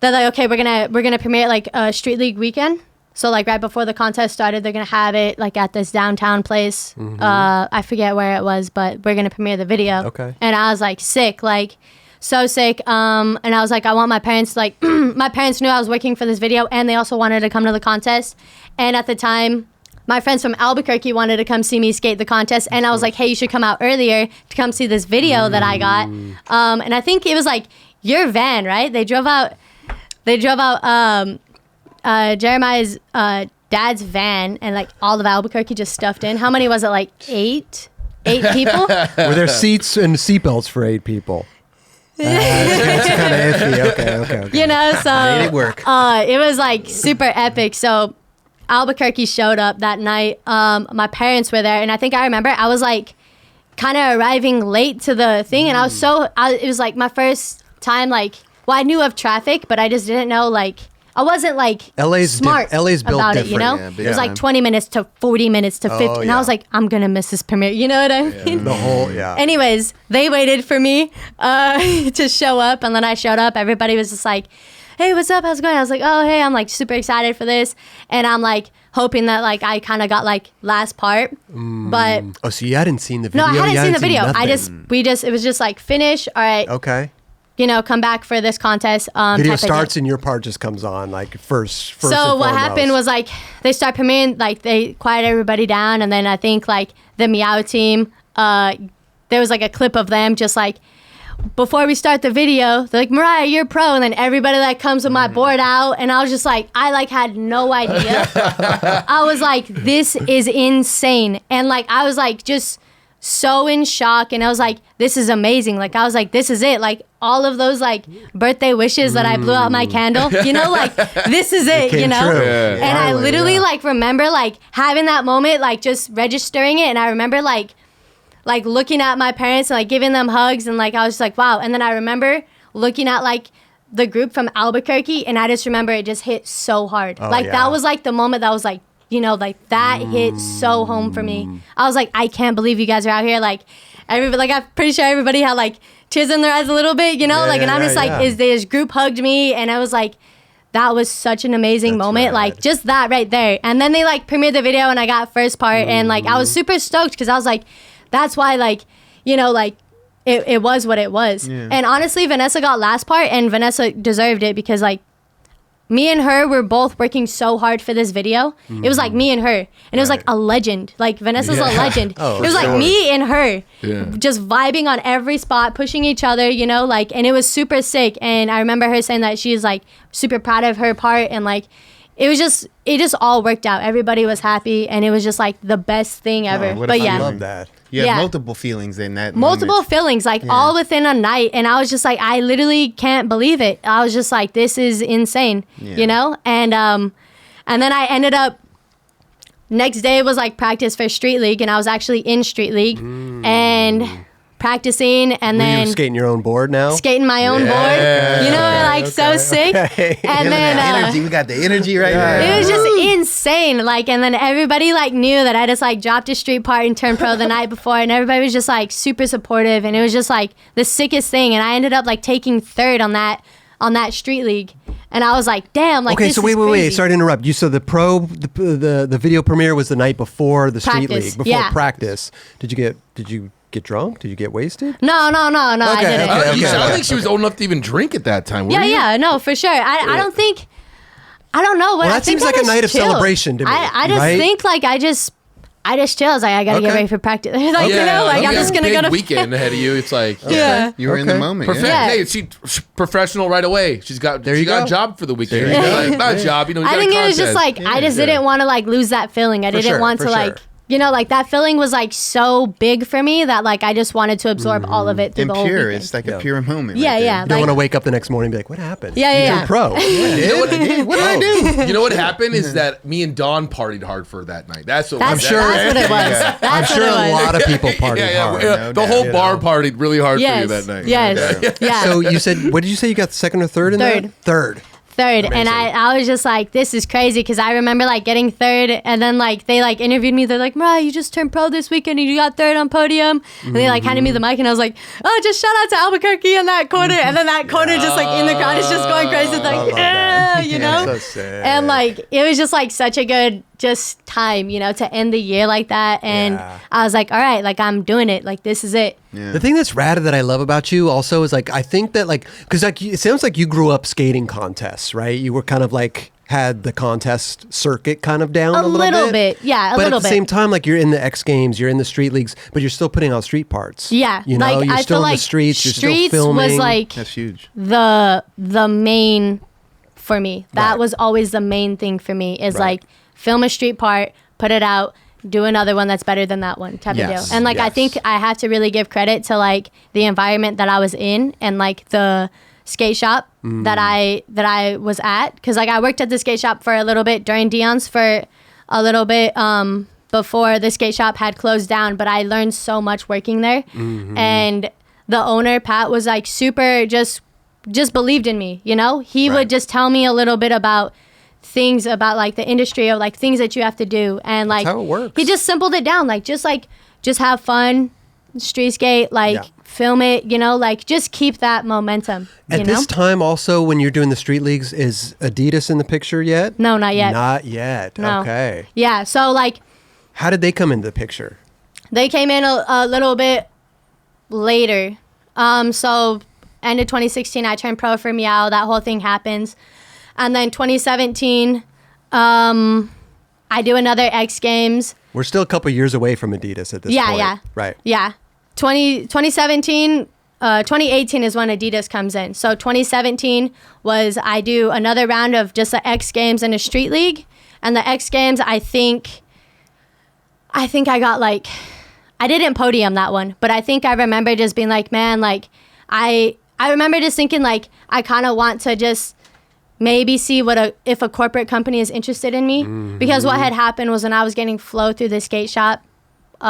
okay, we're gonna premiere it like a Street League weekend. So like right before the contest started, they're gonna have it like at this downtown place. I forget where it was, but we're gonna premiere the video. Okay. And I was like, sick, like so sick. And I was like, I want my parents, like my parents knew I was working for this video, and they also wanted to come to the contest. And at the time, my friends from Albuquerque wanted to come see me skate the contest, and I was like, hey, you should come out earlier to come see this video that I got. And I think it was like your van, right? They drove out Jeremiah's dad's van, and like all of Albuquerque just stuffed in. How many was it? Like eight people? Were there seats and seatbelts for 8 people? That's kind of iffy. Okay. You know, so Made it work. It was like super epic. So Albuquerque showed up that night. My parents were there, and I think I remember I was like kind of arriving late to the thing, and it was like my first time, like, well, I knew of traffic, but I just didn't know, like, I wasn't like smart LA's built about different. it, you know? Yeah, it was like 20 minutes to 40 minutes to 50, and I was like, I'm gonna miss this premiere, you know what I mean? The whole Anyways, they waited for me to show up, and then I showed up. Everybody was just like, hey, what's up? How's it going? I was like, oh, hey, I'm like super excited for this. And I'm like hoping that like I kind of got like last part. But so you hadn't seen the video? No, I hadn't seen the video. Nothing. It was just like finish. All right. Okay. come back for this contest. Video type of starts thing. and your part just comes on like first So and what foremost. happened was like they start premiering, like they quiet everybody down, and then I think like the Meow team, there was like a clip of them just like, before we start the video, they're like, Mariah, you're pro. And then everybody like comes with my board out. And I was just like, I like had no idea. I was like, this is insane. And like, I was like, just so in shock. And I was like, this is amazing. Like, I was like, this is it. Like all of those like birthday wishes that I blew out my candle, like this is it, came true. Yeah. And I literally like remember like having that moment, like just registering it. And I remember like looking at my parents and like giving them hugs, and like I was just like, wow. And then I remember looking at like the group from Albuquerque, and I just remember it just hit so hard. That was like the moment that was like, like that hit so home for me. I was like, I can't believe you guys are out here. Like everybody, like I'm pretty sure everybody had like tears in their eyes a little bit, and I'm just like, this group hugged me, and I was like, that was such an amazing moment. Like just that right there. And then they like premiered the video, and I got first part, and like I was super stoked because I was like, that's why, like, like it was what it was. Yeah. And honestly, Vanessa got last part, and Vanessa deserved it because, like, me and her were both working so hard for this video. It was like me and her, and it was like a legend. Like Vanessa's a legend. It was like me and her, just vibing on every spot, pushing each other. And it was super sick. And I remember her saying that she's like super proud of her part, and like it just all worked out. Everybody was happy, and it was just like the best thing ever. But I love that. You had multiple feelings in that Multiple feelings, like all within a night. And I was just like, I literally can't believe it. I was just like, this is insane, And then I ended up, next day was like practice for Street League. And I was actually in Street League and practicing. And Were then you skating your own board now? Skating my own board, so sick. And then energy, we got the energy right now. It was just insane. Like, and then everybody like knew that I just like dropped a street part and turned pro the night before, and everybody was just like super supportive, and it was just like the sickest thing. And I ended up like taking third on that Street League, and I was like, damn, like, okay, this so is wait, crazy. sorry to interrupt you. So the the video premiere was the night before the Street Practice, League, before practice. Did you get drunk? Did you get wasted? No, I didn't. I don't think she was old enough to even drink at that time. Were you? No, for sure. I don't think. I don't know. Well, that I think seems like a night of chilled. celebration to me. I just think like I just chill. I was like, I gotta get ready for practice. Like, I'm just gonna go to weekend ahead of you. It's like, you were in the moment. Perfect. Hey, she's professional right away. She got a job for the weekend. There Not a job, I think it was just like I just didn't want to like lose that feeling. I didn't want to like. Like that feeling was like so big for me that like I just wanted to absorb all of it through the whole weekend. It's like a pure moment. Yeah. You don't want to wake up the next morning and be like, what happened? Yeah. You turned pro. What did I do? You know what happened is that me and Dawn partied hard for that night. That's what I'm sure. That's what it was. I'm sure a lot of people partied hard. No the whole bar partied really hard for you that night. Yes. Yeah. So you said, what did you say? You got second or third in that? Third. Amazing. And I was just like, this is crazy, because I remember like getting third, and then like they like interviewed me. They're like, Mariah, you just turned pro this weekend and you got third on podium. And they like handed me the mic, and I was like, oh, just shout out to Albuquerque in that corner. And then that corner just like in the crowd is just going crazy. It's like, So sad. And like it was just like such a good just time, to end the year like that. And I was like, all right, like I'm doing it. Like this is it. The thing that's rad that I love about you also is like, I think that like, because like it sounds like you grew up skating contests, right? You were kind of like had the contest circuit kind of down a little bit. Yeah, but at the same time, like you're in the X Games, you're in the street leagues, but you're still putting out street parts. Yeah, you're I still feel in like the streets. You're streets still filming. was like that's huge. The main for me. That was always the main thing for me. Is like film a street part, put it out, do another one that's better than that one type of deal. And like I think I have to really give credit to like the environment that I was in, and like the skate shop that I was at, because like I worked at the skate shop for a little bit during Dion's for a little bit before the skate shop had closed down, but I learned so much working there. And the owner, Pat, was like super just believed in me, he would just tell me a little bit about things about like the industry, of like things that you have to do, and like that's how it works. He just simpled it down, like just have fun, street skate, like film it, like just keep that momentum. At this time also, when you're doing the street leagues, is Adidas in the picture yet? No, not yet. Not yet. No. Okay. Yeah, so like how did they come into the picture? They came in a little bit later. So end of 2016, I turned pro for Meow. That whole thing happens. And then 2017, I do another X Games. We're still a couple years away from Adidas at this point. Yeah. Right. Yeah. 2017, 2018 is when Adidas comes in. So 2017 was I do another round of just the X Games and a street league. And the X Games, I think I got like, I didn't podium that one, but I think I remember just being like, man, like I remember just thinking like, I kind of want to just maybe see if a corporate company is interested in me. Because what had happened was when I was getting flow through the skate shop, when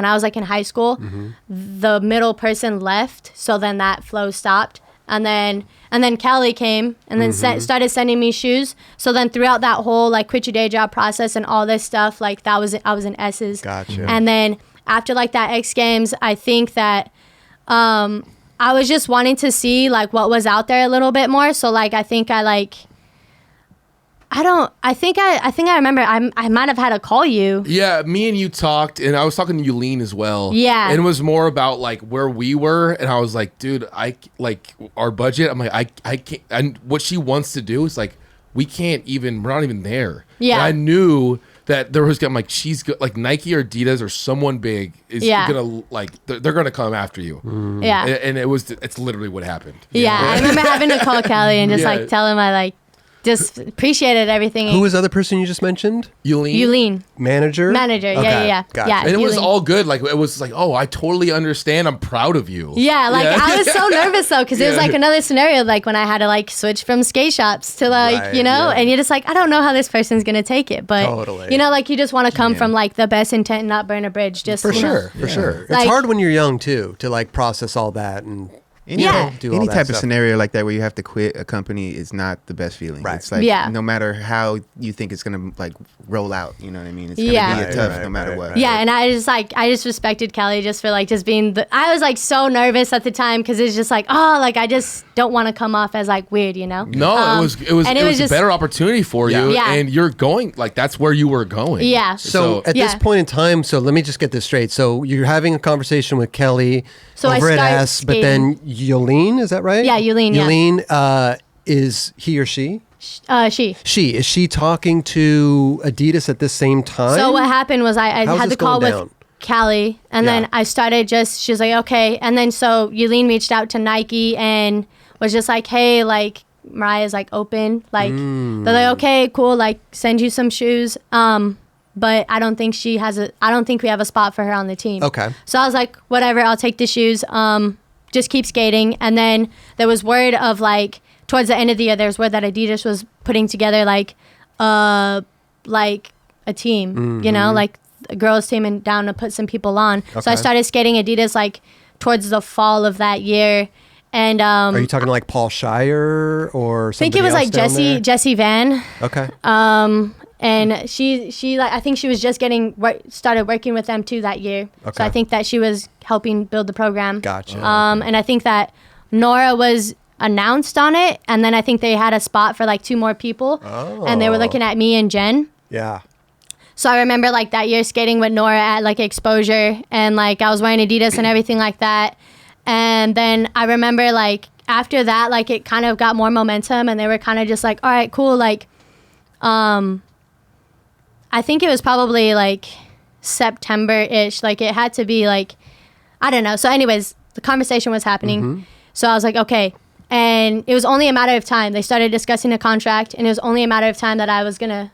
I was like in high school, the middle person left. So then that flow stopped. And then Kelly came and then started sending me shoes. So then throughout that whole like quit your day job process and all this stuff, like I was in S's. Gotcha. And then after like that X Games, I think that I was just wanting to see like what was out there a little bit more. So like I think I remember I might have had to call you. Yeah, me and you talked, and I was talking to Yulene as well. Yeah. And it was more about like where we were, and I was like, dude, I like our budget. I'm like, I can't, and what she wants to do is like, we're not even there. Yeah. And I knew that there was, I'm like, she's good, like Nike or Adidas or someone big is gonna like, they're gonna come after you. Yeah. And it's literally what happened. Yeah. I remember having to call Kelly and just like tell him I like just appreciated everything. Who was the other person you just mentioned? Yulene. Manager? Yeah. Gotcha. Yeah. And it was Yulene. all good. Like, it was like, oh, I totally understand. I'm proud of you. Yeah, like I was so nervous though, because it was like another scenario, like when I had to like switch from skate shops to like, Right, and you're just like, I don't know how this person's gonna take it, but Totally. like you just want to come from like the best intent and not burn a bridge. Just For you know. sure. For sure. It's Like- hard when you're young too to like process all that and Yeah. do all Any that type of stuff. scenario like that where you have to quit a company is not the best feeling. Right. It's like no matter how you think it's gonna like roll out, you know what I mean? It's gonna be tough no matter what. Yeah, and I just respected Kelly just for like just being I was like so nervous at the time because it's just like, oh, like I just don't want to come off as like weird, you know? No, it was just a better opportunity for you, Yeah. and you're going like that's where you were going. Yeah. So at this point in time, so let me just get this straight. So you're having a conversation with Kelly So I over at start S, but then Yulene, is that right? Yeah, Yulene, yeah. Yulene, is he or she? She. Is she talking to Adidas at the same time? So what happened was I How's had this the call going with down? Callie, and then I started she was like, okay. And then so Yulene reached out to Nike and was just like, hey, like Mariah's like open. Like they're like, okay, cool, like send you some shoes. But I don't think we have a spot for her on the team. Okay. So I was like, whatever, I'll take the shoes. Just keep skating. And then there was word of like towards the end of the year, there was word that Adidas was putting together like a team, like a girls team and down to put some people on. So I Okay. started skating Adidas like towards the fall of that year. And Are you talking like Paul Shire or I think somebody it was else like down there? Jessie Van. Okay. And she like I think she was just started working with them too that year. Okay. So I think that she was helping build the program. Gotcha. And I think that Nora was announced on it, and then I think they had a spot for like 2 more people, and they were looking at me and Jen. Yeah. So I remember like that year skating with Nora at like Exposure, and like I was wearing Adidas and everything like that. And then I remember like after that, like it kind of got more momentum, and they were kind of just like, all right, cool, like I think it was probably like September-ish. Like it had to be like, I don't know. So anyways, the conversation was happening. So I was like, okay. And it was only a matter of time. They started discussing a contract, and it was only a matter of time that I was going to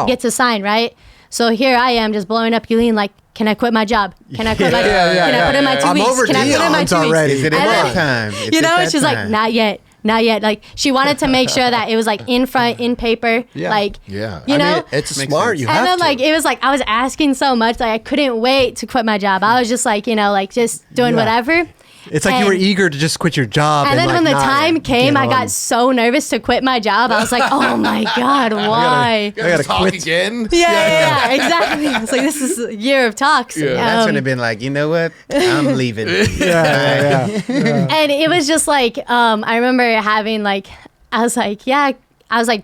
get to sign, right? So here I am just blowing up Yulene like, can I quit my job? Can I quit my job? Can I put in my 2 I'm weeks? over Can I put in my Dion's 2 weeks? already. Is it And at then- that time? It's at that she's like, time. not yet. Like she wanted to make sure that it was like in front, in paper. Yeah. Like, Yeah. you know? It's Makes smart. sense. You And have then to. like it was like I was asking so much, like I couldn't wait to quit my job. I was just like, like just doing whatever. It's like you were and- eager to just quit your job. And then like, when the not time came, get I got on. so nervous to quit my job. I was like, oh my God, why? I gotta talk quit. again. Yeah, exactly. It's like, this is a year of talks. Yeah. That's when it been like, you know what? I'm leaving. Yeah. And it was just like, I remember having like, I was like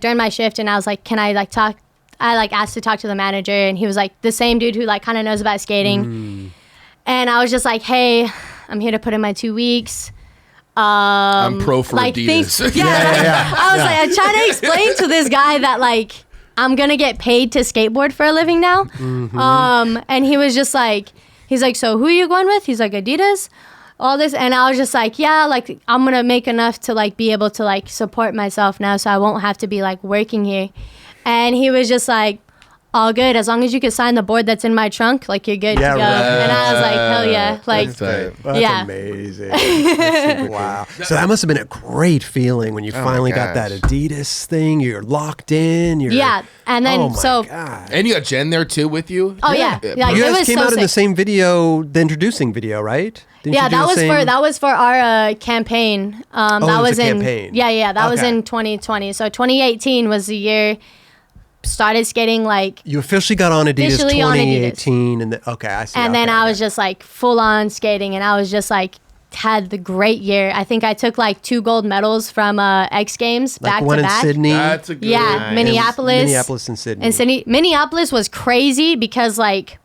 during my shift, and I was like, can I like talk? I like asked to talk to the manager, and he was like the same dude who like kind of knows about skating. And I was just like, hey, I'm here to put in my 2 weeks. I'm pro for like Adidas. I was like, I'm trying to explain to this guy that like I'm gonna get paid to skateboard for a living now. And he was just like, he's like, so who are you going with? He's like, Adidas, all this. And I was just like, yeah, like I'm gonna make enough to like be able to like support myself now, so I won't have to be like working here. And he was just like, all good, as long as you can sign the board that's in my trunk, like you're good to go. And I was like, hell yeah, like that's amazing. That's wow. So that must have been a great feeling when you finally got that Adidas thing. You're locked in. And then and you got Jen there too with you. Oh yeah, like, you guys came out in the same video, the introducing video, right? That was for our campaign. That was in campaign. That was in 2020. So 2018 was the year. Started skating like you officially got on Adidas 2018 and I see. And then I was just like full on skating, and I was just like had the great year. I think I took like 2 gold medals from X Games like back one to back. in Sydney. That's a good Minneapolis and Sydney. Minneapolis was crazy because like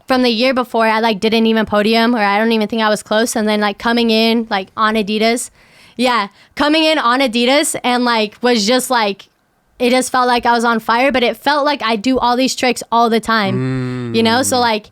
from the year before I like didn't even podium, or I don't even think I was close, and then like coming in like on Adidas. And like was just like, it just felt like I was on fire, but it felt like I do all these tricks all the time, you know? So like,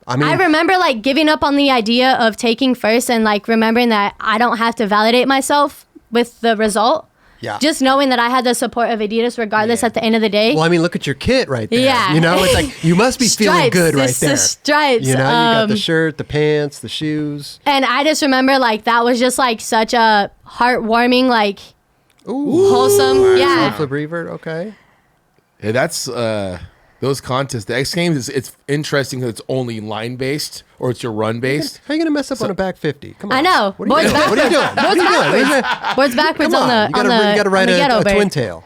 I remember like giving up on the idea of taking first, and like remembering that I don't have to validate myself with the result. Yeah. Just knowing that I had the support of Adidas regardless at the end of the day. Well, I mean, look at your kit right there. Yeah. You know, it's like, you must be feeling good right there. The stripes. You know, you got the shirt, the pants, the shoes. And I just remember like, that was just like such a heartwarming, like, wholesome. Yeah. Flip revert. Okay. Yeah, that's those contests. The X Games it's interesting because it's only line based or it's your run based. How are you gonna mess up on a back 50? Come on. I know. What are you doing? Boards backwards on the you gotta ride a twin tail.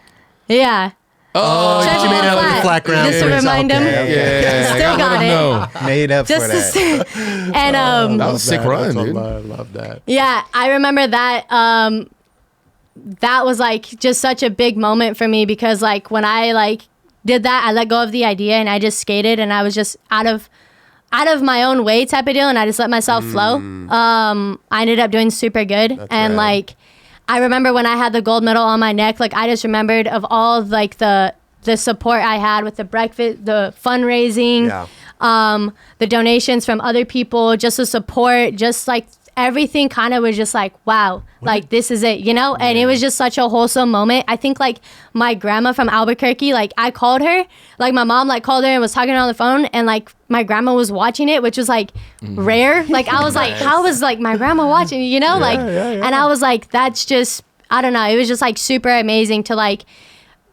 Yeah. Oh, you made it out on the flat ground. Just to remind him. Yeah. Still got it. Made up Just for that. And that was a sick run, dude. I love that. Yeah, I remember that. That was like just such a big moment for me, because like when I like did that, I let go of the idea and I just skated, and I was just out of my own way type of deal, and I just let myself flow. I ended up doing super good. That's like I remember when I had the gold medal on my neck, like I just remembered of all like the support I had with the breakfast, the fundraising, the donations from other people, just the support, just like everything kind of was just like, wow, like this is it, you know? And it was just such a wholesome moment. I think like my grandma from Albuquerque, like I called her, like my mom like called her and was talking on the phone, and like my grandma was watching it, which was like rare. Like I was like, how was like my grandma watching, you know? And I was like, that's just, I don't know. It was just like super amazing to like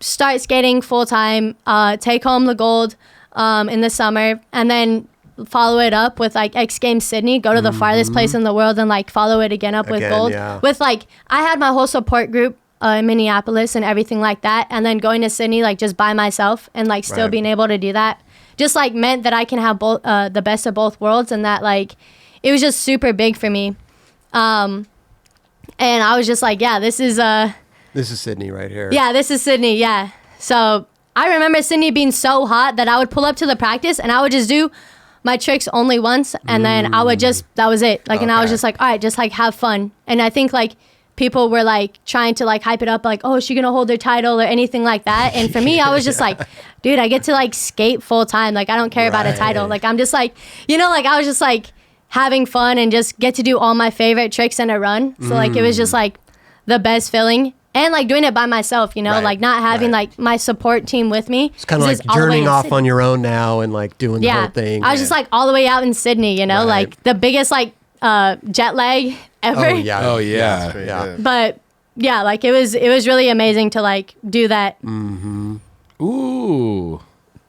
start skating full time, take home the gold in the summer, and then follow it up with like X Games Sydney, go to the farthest place in the world, and like follow it again up with gold. With like, I had my whole support group in Minneapolis and everything like that, and then going to Sydney like just by myself, and like still being able to do that just like meant that I can have both the best of both worlds, and that like it was just super big for me. And I was just like, yeah, this is Sydney right here. Yeah, this is Sydney. Yeah. So I remember Sydney being so hot that I would pull up to the practice and I would just do my tricks only once, and then I would just, that was it. Like, and I was just like, all right, just like have fun. And I think like people were like trying to like hype it up, like, oh, is she gonna hold her title or anything like that? And for me, I was just like, dude, I get to like skate full time. Like, I don't care about a title. Like, I'm just like, you know, like I was just like having fun and just get to do all my favorite tricks in a run. So like, it was just like the best feeling. And like doing it by myself, you know, like not having like my support team with me. It's kind of like journeying off on your own now and like doing the whole thing. I was just like all the way out in Sydney, you know, like the biggest like jet lag ever. Oh yeah. But yeah, like it was really amazing to like do that. Ooh.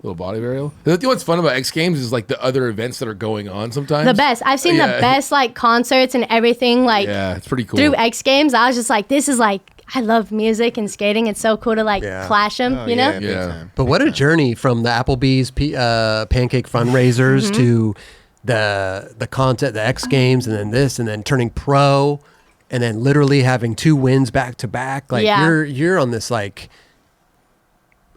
Little body varial. The thing what's fun about X Games is like the other events that are going on sometimes. The best. I've seen the best like concerts and everything. Like it's pretty cool. Through X Games, I was just like, this is like, I love music and skating. It's so cool to like clash them, you know? Yeah. But what a journey from the Applebee's pancake fundraisers to the content, the X Games, and then this, and then turning pro, and then literally having 2 wins back to back. Like you're on this like,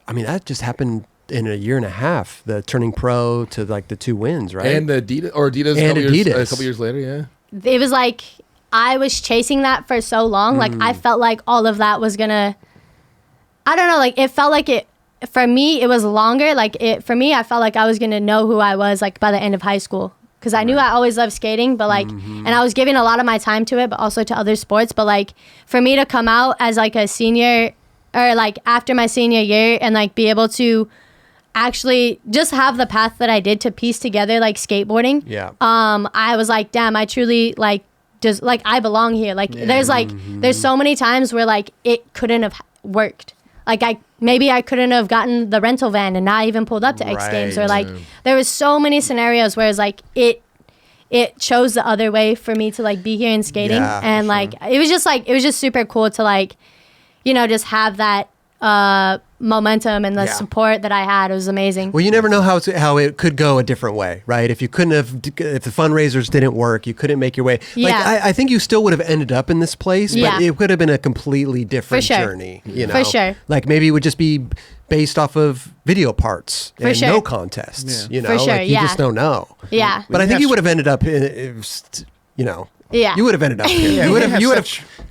I mean, that just happened in a year and a half, the turning pro to like the 2 wins, right? And the Adidas, and a Adidas couple years later, It was like I was chasing that for so long. Like I felt like all of that was gonna, I don't know, like it felt like it, for me, it was longer. Like for me, I felt like I was gonna know who I was like by the end of high school. Because I knew I always loved skating, but like, and I was giving a lot of my time to it, but also to other sports. But like, for me to come out as like a senior, or like after my senior year, and like be able to actually just have the path that I did to piece together like skateboarding. Yeah. I was like, damn, I truly like just like I belong here. Like there's like there's so many times where like it couldn't have worked. Like maybe I couldn't have gotten the rental van and not even pulled up to X Games, or like there was so many scenarios where it's like it chose the other way for me to like be here in skating, and like it was just super cool to like, you know, just have that momentum and the support that I had. It was amazing. Well, you never know how it could go a different way, right? If the fundraisers didn't work, you couldn't make your way. Like, I think you still would have ended up in this place, but it could have been a completely different journey. You know? For sure. Like maybe it would just be based off of video parts and no contests. You know, for sure. like, you just don't know. Yeah. But I think you would have ended up in, you know. Yeah. You would have ended up here. You would have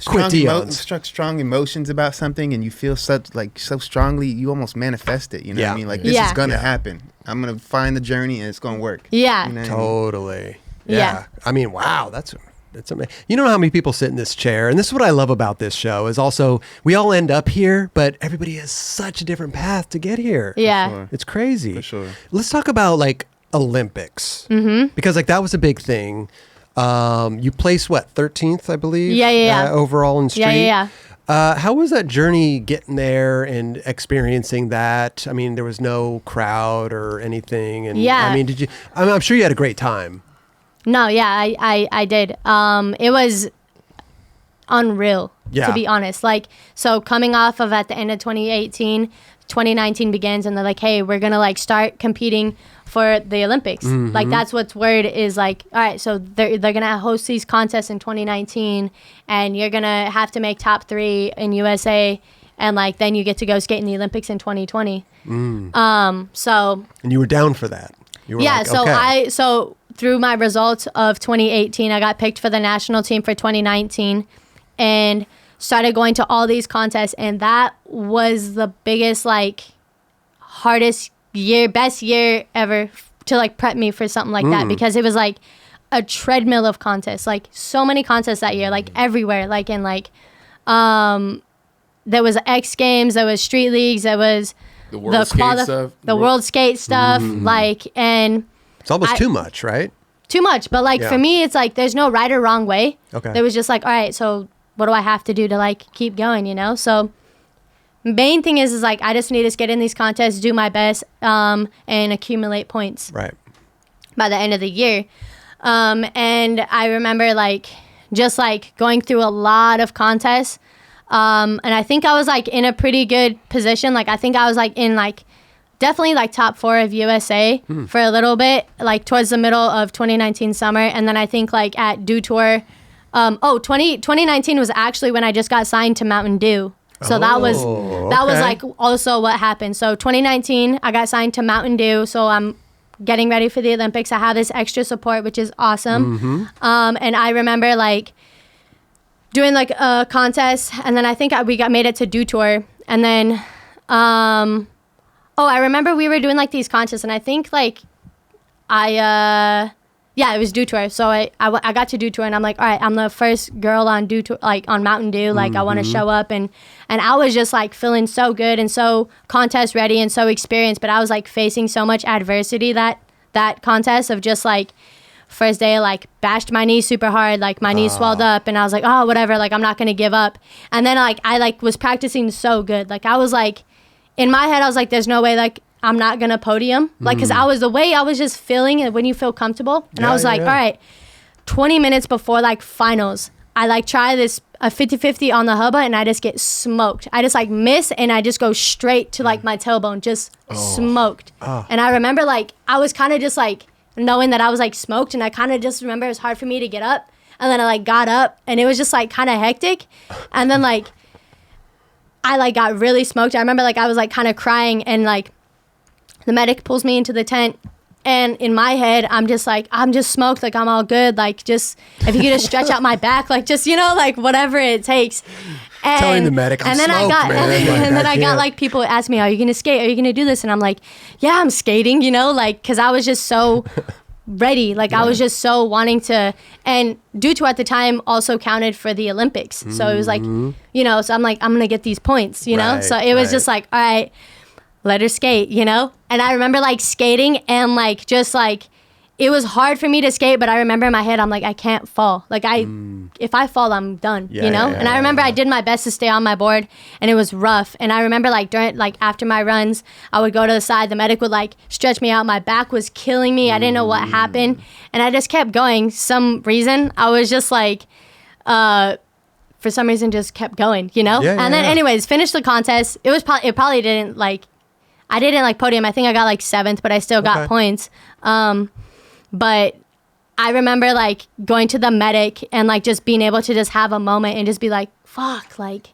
quit Dion's. Strong emotions about something, and you feel so strongly, you almost manifest it. You know what I mean? Like, this is going to happen. I'm going to find the journey, and it's going to work. Yeah. You know Totally. Yeah. I mean, wow, that's amazing. You know how many people sit in this chair, and this is what I love about this show, is also we all end up here, but everybody has such a different path to get here. Yeah. Sure. It's crazy. For sure. Let's talk about like Olympics. Because like that was a big thing. You placed what, 13th, I believe? Yeah. Overall in street. Yeah. How was that journey getting there and experiencing that? I mean, there was no crowd or anything, and I mean, I'm sure you had a great time. No, yeah, I did. It was unreal, to be honest. Like, so coming off of at the end of 2018, 2019 begins, and they're like, hey, we're gonna like start competing for the Olympics. Like that's what's word is like, all right, so they're gonna host these contests in 2019, and you're gonna have to make top 3 in USA, and like then you get to go skate in the Olympics in 2020. So and you were down for that. You were like, okay. So through my results of 2018, I got picked for the national team for 2019, and started going to all these contests, and that was the biggest, like, hardest year, best year ever to like prep me for something like that, because it was like a treadmill of contests, like so many contests that year, like everywhere, like in like there was X Games, there was street leagues, there was the world skate stuff, world skate stuff, like, and it's almost too much, right? Too much, but like for me, it's like there's no right or wrong way. Okay, there was just like, all right, so what do I have to do to like keep going, you know? So main thing is like I just need to get in these contests, do my best, and accumulate points. Right. By the end of the year. And I remember like just like going through a lot of contests. And I think I was like in a pretty good position. Like I think I was like in like definitely like top 4 of USA for a little bit, like towards the middle of 2019 summer. And then I think like at Dew Tour, 2019 was actually when I just got signed to Mountain Dew. So that was like also what happened. So 2019, I got signed to Mountain Dew. So I'm getting ready for the Olympics. I have this extra support, which is awesome. And I remember like doing like a contest, and then I think we made it to Dew Tour. And then, I remember we were doing like these contests, and I think like it was Dew Tour. So I got to Dew Tour, and I'm like, all right, I'm the first girl on Dew Tour, like on Mountain Dew. Like I want to show up, and I was just like feeling so good and so contest ready and so experienced. But I was like facing so much adversity that contest of just like first day, like bashed my knee super hard, like my knee swelled up, and I was like, oh, whatever, like I'm not gonna give up. And then like I like was practicing so good, like I was like in my head I was like, there's no way like I'm not gonna podium, like because I was just feeling it when you feel comfortable, and I was like, all right, 20 minutes before like finals, I like try this a 50-50 on the hubba, and I just get smoked. I just like miss, and I just go straight to like my tailbone, just smoked. And I remember like I was kind of just like knowing that I was like smoked, and I kind of just remember it was hard for me to get up, and then I like got up, and it was just like kind of hectic, and then like I like got really smoked. I remember like I was like kind of crying, and like the medic pulls me into the tent, And in my head, I'm just smoked, like I'm all good. Like just, if you could just stretch out my back, like just, like whatever it takes. And, telling the medic, I'm smoked, man. And then I got like people ask me, are you going to skate? Are you going to do this? And I'm like, yeah, I'm skating, like, cause I was just so ready. Like I was just so wanting to, and due to at the time also counted for the Olympics. So it was like, so I'm like, I'm going to get these points, know? So it was just like, all right, let her skate, And I remember like skating and like, just like, it was hard for me to skate, but I remember in my head, I'm like, I can't fall. Like if I fall, I'm done, and I remember I did my best to stay on my board and it was rough. And I remember like after my runs, I would go to the side, the medic would like stretch me out. My back was killing me. I didn't know what happened. And I just kept going. Some reason I was just like, for some reason just kept going, and then anyways, finished the contest. It probably didn't like, I didn't like podium. I think I got like 7th, but I still got points. But I remember like going to the medic and like just being able to just have a moment and just be like, fuck, like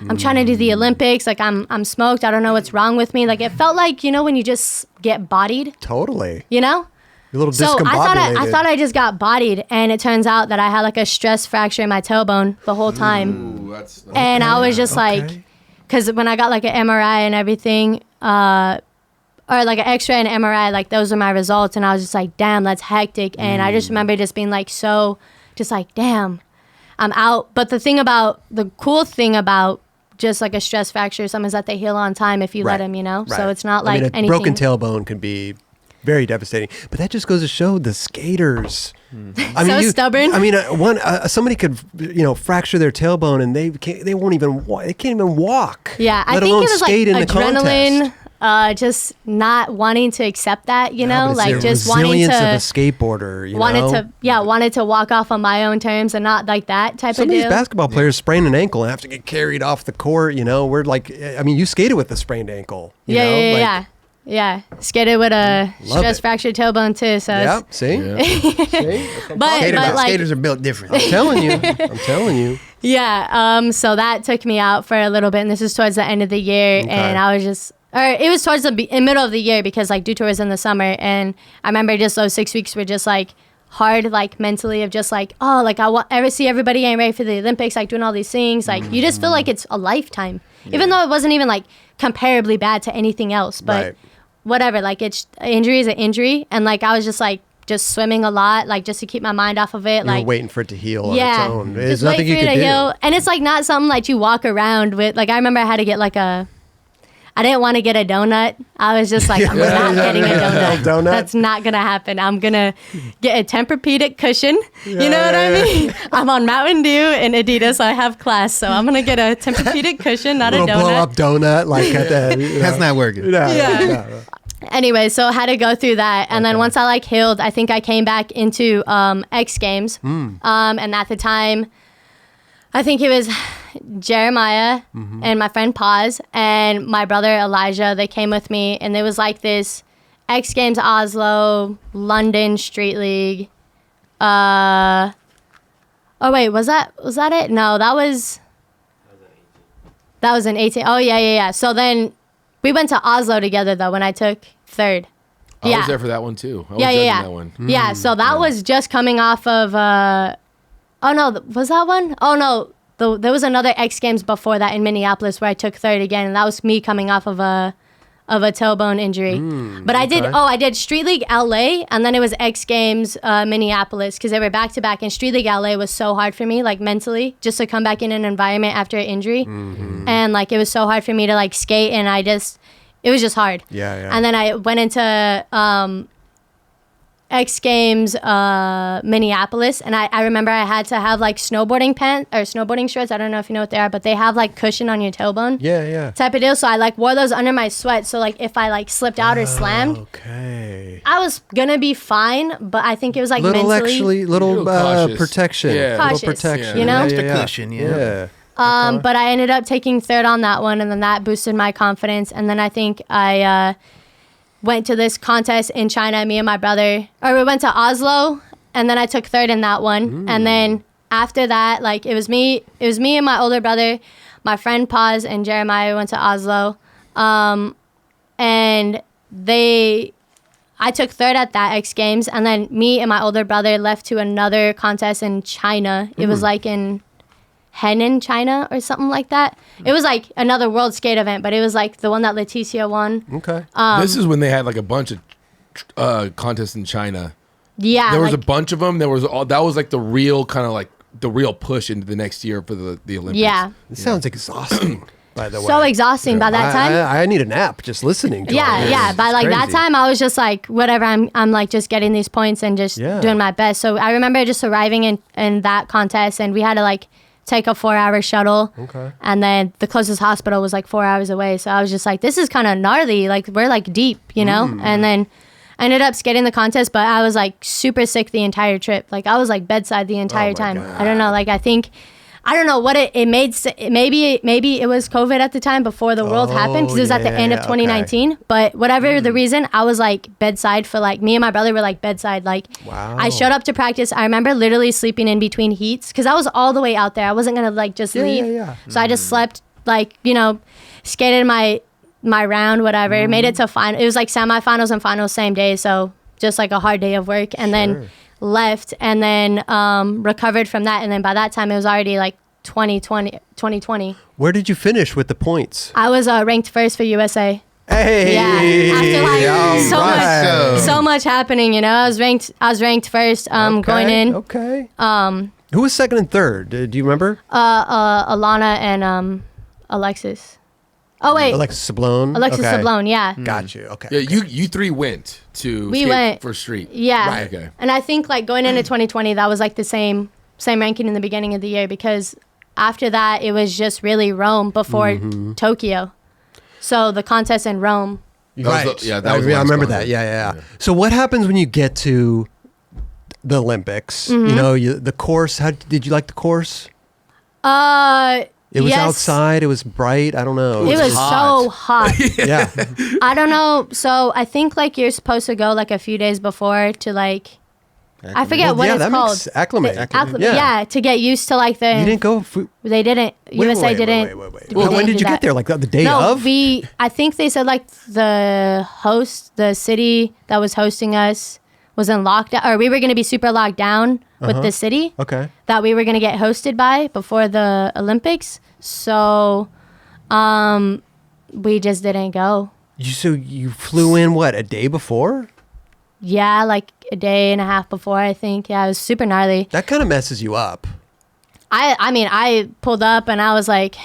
I'm trying to do the Olympics. Like I'm smoked. I don't know what's wrong with me. Like it felt like, when you just get bodied. Totally. A little so I thought I just got bodied, and it turns out that I had like a stress fracture in my tailbone the whole time. Ooh, that's okay. And I was just like, because when I got like an MRI and everything, or like an X-ray and MRI, like those are my results. And I was just like, damn, that's hectic. And I just remember just being like, so just like, damn, I'm out. But the cool thing about just like a stress fracture or something is that they heal on time if you let them, So it's not like anything. Broken tailbone can be very devastating. But that just goes to show the skaters. I mean, stubborn. I mean, somebody could, fracture their tailbone and they can't even walk. Yeah, I think it was like adrenaline. Just not wanting to accept that, like just wanting to. Resilience of a skateboarder, wanted to walk off on my own terms and not like that type Some of deal. Some of these basketball players sprain an ankle and have to get carried off the court. We're like, I mean, you skated with a sprained ankle. Yeah, skated with a stress fractured tailbone too. So yeah, see, but skaters are built different. I'm telling you. Yeah. So that took me out for a little bit, and this is towards the end of the year, and I was just. Or it was towards the middle of the year because like due to it was in the summer, and I remember just those 6 weeks were just like hard, like mentally, of just like, oh, like I see everybody getting ready for the Olympics, like doing all these things, like you just feel like it's a lifetime, even though it wasn't even like comparably bad to anything else, but whatever, like it's injury is an injury, and like I was just like just swimming a lot, like just to keep my mind off of it. You're like waiting for it to heal on its own. There's just nothing you can do. Heal. And it's like not something like you walk around with. Like I remember I had to get like I didn't want to get a donut. I was just like, I'm not getting a donut. That's not going to happen. I'm going to get a Tempur-Pedic cushion. You know what I mean? I'm on Mountain Dew and Adidas. I have class. So I'm going to get a Tempur-Pedic cushion, not a donut. blow-up donut. Like at the, That's not working. No. Anyway, so I had to go through that. And then once I like healed, I think I came back into X Games. And at the time, I think it was Jeremiah and my friend Paz and my brother Elijah. They came with me, and it was like this X Games Oslo, London Street League. Oh wait, was that it? No, that was in 18. Oh yeah. So then we went to Oslo together though when I took 3rd. I was there for that one too. I was judging that one. Yeah, so that was just coming off of oh no, was that one? Oh no, there was another X Games before that in Minneapolis where I took 3rd again, and that was me coming off of a tailbone injury. But I did Street League LA, and then it was X Games Minneapolis, because they were back to back, and Street League LA was so hard for me, like mentally, just to come back in an environment after an injury, and like it was so hard for me to like skate, and it was just hard. Yeah. And then I went into X Games Minneapolis, and I remember I had to have like snowboarding pants or snowboarding shorts. I don't know if you know what they are, but they have like cushion on your tailbone. Yeah. Type of deal. So I like wore those under my sweat. So like if I like slipped out or slammed, I was gonna be fine. But I think it was like little mentally protection. Yeah. Cautious, little protection. you know? Just a cushion, yeah. But I ended up taking 3rd on that one, and then that boosted my confidence. And then I think I went to this contest in China, me and my brother, or we went to Oslo, and then I took 3rd in that one. And then after that, like it was me and my older brother, my friend Paz and Jeremiah went to Oslo. And I took third at that X Games, and then me and my older brother left to another contest in China. It was like in Henan, China, or something like that. It was like another world skate event, but it was like the one that Leticia won. Okay. This is when they had like a bunch of contests in China. Yeah, there was a bunch of them. That was like the real kind of like the real push into the next year for the Olympics. Yeah, it sounds exhausting. By the way, so exhausting by that time. I need a nap just listening to yeah, it. Yeah. By like that time, I was just like, whatever. I'm like just getting these points and just doing my best. So I remember just arriving in that contest, and we had to like take a 4-hour shuttle. Okay. And then the closest hospital was like 4 hours away. So I was just like, this is kind of gnarly. Like we're like deep, you know. And then I ended up skating the contest, but I was like super sick the entire trip. Like I was like bedside the entire time. God. I don't know. Like I don't know what it made. Maybe it was COVID at the time before the world happened, because it was at the end of 2019. Okay. But whatever the reason, I was like bedside for like, me and my brother were like bedside. Like I showed up to practice. I remember literally sleeping in between heats because I was all the way out there. I wasn't gonna like just leave. So I just slept, like, you know, skated my round, whatever. Made it to final. It was like semifinals and finals same day. So just like a hard day of work, and then left, and then recovered from that, and then by that time it was already like 2020. Where did you finish with the points? I was ranked first for USA. Hey, after like so much happening, you know. I was ranked first going in. Okay. Who was second and third? Do you remember? Alana and Alexis. Oh wait, Alexis Sablon. Sablon, yeah. Got you. Okay. Yeah, you three went to skate for street. Yeah. Right. Okay. And I think like going into 2020, that was like the same ranking in the beginning of the year, because after that it was just really Rome before Tokyo. So the contest in Rome. Right. I remember that. Yeah. So what happens when you get to the Olympics? You know, the course. How did you like the course? It was outside. It was bright. I don't know. It was so hot. Yeah. I don't know. So I think like you're supposed to go like a few days before to like, I forget what it's called. Acclimate. Yeah, to get used to like the. You didn't go. They didn't. USA didn't. Wait. Well, when did you get there? Like the day of? No, I think they said like the city that was hosting us was in lockdown, or we were going to be super locked down with the city. Okay. That we were going to get hosted by before the Olympics. So, we just didn't go. So you flew in a day before? Yeah, like a day and a half before, I think. Yeah, it was super gnarly. That kind of messes you up. I mean, I pulled up and I was like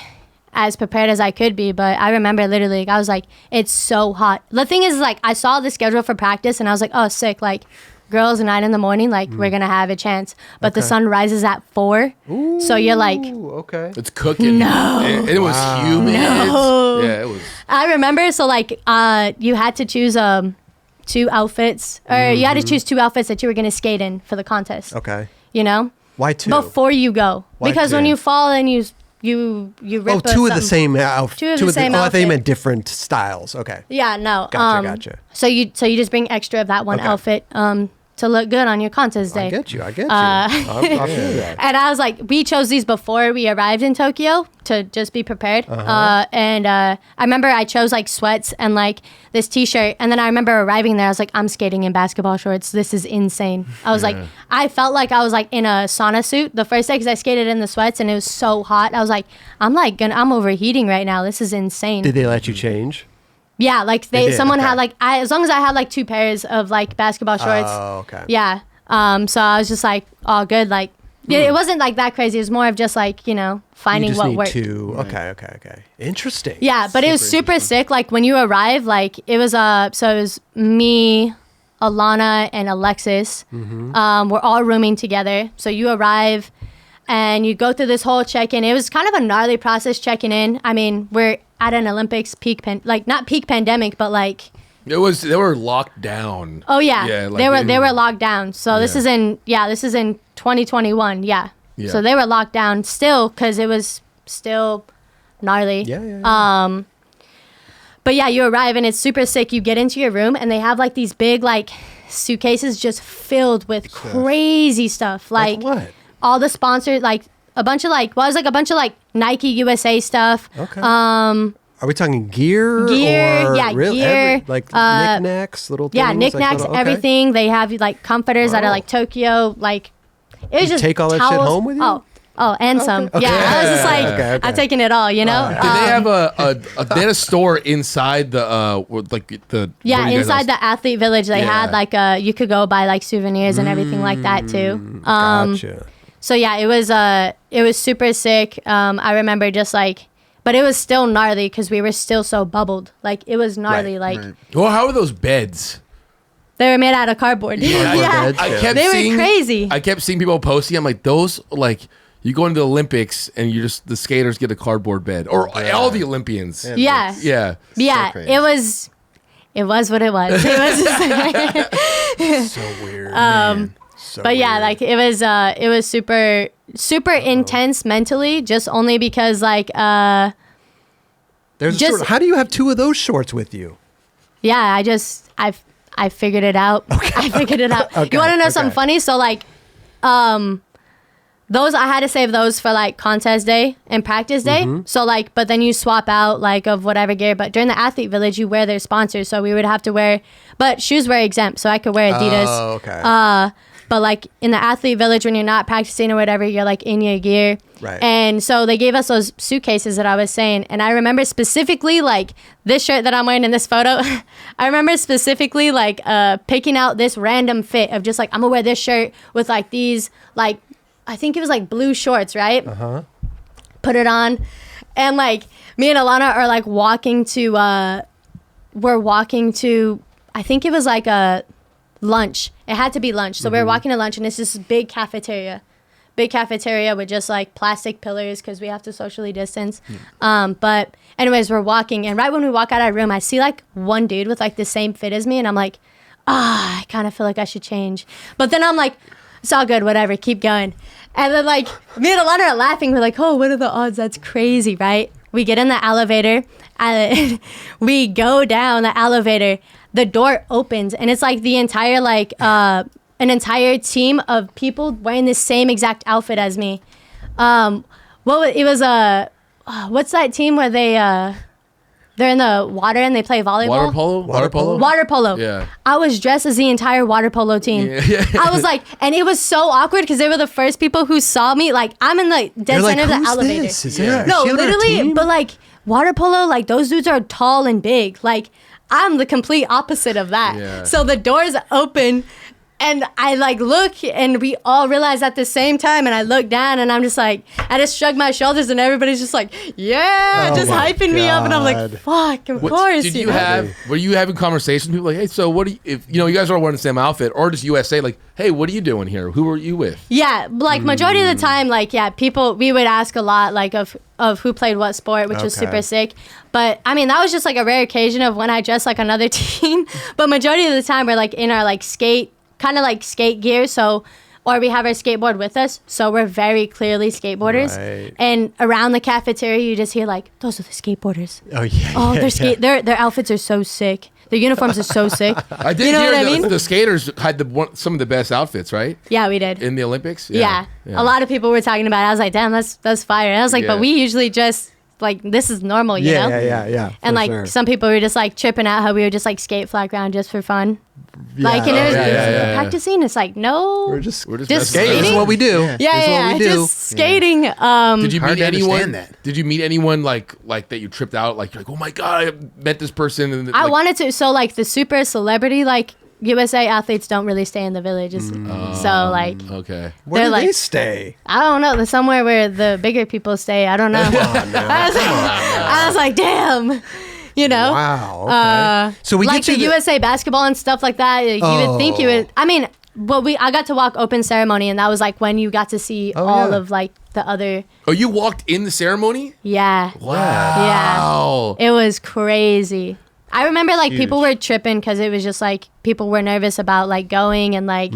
as prepared as I could be, but I remember literally, like, I was like, it's so hot. The thing is, like, I saw the schedule for practice and I was like, oh, sick. Like, girls at 9 a.m, like, we're going to have a chance. But the sun rises at 4. Ooh, so you're like, okay. It's cooking. No. And it was humid. No. Yeah, it was. I remember, so, like, you had to choose 2 outfits, or you had to choose 2 outfits that you were going to skate in for the contest. Okay. You know? Why 2? Before you go. Why because 2? when you fall and you rip 2 of the same outfit. 2 of the same outfit. I thought you meant different styles. Okay. Yeah, no. Gotcha. So you just bring extra of that one outfit to look good on your contest day. I get you. I feel that. And I was like, we chose these before we arrived in Tokyo to just be prepared. And I remember I chose like sweats and like this t-shirt. And then I remember arriving there, I was like, I'm skating in basketball shorts. This is insane. I was like, I felt like I was like in a sauna suit the first day because I skated in the sweats and it was so hot. I was like, I'm overheating right now. This is insane. Did they let you change? Yeah, like someone had like, as long as I had like 2 pairs of like basketball shorts. Oh, okay. Yeah. So I was just like, all good. Like, it wasn't like that crazy. It was more of just like, you know, finding what worked. Okay. Interesting. Yeah, but it was super sick. Like when you arrive, like it was so it was me, Alana, and Alexis. We're all rooming together. So you arrive and you go through this whole check-in. It was kind of a gnarly process checking in. I mean, we're at an Olympics not peak pandemic, but like they were locked down. Oh yeah, like they were locked down. So this is in 2021. Yeah. So they were locked down still because it was still gnarly. Yeah. But yeah, you arrive and it's super sick. You get into your room and they have like these big like suitcases just filled with crazy stuff. Like what? All the sponsors, like a bunch of like, it was like a bunch of like Nike USA stuff. Okay. Are we talking gear? Gear, or yeah, gear. Like knickknacks, little things? Yeah, knickknacks, like everything. They have like comforters that are like Tokyo. Like it was just take all that shit home with you? Oh, and some. Okay. Yeah, I was just like, I'm taking it all, you know? Did they have they had a store inside the inside the athlete village they had like you could go buy like souvenirs and everything like that too. Gotcha. So yeah, it was super sick. I remember just like, but it was still gnarly because we were still so bubbled. Like it was gnarly. Right, like, well, how are those beds? They were made out of cardboard. Yeah, they were crazy. I kept seeing people posting. I'm like, those like. You go into the Olympics and the skaters get a cardboard bed, or all the Olympians. Yeah. So it was what it was. It was just so weird. So but yeah, weird. like it was super intense mentally, just only because like there's how do you have two of those shorts with you? Yeah, I figured it out. Okay. I figured it out. You want to know something funny? So like those I had to save those for like contest day and practice day. Mm-hmm. So like, but then you swap out like of whatever gear. But during the athlete village, you wear their sponsors, so we would have to wear. But shoes were exempt, so I could wear Adidas. Oh, okay. But like in the athlete village, when you're not practicing or whatever, you're like in your gear. Right. And so they gave us those suitcases that I was saying, and I remember specifically like this shirt that I'm wearing in this photo. I remember specifically like picking out this random fit of just like I'm gonna wear this shirt with like these like. I think it was like blue shorts, right? Uh-huh. Put it on. And like me and Alana are like walking to, I think it was like a lunch. It had to be lunch. So we were walking to lunch and it's this big cafeteria with just like plastic pillars because we have to socially distance. But anyways, we're walking and right when we walk out of our room, I see like one dude with like the same fit as me. And I'm like, I kind of feel like I should change. But then I'm like, it's all good, whatever, keep going. And then like me and Alana are laughing. We're like, oh, what are the odds? That's crazy, right? We get in the elevator and we go down the elevator. The door opens and it's like the entire like an entire team of people wearing the same exact outfit as me. What's that team where they're in the water and they play volleyball? Water polo. Yeah. I was dressed as the entire water polo team. Yeah. I was like, and it was so awkward because they were the first people who saw me. Like, I'm in the dead center of the elevator. Is no, literally, but like water polo, like those dudes are tall and big. Like, I'm the complete opposite of that. Yeah. So the doors open. And I like look and we all realize at the same time and I look down and I'm just like, I just shrug my shoulders and everybody's just like, yeah, just hyping me up. And I'm like, fuck, of course. Were you having conversations with people like, hey, so what do you, if you guys are wearing the same outfit or just USA, like, hey, what are you doing here? Who are you with? Yeah, like majority of the time, like, yeah, people, we would ask a lot like of who played what sport, which was super sick. But I mean, that was just like a rare occasion of when I dressed like another team. But majority of the time we're like in our like skate gear, so or we have our skateboard with us, so we're very clearly skateboarders. Right. And around the cafeteria you just hear like, those are the skateboarders. Oh yeah. Their outfits are so sick. Their uniforms are so sick. I did hear the skaters had some of the best outfits, right? Yeah, we did. In the Olympics? Yeah. A lot of people were talking about it. I was like, damn, that's fire. And I was like, but we usually just like, this is normal, you know? Yeah. And like some people were just like tripping out how we would just like skate flag ground just for fun. Like, and it was practicing. It's like, no, we're just skating. This is what we do. Yeah, just skating. Did you meet anyone? Did you meet anyone like that you tripped out? Like, you're like, oh my god, I met this person. And I wanted to. So like the super celebrity like USA athletes don't really stay in the villages. So like, okay, where do they stay? I don't know. There's somewhere where the bigger people stay. I don't know. I was like, damn. You know, wow. Okay. So we like get the USA basketball and stuff like that. You would think you would. I mean, I got to walk open ceremony, and that was like when you got to see all of like the other. Oh, you walked in the ceremony? Yeah. Wow. Yeah. It was crazy. I remember like people were tripping because it was just like people were nervous about like going and like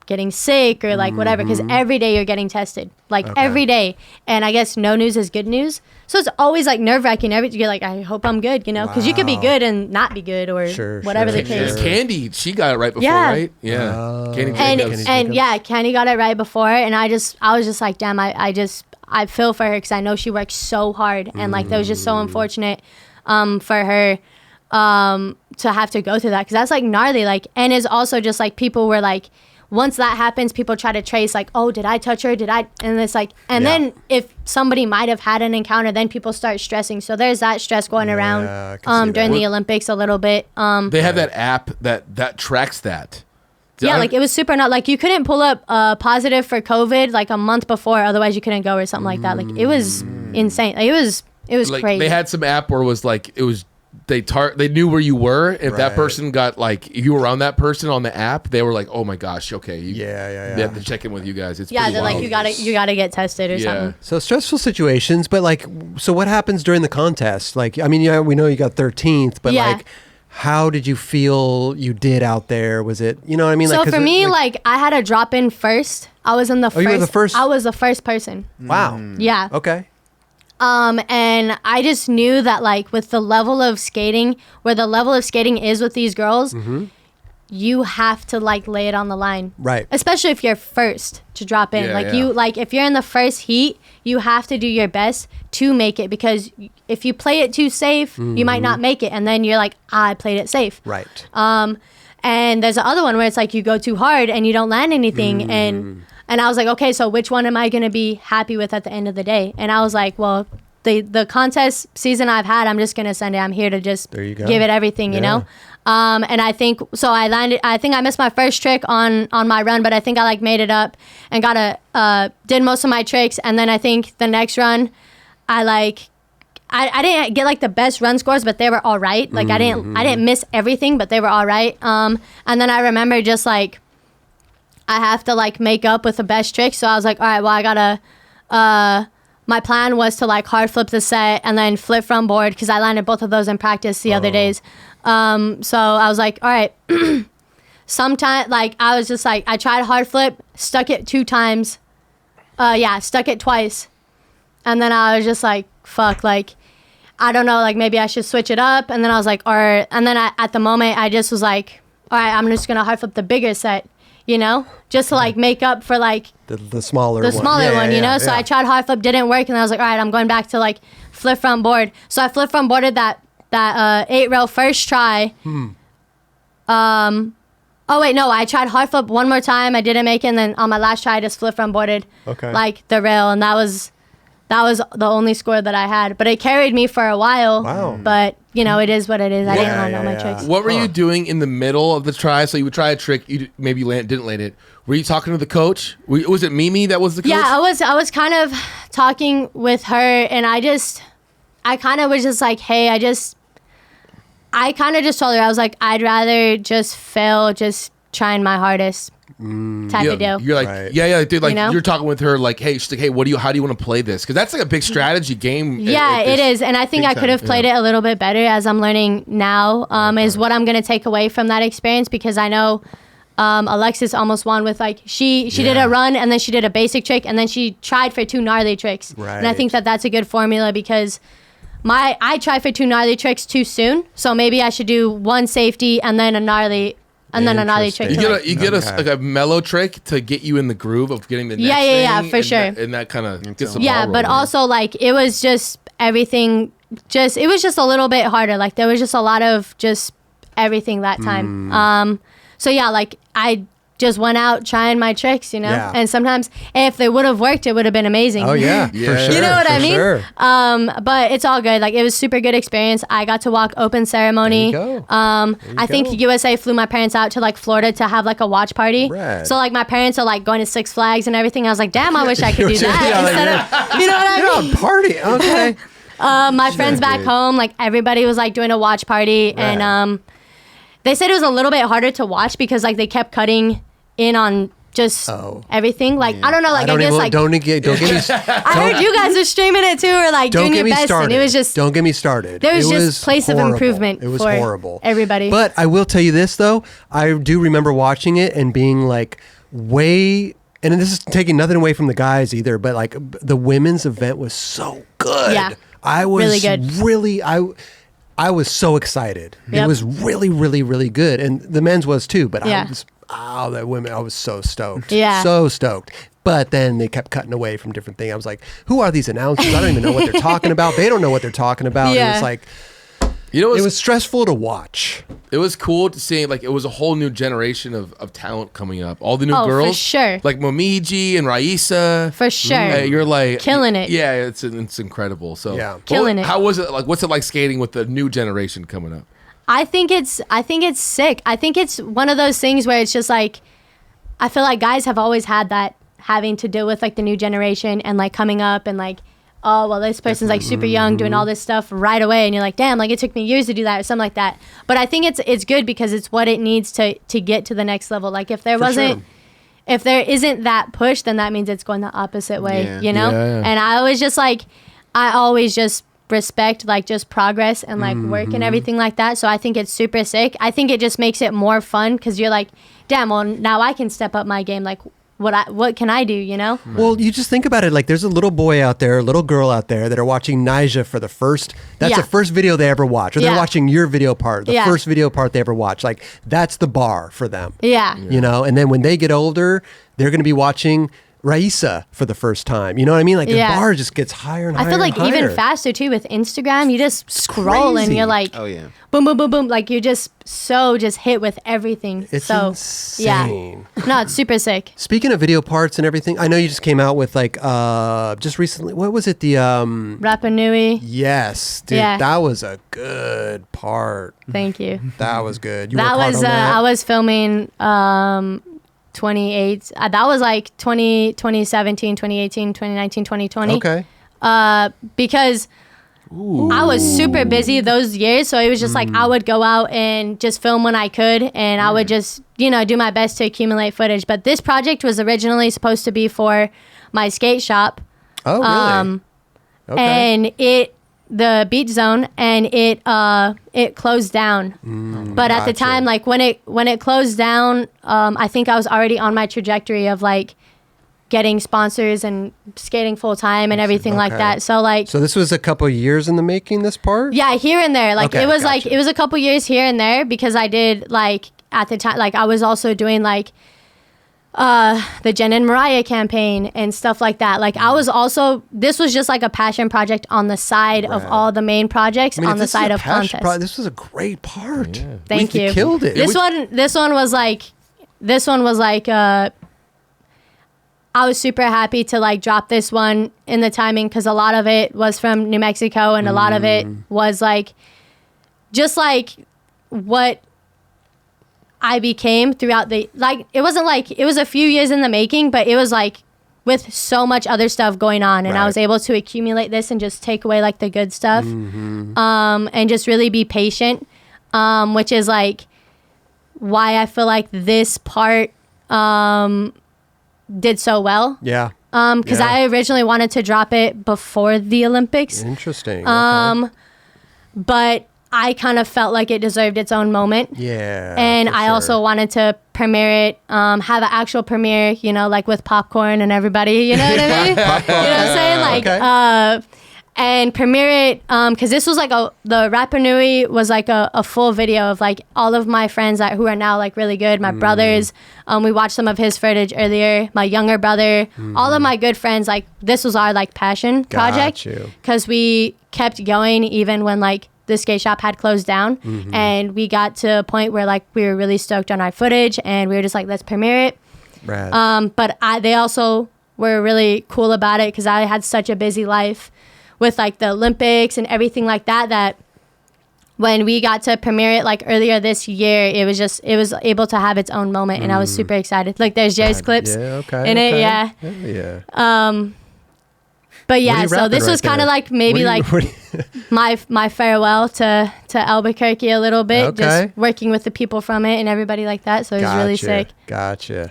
getting sick or like whatever, because every day you're getting tested, like every day. And I guess no news is good news. So it's always like nerve-wracking. You're like, I hope I'm good, you know, because you could be good and not be good or whatever the case. Candy, she got it right before, right? Yeah. Candy got it right before. And I was just like, damn, I I feel for her because I know she works so hard, and like that was just so unfortunate for her to have to go through that, because that's like gnarly. Like, and it's also just like people were like, once that happens, people try to trace like, oh, did I touch her? And it's like, and then if somebody might have had an encounter, then people start stressing. So there's that stress going around during the Olympics a little bit. They have that app that tracks that. Yeah, like it was super not like you couldn't pull up positive for COVID like a month before, otherwise you couldn't go or something like that. Like it was insane. Like it was like, crazy. They had some app where it was like they knew where you were. If that person got like, if you were around that person on the app, they were like, oh my gosh, okay, they have to check in with you guys. It's they're like, you gotta get tested or something. So stressful situations, but like, so what happens during the contest? Like, I mean, yeah, we know you got 13th, but like, how did you feel you did out there? Was it, you know what I mean? So like, for me, like I had to drop in first. I was in the first. You were the first? I was the first person. Wow. Yeah. Okay. And I just knew that like with the level of skating, where the level of skating is with these girls, you have to like lay it on the line. Right. Especially if you're first to drop in. You like if you're in the first heat, you have to do your best to make it, because if you play it too safe, you might not make it, and then you're like, I played it safe. Right. And there's the other one where it's like you go too hard and you don't land anything, and I was like, okay, so which one am I going to be happy with at the end of the day? And I was like, well, the contest season I've had, I'm just going to send it. I'm here to just give it everything, you know? And I think, so I think I missed my first trick on my run, but I think I like made it up and did most of my tricks. And then I think the next run, I didn't get like the best run scores, but they were all right. Like I didn't miss everything, but they were all right. And then I remember just like, I have to like make up with the best trick. So I was like, all right, well, I gotta, my plan was to like hard flip the set and then flip from board, because I landed both of those in practice the other days. So I was like, all right, sometime, like I was just like, I tried hard flip, stuck it 2 times. Stuck it twice. And then I was just like, fuck, like, I don't know, like maybe I should switch it up. And then I was like, and then at the moment I just was like, all right, I'm just gonna hard flip the bigger set, you know, just to like make up for like the smaller one, you know. So I tried hard flip, didn't work, and I was like, all right, I'm going back to like flip front board. So I flip front boarded that 8 rail first try. Oh wait, no, I tried hard flip one more time, I didn't make it, and then on my last try I just flip front boarded like the rail, and that was the only score that I had. But it carried me for a while. Wow. But, you know, it is what it is. I didn't learn all my tricks. What were you doing in the middle of the try? So you would try a trick, you maybe didn't land it. Were you talking to the coach? Was it Mimi that was the coach? Yeah, I was kind of talking with her, and I kind of was just like, hey, I kind of just told her, I was like, I'd rather just fail just trying my hardest. Type of deal. You're like, dude, like, you know? You're talking with her, like, hey, she's like, hey, how do you want to play this? Because that's like a big strategy game. Yeah, it is, and I think I could have played it a little bit better, as I'm learning now. Is what I'm gonna take away from that experience, because I know Alexis almost won with like she did a run, and then she did a basic trick, and then she tried for 2 gnarly tricks. Right. And I think that's a good formula, because I tried for 2 gnarly tricks too soon, so maybe I should do 1 safety and then a gnarly. And then another trick. You get like a mellow trick to get you in the groove of getting the next thing. Yeah, for sure. And that kind of gets the ball rolling. But also like it was just everything. It was just a little bit harder. Like there was just a lot of just everything that time. So yeah, like I just went out trying my tricks, you know. Yeah. And sometimes if they would have worked, it would have been amazing. Oh yeah, for sure. You know what I mean? Sure. But it's all good. Like it was super good experience. I got to walk open ceremony. There you go. I think USA flew my parents out to like Florida to have like a watch party. Rad. So like my parents are like going to Six Flags and everything. I was like, damn, I wish I could do that instead of, you know what I mean? Party. Okay. My friends back home, like everybody was like doing a watch party, and they said it was a little bit harder to watch because like they kept cutting in on just everything. Like I don't know, like I guess like don't get me. I heard you guys were streaming it too, or like doing your best, and it was just don't get me started. There was just place of improvement. It was horrible. Everybody. But I will tell you this though, I do remember watching it and being like way. And this is taking nothing away from the guys either, but like the women's event was so good. Yeah, I was really good. I was so excited. Yep. It was really, really, really good, and the men's was too. But I was. Oh, that women! I was so stoked. Yeah, so stoked. But then they kept cutting away from different things. I was like, who are these announcers? I don't even know what they're talking about. They don't know what they're talking about. Yeah. It was like, it was stressful to watch. It was cool to see, like, it was a whole new generation of talent coming up. All the new girls. For sure. Like Momiji and Raisa. For sure. You're like. Killing it. Yeah, it's incredible. So yeah. Killing it. How was it? Like, what's it like skating with the new generation coming up? I think it's sick. I think it's one of those things where it's just like, I feel like guys have always had that, having to deal with like the new generation and like coming up and like, oh, well, this person's like super young doing all this stuff right away. And you're like, damn, like it took me years to do that or something like that. But I think it's good because it's what it needs to get to the next level. Like if there if there isn't that push, then that means it's going the opposite way, you know? Yeah. And I always just respect like just progress and like work and everything like that. So I think it's super sick. I think it just makes it more fun because you're like, damn, well, now I can step up my game. Like, what can I do, you know? Well, you just think about it. Like, there's a little boy out there, a little girl out there that are watching Nyjah for the first. That's the first video they ever watch, or they're watching your video part, the first video part they ever watch. Like, that's the bar for them. Yeah. You know, and then when they get older, they're going to be watching Raisa for the first time. You know what I mean? Like the bar just gets higher and higher. I feel like and even faster too with Instagram. You just scroll and you're like, oh yeah, boom, boom, boom, boom. Like you're just hit with everything. It's so insane. Yeah. No, it's super sick. Speaking of video parts and everything, I know you just came out with like just recently. What was it? The Rapa Nui. Yes, dude, that was a good part. Thank you. That was good. That was I was filming 28 that was like 2017, 2018, 2019, 2020. Okay. Because I was super busy those years, so it was just like I would go out and just film when I could, and I would just, you know, do my best to accumulate footage. But this project was originally supposed to be for my skate shop. Oh, really? And the Beach Zone, and it closed down. But at the time, like when it closed down, I think I was already on my trajectory of like getting sponsors and skating full time and everything like that. So this was a couple years in the making, this part? Yeah, here and there. Like it was like it was a couple years here and there because I did like at the time, like I was also doing like the Jen and Mariah campaign and stuff like that. Like I was also, this was just like a passion project on the side of all the main projects on the side of contests. This was a great part. Yeah. Thank you. You killed it. This one was like I was super happy to like drop this one in the timing because a lot of it was from New Mexico and a lot of it was like just like what I became throughout the, like, it wasn't like, it was a few years in the making, but it was like with so much other stuff going on, and I was able to accumulate this and just take away like the good stuff, and just really be patient, which is like why I feel like this part did so well. Yeah. Because I originally wanted to drop it before the Olympics. Interesting. But I kind of felt like it deserved its own moment. Yeah. And I also wanted to premiere it, have an actual premiere, you know, like with popcorn and everybody, you know what I mean? You know what I'm saying? Like, and premiere it, because this was like the Rapa Nui was like a full video of like all of my friends who are now like really good. My brothers, we watched some of his footage earlier. My younger brother, all of my good friends, like this was our like passion project. Because we kept going even when like the skate shop had closed down, and we got to a point where like we were really stoked on our footage, and we were just like, let's premiere it. Rad. But they also were really cool about it because I had such a busy life with like the Olympics and everything like that, that when we got to premiere it like earlier this year, it was able to have its own moment, and I was super excited. Like there's Jerry's clips in it. Yeah. But yeah, so this was kind of like maybe like my farewell to Albuquerque a little bit, just working with the people from it and everybody like that. So it was really sick. Gotcha.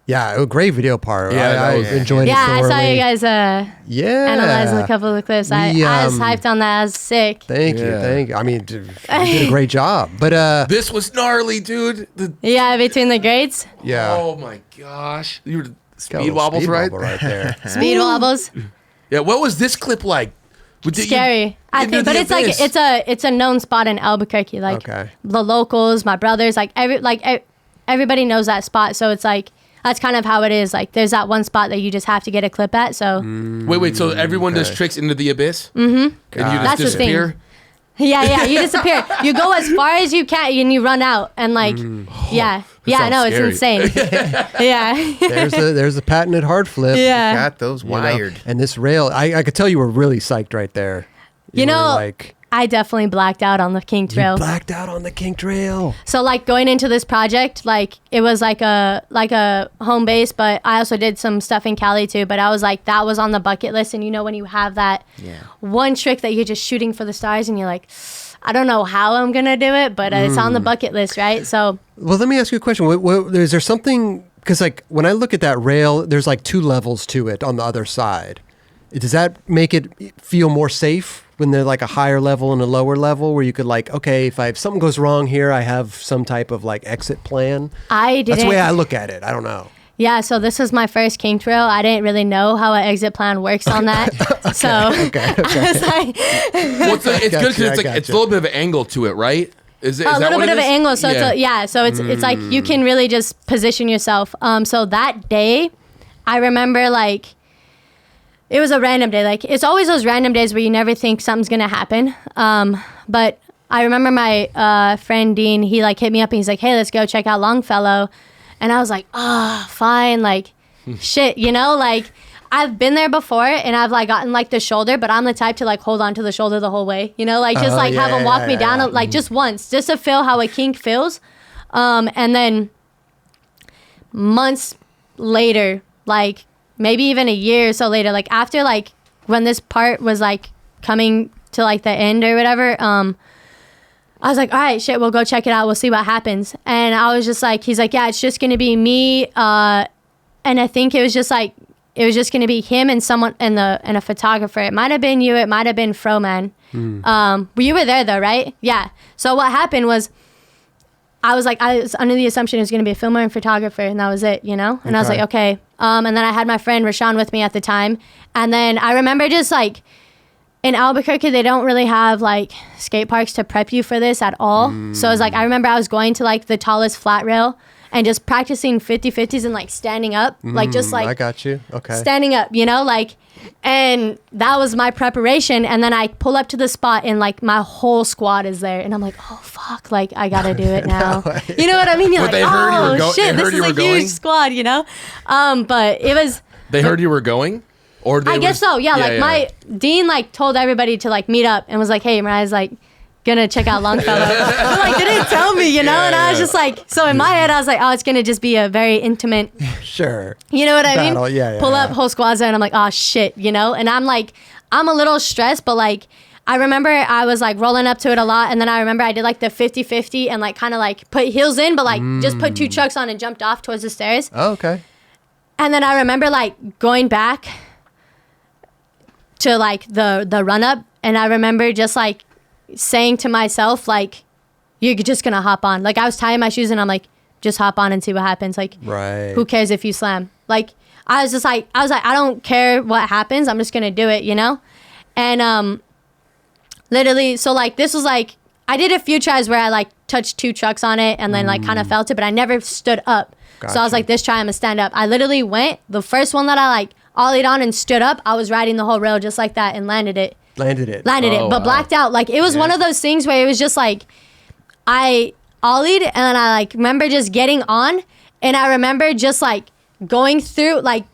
Yeah, a great video part. Yeah, I enjoyed it. Yeah, I saw you guys analyzing a couple of the clips. I was hyped on that. I was sick. Thank you. I mean, you did a great job. But this was gnarly, dude. Between the grades. Yeah. Oh my gosh, you were speed wobbles right there. Speed wobbles. Yeah. What was this clip like? Scary. I think, but it's like it's a known spot in Albuquerque. Like the locals, my brothers, like everybody knows that spot. So it's like that's kind of how it is. Like there's that one spot that you just have to get a clip at. So wait, so everyone does tricks into the abyss? Mm-hmm. And you just that's disappear? the thing. Yeah, you disappear. You go as far as you can and you run out and like, no, it's insane. Yeah. There's a patented hard flip. Yeah. Got those wired. And this rail, I could tell you were really psyched right there. You know, I definitely blacked out on the kink trail. You blacked out on the kink trail. So like going into this project, like it was like a home base, but I also did some stuff in Cali too. But I was like, that was on the bucket list. And you know, when you have that one trick that you're just shooting for the stars and you're like, I don't know how I'm going to do it, but it's on the bucket list, right? So. Well, let me ask you a question. Is there something, because like when I look at that rail, there's like 2 levels to it on the other side. Does that make it feel more safe when they're like a higher level and a lower level where you could like, okay, if something goes wrong here, I have some type of like exit plan? That's the way I look at it. I don't know. Yeah, so this is my first kink trail. I didn't really know how an exit plan works on that. Okay. I was like... Well, it's good because it's a little bit of an angle to it, right? Is a little bit of an angle. So it's like you can really just position yourself. So that day, I remember like... It was a random day. Like, it's always those random days where you never think something's going to happen. But I remember my friend Dean, he, like, hit me up and he's like, hey, let's go check out Longfellow. And I was like, fine. Like, shit, you know? Like, I've been there before and I've, like, gotten, like, the shoulder. But I'm the type to, like, hold on to the shoulder the whole way. You know? Like, just, have them walk me down, like, just once. Just to feel how a kink feels. And then months later, like... maybe even a year or so later, like after like when this part was like coming to like the end or whatever, I was like, all right, shit, we'll go check it out. We'll see what happens. And I was just like, he's like, yeah, it's just going to be me. And I think it was just going to be him and someone and a photographer. It might've been you. It might've been Froman. You were there though, right? Yeah. So what happened was, I was under the assumption it was going to be a filmer and photographer, and that was it, you know? And I was like, okay. And then I had my friend Rashawn with me at the time. And then I remember just like in Albuquerque, they don't really have like skate parks to prep you for this at all. So I was like, I remember I was going to like the tallest flat rail and just practicing 50-50s and like standing up, like just like I got you. Okay. Standing up, you know, like, and that was my preparation. And then I pull up to the spot and like my whole squad is there, and I'm like, oh fuck, like I gotta do it now. You know what I mean? You're like, oh shit, this is a huge squad, you know. But it was. They heard you were going, or I guess so. Yeah, like my Dean like told everybody to like meet up and was like, hey, Mariah's like gonna check out Longfellow. But like they didn't tell me, you know. And I was just like, so in my head I was like, oh, it's gonna just be a very intimate, sure, you know what I mean? Pull up, yeah. whole squad's there, and I'm like, oh shit, you know. And I'm like, I'm a little stressed, but like I remember I was like rolling up to it a lot, and then I remember I did like the 50-50 and like kind of like put heels in, but like just put 2 chucks on and jumped off towards the stairs. Oh, okay. And then I remember like going back to like the run up, and I remember just like saying to myself, like, you're just gonna hop on. Like I was tying my shoes and I'm like, just hop on and see what happens. Like, right. Who cares if you slam? Like I was like, I don't care what happens. I'm just gonna do it, you know? And literally, so like this was like, I did a few tries where I like touched 2 trucks on it and then like kind of felt it, but I never stood up. Gotcha. So I was like, this try, I'm gonna stand up. I literally went, the first one that I like ollied on and stood up, I was riding the whole rail just like that and landed it. Landed it, but blacked out. Like it was one of those things where it was just like, I ollied and then I like remember just getting on, and I remember just like going through like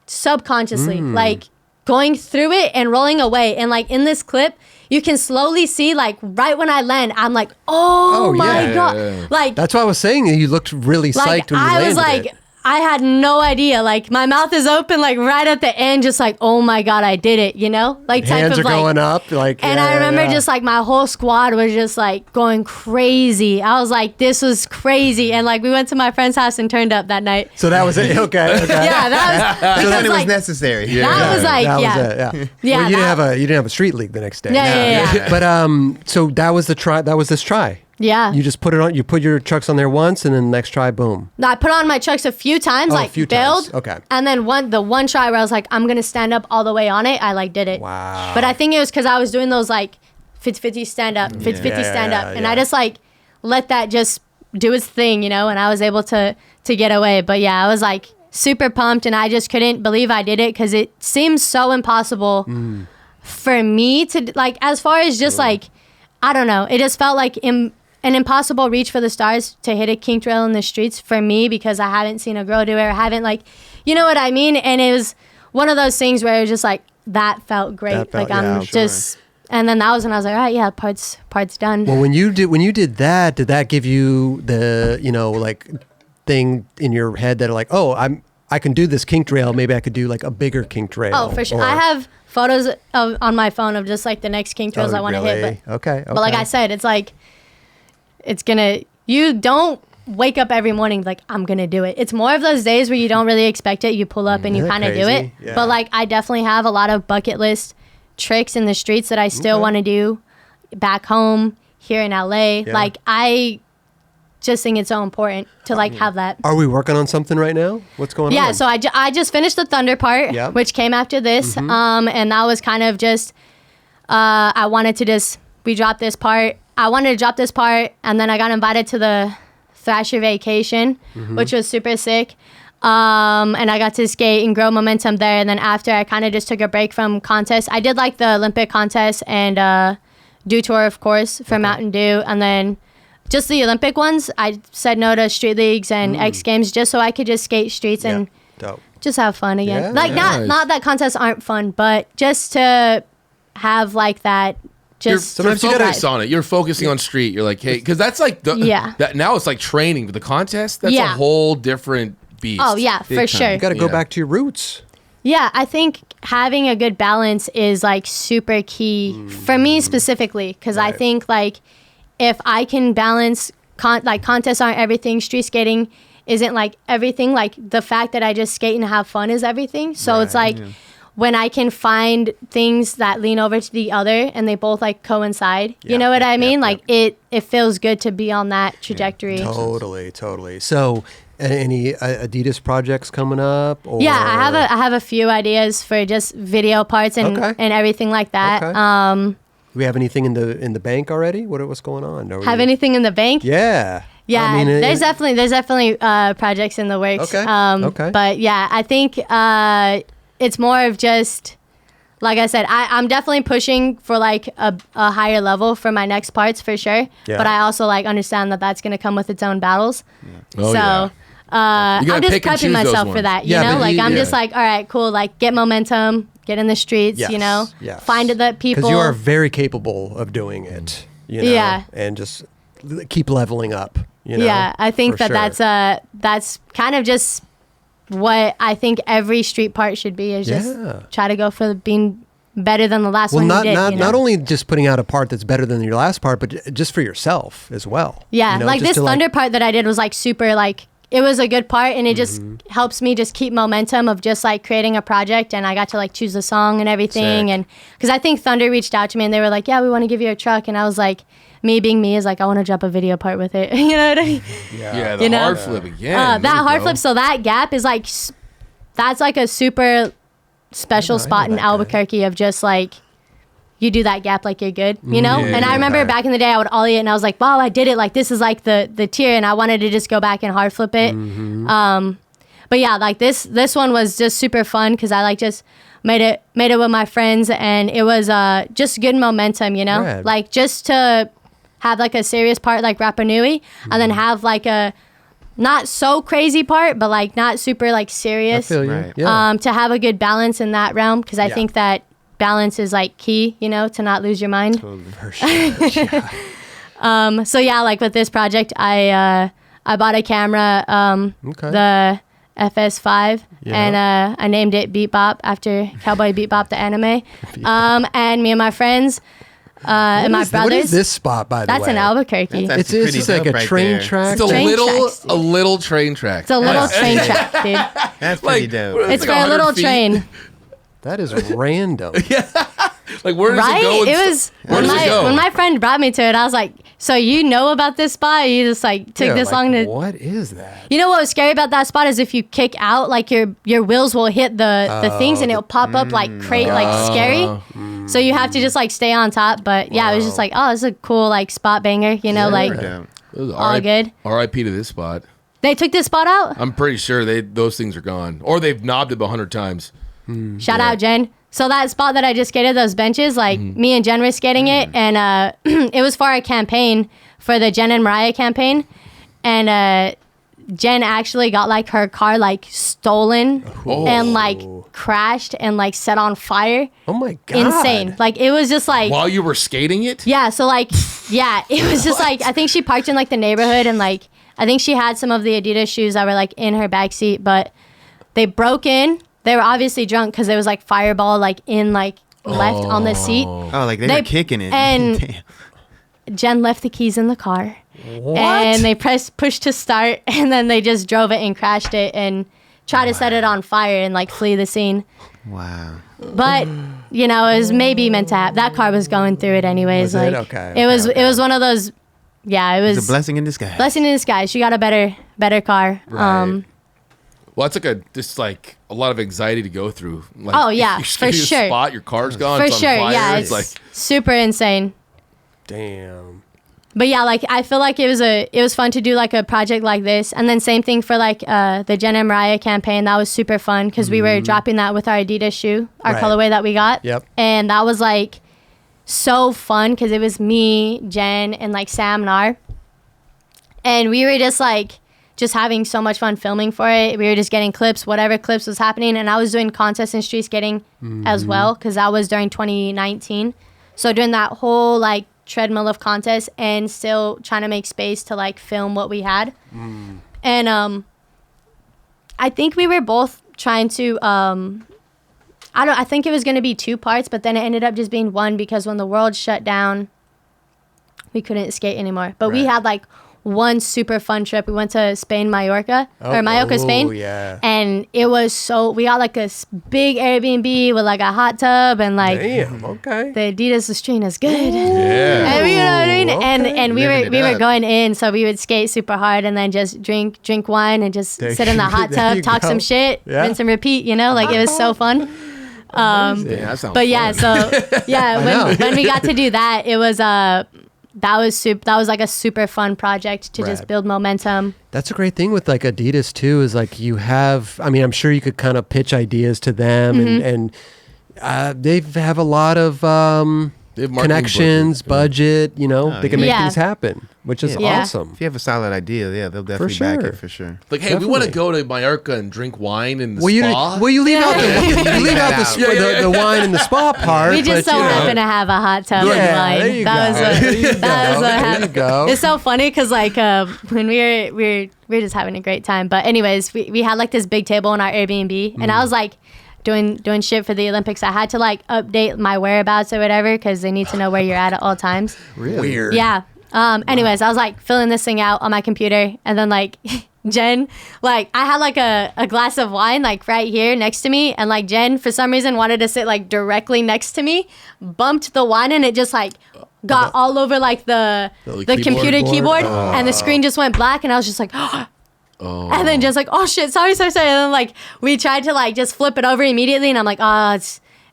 subconsciously, like going through it and rolling away. And like in this clip, you can slowly see like right when I land, I'm like, oh my God. Like that's why I was saying you looked really psyched when you landed. I was like, I had no idea. Like my mouth is open, like right at the end, just like, oh my God, I did it, you know? Like hands type of are like going up, like. And I remember just like my whole squad was just like going crazy. I was like, this was crazy. And like we went to my friend's house and turned up that night. So that was it. Okay. Yeah, that was. So then it was necessary. That was like, that yeah. Was it, yeah. Well, you didn't have a street league the next day. Yeah. But so that was the try. That was this try. Yeah. You just put it on. You put your trucks on there once, and then the next try, boom. No, I put on my trucks a few times, bailed. Okay. And then the one try where I was like, I'm gonna stand up all the way on it, I like did it. Wow. But I think it was because I was doing those like 50-50 stand up, 50-50 stand up, and I just like let that just do its thing, you know. And I was able to to get away. But yeah, I was like super pumped, and I just couldn't believe I did it because it seems so impossible for me to like, as far as just like, I don't know, it just felt like an impossible reach for the stars to hit a kink trail in the streets for me, because I haven't seen a girl do it, or haven't, like, you know what I mean? And it was one of those things where it was just like, that felt great. I'm just, and then that was when I was like, all right, yeah, part's done. Well, when you did that, did that give you the, you know, like thing in your head that like, oh, I can do this kink trail. Maybe I could do like a bigger kink trail. Oh, for sure. I have photos on my phone of just like the next kink trails I want to hit. But, okay. But like I said, it's like, you don't wake up every morning like, I'm going to do it. It's more of those days where you don't really expect it. You pull up and you kind of do it. Yeah. But like, I definitely have a lot of bucket list tricks in the streets that I still want to do back home here in LA. Yeah. Like, I just think it's so important to like have that. Are we working on something right now? What's going on? Yeah, so I just finished the Thunder part, which came after this. And that was kind of just, we dropped this part. I wanted to drop this part, and then I got invited to the Thrasher Vacation, which was super sick. And I got to skate and grow momentum there. And then after, I kind of just took a break from contests. I did like the Olympic contest and Dew Tour, of course, for Mountain Dew. And then just the Olympic ones, I said no to street leagues and X Games just so I could just skate streets and just have fun again. Yeah. Like, not that contests aren't fun, but just to have like that. Just you're focused on it. You're focusing on street. You're like, hey, because that's like that now it's like training. But the contest, that's a whole different beast. Oh yeah, for sure. You got to go back to your roots. Yeah, I think having a good balance is like super key for me specifically, because I think like if I can balance like contests aren't everything, street skating isn't like everything. Like the fact that I just skate and have fun is everything. So it's like. Yeah. When I can find things that lean over to the other and they both like coincide, you know what I mean? Like it feels good to be on that trajectory. Totally. So any Adidas projects coming up? Or? Yeah, I have a few ideas for just video parts and everything like that. Okay. Do we have anything in the bank already? What's going on? Anything in the bank? Yeah. Yeah, I mean, there's definitely projects in the works. Okay. But yeah, I think it's more of just, like I said, I'm definitely pushing for like a higher level for my next parts for sure. Yeah. But I also like understand that that's going to come with its own battles. Yeah. So I'm just prepping myself for that, you know? Like I'm just like, all right, cool. Like get momentum, get in the streets, you know? Yes. Find the people. Because you are very capable of doing it, you know? And just keep leveling up, you know? Yeah, I think that's kind of just what I think every street part should be, is just try to go for being better than the last one you did. Not only just putting out a part that's better than your last part, but just for yourself as well. Yeah, you know, like this Thunder part that I did was like super, like it was a good part, and it just helps me just keep momentum of just like creating a project, and I got to like choose the song and everything. Sick. And because I think Thunder reached out to me and they were like, yeah, we want to give you a truck, and I was like, me being me is like, I want to drop a video part with it. You know what I mean? Yeah, the hard flip again. That hard flip, so that gap is like, that's like a super special spot in Albuquerque of just like, you do that gap like you're good, you know? And I remember back in the day I would ollie it and I was like, wow, I did it. Like this is like the tier, and I wanted to just go back and hard flip it. But yeah, like this one was just super fun because I like just made it with my friends, and it was just good momentum, you know? Rad. Like just to have like a serious part like Rapa Nui, and then have like a not so crazy part, but like not super like serious. I feel you. Right. Yeah. To have a good balance in that realm, because I think that balance is like key, you know, to not lose your mind. Totally. For sure. So yeah, like with this project, I bought a camera, the FS5, and I named it Beat Bop after Cowboy Bebop the anime. And me and my friends and my brothers. What is this spot, by the way? That's in Albuquerque. It's just like a train track. It's a little train track. It's a little train track, dude. That's pretty dope. It's for a little train. That is random. Like where does it go? It was when my friend brought me to it. I was like, "So you know about this spot? You just like took this long to." What is that? You know what was scary about that spot is if you kick out, like your wheels will hit the things and it'll pop up like scary. So you have to just like stay on top. But yeah, it was just like, oh, this is a cool like spot banger. You know, like all good. R.I.P. to this spot. They took this spot out? I'm pretty sure those things are gone. Or they've knobbed it 100 times. Shout out, Jen. So that spot that I just skated, those benches, like me and Jen were skating it, and it was for our campaign, for the Jen and Mariah campaign. And Jen actually got like her car like stolen and like crashed and like set on fire. Oh my God. Insane. Like it was just like while you were skating it? Yeah, so like it was just like I think she parked in like the neighborhood and like I think she had some of the Adidas shoes that were like in her backseat, but they broke in. They were obviously drunk because there was like Fireball like in like left on the seat. Oh, like they were kicking it. And Jen left the keys in the car. What? And they push to start, and then they just drove it and crashed it and tried to set it on fire and like flee the scene. Wow. But you know, it was maybe meant to happen. That car was going through it anyways. Was it? Like Okay, it was one of those. Yeah, it was a blessing in disguise. Blessing in disguise. She got a better car. Right. Well, it's like a lot of anxiety to go through. Like, Oh, yeah, you're for skating a sure. Spot, your car's gone. For it's sure. on fire. Yeah, It's like super insane. Damn. But yeah, like I feel like it was fun to do like a project like this, and then same thing for like the Jen and Mariah campaign. That was super fun because we were dropping that with our Adidas shoe, our Right. colorway that we got. Yep. And that was like so fun because it was me, Jen, and like Sam Nar, and we were just having so much fun filming for it. We were just getting clips, whatever clips was happening, and I was doing contests in street skating as well because that was during 2019. So during that whole like treadmill of contests and still trying to make space to like film what we had. And I think we were both trying to I think it was going to be 2 parts, but then it ended up just being one because when the world shut down, we couldn't skate anymore. But we Right. had like one super fun trip. We went to Spain, Mallorca, Spain. Yeah. And it was we got like a big Airbnb with like a hot tub and like Damn. Okay. the Adidas was treating us good. yeah. And you know what I mean? Okay. And we Living were it up. going in, so we would skate super hard and then just drink wine and just There sit in the you- hot there you tub, talk go. some shit, Yeah. rinse and repeat, you know? Like it was so fun. Yeah, that sounds But yeah, fun. so yeah, when we got to do that, it was that was like a super fun project to just Right. build momentum. That's a great thing with like Adidas too, is like you have, I mean, I'm sure you could kind of pitch ideas to them and they have a lot of They have marketing connections, budget, you know, Oh, they can yeah. make Yeah. things happen, which is Yeah. awesome. If you have a solid idea, yeah, they'll definitely back sure. it for sure. Like, hey, we want to Definitely. go to Mallorca and drink wine in the Well, spa. you leave out the you leave out out. the wine and the spa part. We just but, so you know. happen to have a hot tub Yeah, and wine. there you That go. was what, There you that was go. what There happened. you go. It's so funny because like when we were just having a great time. But anyways, we had like this big table in our Airbnb, and I was like doing shit for the Olympics. I had to like update my whereabouts or whatever because they need to know where you're at all times. Really? Weird. Yeah. Anyways, I was like filling this thing out on my computer, and then like Jen, like I had like a glass of wine like right here next to me, and like Jen for some reason wanted to sit like directly next to me, bumped the wine, and it just like got all over like the keyboard? computer keyboard, and the screen just went black, and I was just like, and then just like, oh shit, sorry. And then like we tried to like just flip it over immediately, and I'm like, oh,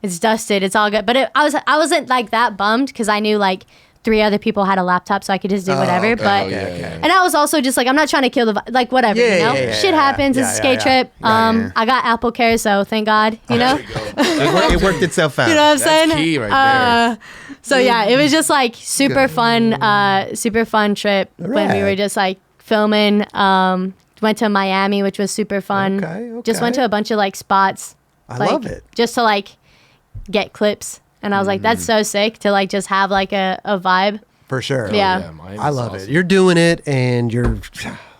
it's dusted, it's all good. But I wasn't like that bummed because I knew like 3 other people had a laptop, so I could just do whatever. okay, but okay. and I was also just like, I'm not trying to kill the like whatever, Yeah, you know. yeah, Shit yeah, happens. yeah, It's a yeah, skate yeah. trip. Yeah. I got Apple Care, so thank God, you know. It worked itself out. You know what I'm saying? That's key right So yeah, it was just like super fun trip when we Rad. were just like filming. Went to Miami, which was super fun. Okay, Just went okay. to a bunch of like spots. I like, love it. Just to like get clips, and I was like, that's so sick to like just have like a vibe. For sure. Yeah. Miami's I love awesome. it. You're doing it, and you're.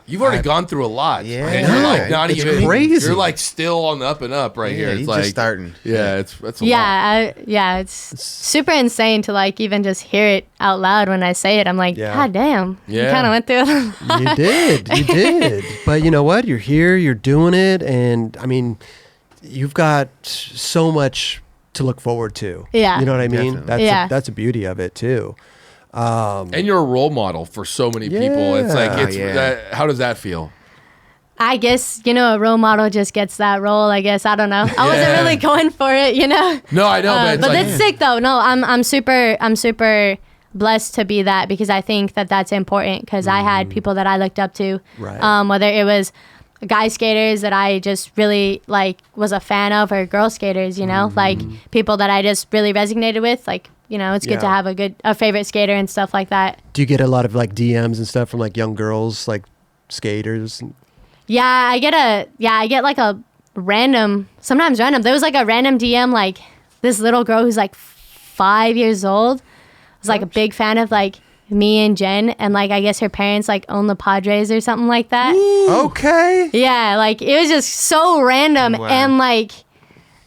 You've already gone through a lot. Yeah. And you're like not It's even crazy. You're like still on the up and up right here. Yeah, It's he's like just starting. Yeah, that's a lot. It's super insane to like even just hear it out loud when I say it. I'm like, Yeah. God damn, you Yeah. kind of went through it. You did. But you know what? You're here, you're doing it, and I mean, you've got so much to look forward to. Yeah. You know what I mean? Definitely. That's a beauty of it too. And you're a role model for so many people. It's like Yeah. how does that feel? I guess, you know, a role model just gets that role, I guess. I don't know. I wasn't Yeah. really going for it, you know? No, I know, but it's But like, that's sick though. No, I'm super blessed to be that, because I think that that's important, because I had people that I looked up to, whether it was guy skaters that I just really like was a fan of, or girl skaters, you know, like people that I just really resonated with. Like, you know, it's good to have a favorite skater and stuff like that. Do you get a lot of like DMs and stuff from like young girls, like skaters? Yeah, I get like a sometimes random. There was like a random DM, like this little girl who's like 5 years old was like a big fan of like me and Jen, and like I guess her parents like own the Padres or something like that. Ooh, okay. Yeah, like it was just so random. And like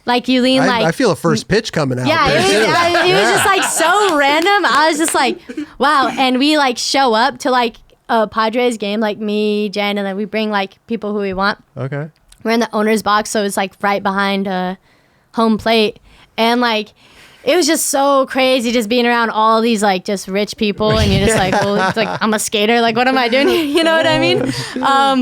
Yulene, like I feel a first pitch coming out. Yeah, it was just like so random. I was just like, wow. And we like show up to like a Padres game, like me, Jen, and then we bring like people who we want. Okay. We're in the owner's box, so it's like right behind home plate, and like it was just so crazy just being around all these like just rich people, and you're just like, well, it's like I'm a skater, like what am I doing here? You know what I mean?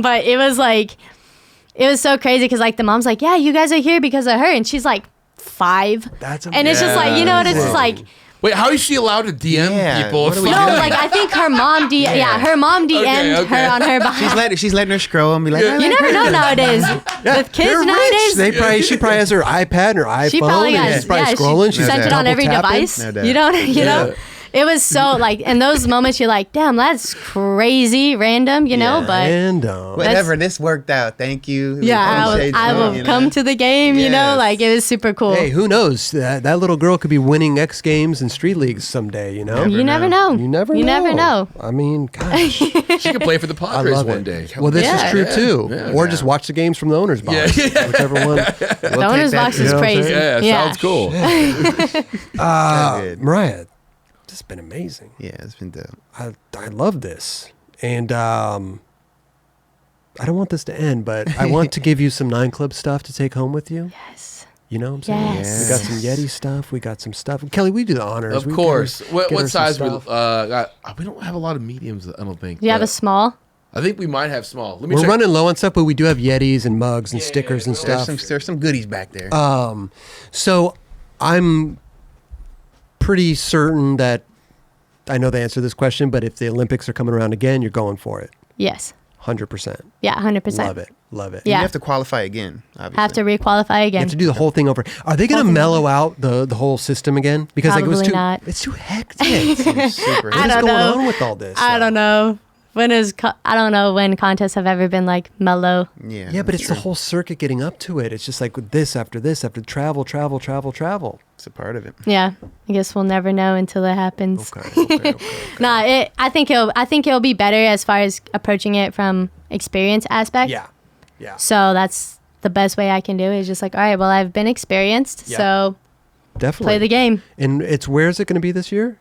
But it was so crazy because like the mom's like, yeah, you guys are here because of her, and she's like 5. That's amazing. And it's just like, you know what? It's just like. Wait, how is she allowed to DM people? No, like I think her mom her mom DM'd her on her behalf. She's letting her scroll and be like, you never know nowadays. With kids nowadays, she probably has her iPad and her iPhone. She probably she's probably scrolling. She sent it on every device. No doubt. You know. It was so like in those moments you're like, damn, that's crazy random, you know, but random. Whatever, this worked out. Thank you. Yeah, I will come to the game, you know, like it was super cool. Hey, who knows? That little girl could be winning X Games and Street Leagues someday, you know? You never know. You never know. I mean, gosh. She could play for the Padres one day. Well, this is true too. Or just watch the games from the owner's box. Whichever one. The owner's box is crazy. Yeah, sounds cool. Mariah, this has been amazing. Yeah, it's been dope. I love this. And I don't want this to end, but I want to give you some 9 Club stuff to take home with you. Yes. You know what I'm saying? Yes. We got some Yeti stuff. We got some stuff. Kelly, we do the honors. Of course. What size we got? We don't have a lot of mediums, I don't think. Do you have a small? I think we might have small. Let me We're check. running low on stuff, but we do have Yetis and mugs and stickers and stuff. There's some goodies back there. So I'm pretty certain that I know the answer to this question, but if the Olympics are coming around again, you're going for it. Yes. 100%. Yeah, 100%. Love it. Yeah. You have to qualify again, obviously. Have to requalify again. You have to do the whole thing over. Are they going to mellow out the whole system again? Because Probably like not. It's too hectic. Super. What is going on with all this? I don't know. I don't know when contests have ever been like mellow. Yeah, but it's the whole circuit getting up to it. It's just like this after travel. It's a part of it. Yeah, I guess we'll never know until it happens. Okay. Nah, I think it'll be better as far as approaching it from experience aspect. Yeah. So that's the best way I can do it. Is just like, all right, well, I've been experienced, so definitely play the game. And where is it going to be this year?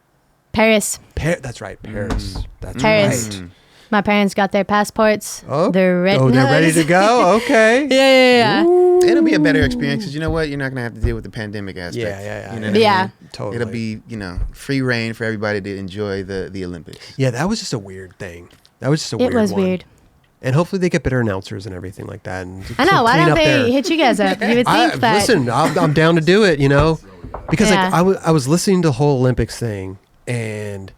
Paris. That's right, Paris. That's Paris. right. My parents got their passports. Oh, they're ready. Oh, they're ready to go. Okay. Yeah. It'll be a better experience because you know what? You're not gonna have to deal with the pandemic aspect. Yeah. You know what I mean? Totally. It'll be free reign for everybody to enjoy the Olympics. Yeah, that was just a weird thing. That was just a weird It was one. weird. And hopefully they get better announcers and everything like that. And I know. Why don't they hit you guys up? You would think that. Listen, I'm down to do it. You know, because like I was listening to the whole Olympics thing, and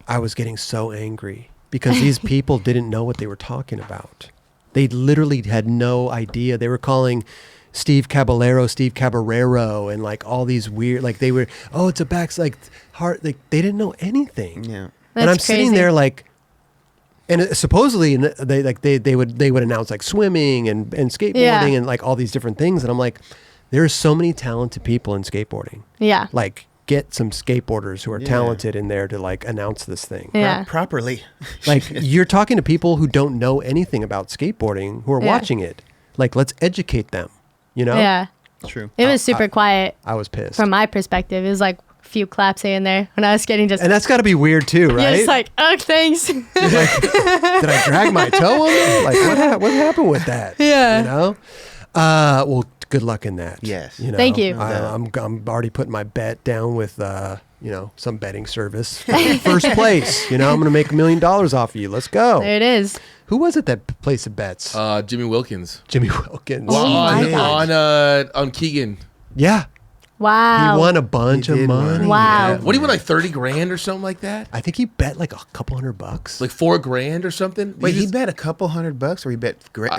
I was getting so angry because these people didn't know what they were talking about. They literally had no idea. They were calling Steve Caballero, and like all these weird, like they were, it's a back, like heart, like they didn't know anything. Yeah. And I'm That's sitting crazy. there like, and supposedly they would announce like swimming and skateboarding and like all these different things. And I'm like, there are so many talented people in skateboarding. Yeah. Like, get some skateboarders who are talented in there to like announce this thing. Yeah. Properly. Like you're talking to people who don't know anything about skateboarding who are watching it. Like, let's educate them, you know? Yeah. True. It was super quiet I was pissed. from my perspective. It was like a few claps here and there when I was skating. Just and that's got to be weird too, right? you're just like, oh, thanks. Did I drag my toe on it? Like, what happened with that? Yeah. You know? Well, good luck in that. Yes. You know? Thank you. I'm already putting my bet down with, some betting service. First place. You know, I'm going to make $1 million off of you. Let's go. There it is. Who was it that placed the bets? Jimmy Wilkins. Jimmy Wilkins. Oh my God. On Keegan. Yeah. Wow. He won a bunch of money. Wow. Yeah. What do you win, like 30 grand or something like that? I think he bet like a couple $100. Like 4 grand or something? Wait, he bet a couple $100 or he bet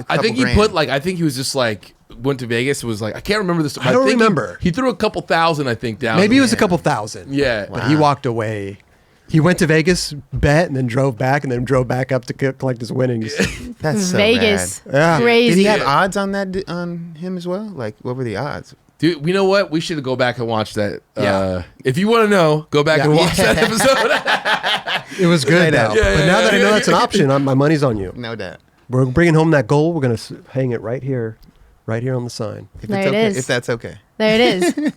I think he put like, I think he was just like, went to Vegas. It was like, I can't remember this. I don't remember. He threw a couple thousand, I think, down. Maybe it was a couple thousand. Yeah. But he walked away. He went to Vegas, bet, and then drove back, and then drove back up to collect his winnings. That's so Vegas. rad. Yeah. Crazy. Did he have odds on that on him as well? Like, what were the odds? Dude, you know what? We should go back and watch that. Yeah. If you want to know, go back and watch that episode. It was good, though. Yeah, But now that I know that's an option, my money's on you. No doubt. We're bringing home that goal. We're going to hang it right here on the sign. If There it's it okay, is. if that's okay. There it is.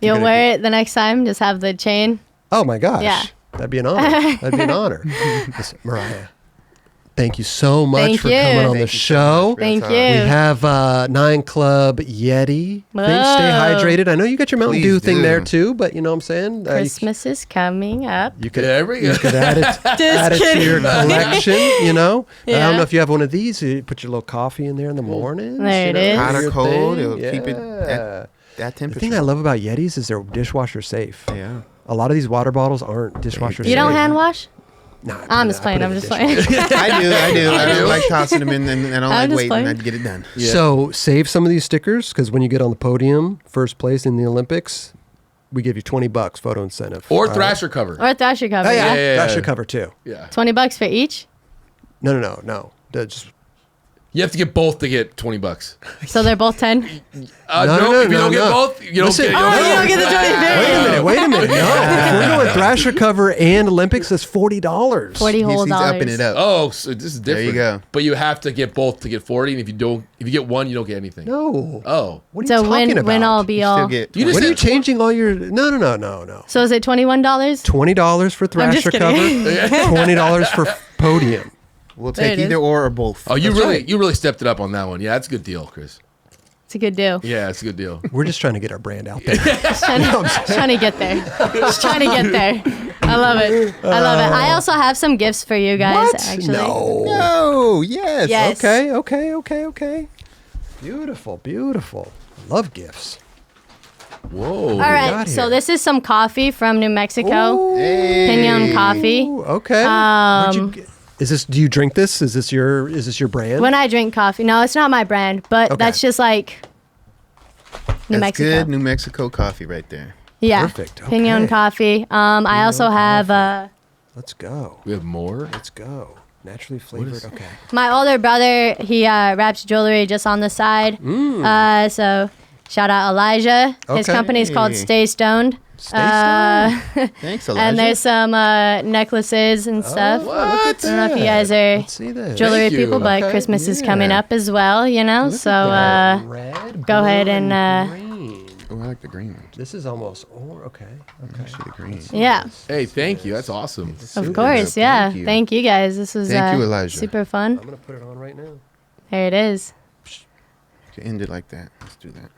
You'll wear it the next time. Just have the chain. Oh, my gosh. Yeah. That'd be an honor. That'd be an honor. Listen, Mariah, thank you so much Thank for you. coming on Thank the you so show. much. Real Thank talk. you. We have 9 Club Yeti. Stay Whoa. hydrated. I know you got your Mountain Please Dew thing do. there too, but you know what I'm saying? Christmas is coming up. You could, There we go. you could add it to your collection, you know? I Yeah. don't know if you have one of these. You put your little coffee in there in the morning. There it is. Hot or your cold, thing. it'll keep it at that The temperature. thing I love about Yetis is they're dishwasher safe. Yeah. A lot of these water bottles aren't dishwasher safe. You don't hand wash? Nah, I I'm put just it- I playing. put it I'm in just the playing. dishwasher. I do like tossing them in and I don't I'm like just waiting. playing. I'd get it done. Yeah. So save some of these stickers because when you get on the podium, first place in the Olympics, we give you $20 photo incentive. Or All right? Thrasher cover. Or a Thrasher cover. Oh, Yeah. yeah. That should cover too. Yeah. $20 for each. No. Just You have to get both to get $20. So they're both 10. No, No, if you don't get no. both, you don't Listen, get. Oh, you don't get the 20. wait a minute. No, if we're going Thrasher cover and Olympics, that's $40. 40 whole He's dollars. upping it up. Oh, so this is different. There you go. But you have to get both to get 40, and if you get one, you don't get anything. No. Oh. What are So you talking about? win all be You all. still get You just When are you said- changing all your? No. So is it $21? $20 for I'm just Thrasher cover. kidding. $20 for podium. We'll There take it is. either or both. Oh, you That's really right. you really stepped it up on that one. Yeah, that's a good deal, Chris. It's a good deal. Yeah, it's a good deal. We're just trying to get our brand out there. Just trying to get there. Just trying to get there. I love it. I love it. I also have some gifts for you guys, What? actually. No. No, yes. Yes. Okay. Beautiful. I love gifts. Whoa. All got right. So here? this is some coffee from New Mexico. Hey. Pinion coffee. Ooh, okay. Where'd you get- Is this? Do you drink this? Is this your brand? When I drink coffee. No, it's not my brand, but Okay. that's just like New That's Mexico. good New Mexico coffee right there. Yeah. Perfect. Pinion Okay. coffee. I also have Let's go. We have more. Let's go. Naturally flavored. is- Okay. my older brother. He wraps jewelry just on the side. So shout out Elijah. His Okay. company's called Stay Stoned. Stay stoned. Thanks, Elijah. And there's some necklaces and stuff. What? I don't know if you guys are Let's see this. jewelry Thank you. people, but Okay, Christmas is yeah. coming up as well, you know? Look So at that. Red, go blue, ahead and, green. Oh, I like the green one. This is almost okay. Actually, the green. yeah, Hey, thank you. That's awesome. of Super course, dope. yeah. Thank you. Thank you guys. This was Thank you, Elijah. super fun. I'm gonna put it on right now. There it is. You can end it like that. Let's do that.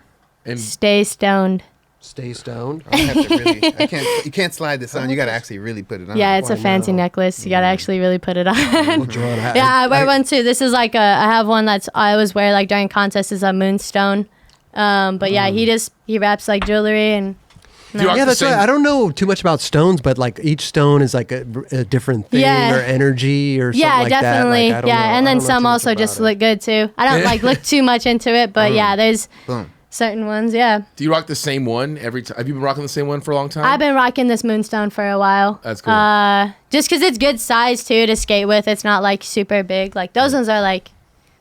And Stay stoned. Stay stoned. I have to really. I can't. You can't slide this on. You got to actually really put it on. Yeah, it's a Why fancy not? necklace. You gotta actually really put it on. We'll draw it out. Yeah, I wear one too. This is like I have one that's I always wear like during contests is a moonstone. But yeah, he wraps like jewelry and do you rock Yeah, the that's same- right. I don't know too much about stones, but like each stone is like a different thing Yeah. or energy or something yeah, like definitely. that. Like, I don't know. Yeah, I and then don't know some too much also about just it. look good too. I don't like look too much into it, but yeah, there's Boom. certain ones. Yeah, Do you rock the same one every time? Have you been rocking the same one for a long time? I've been rocking this moonstone for a while. That's cool. Just because it's good size too to skate with. It's not like super big. Like those ones are like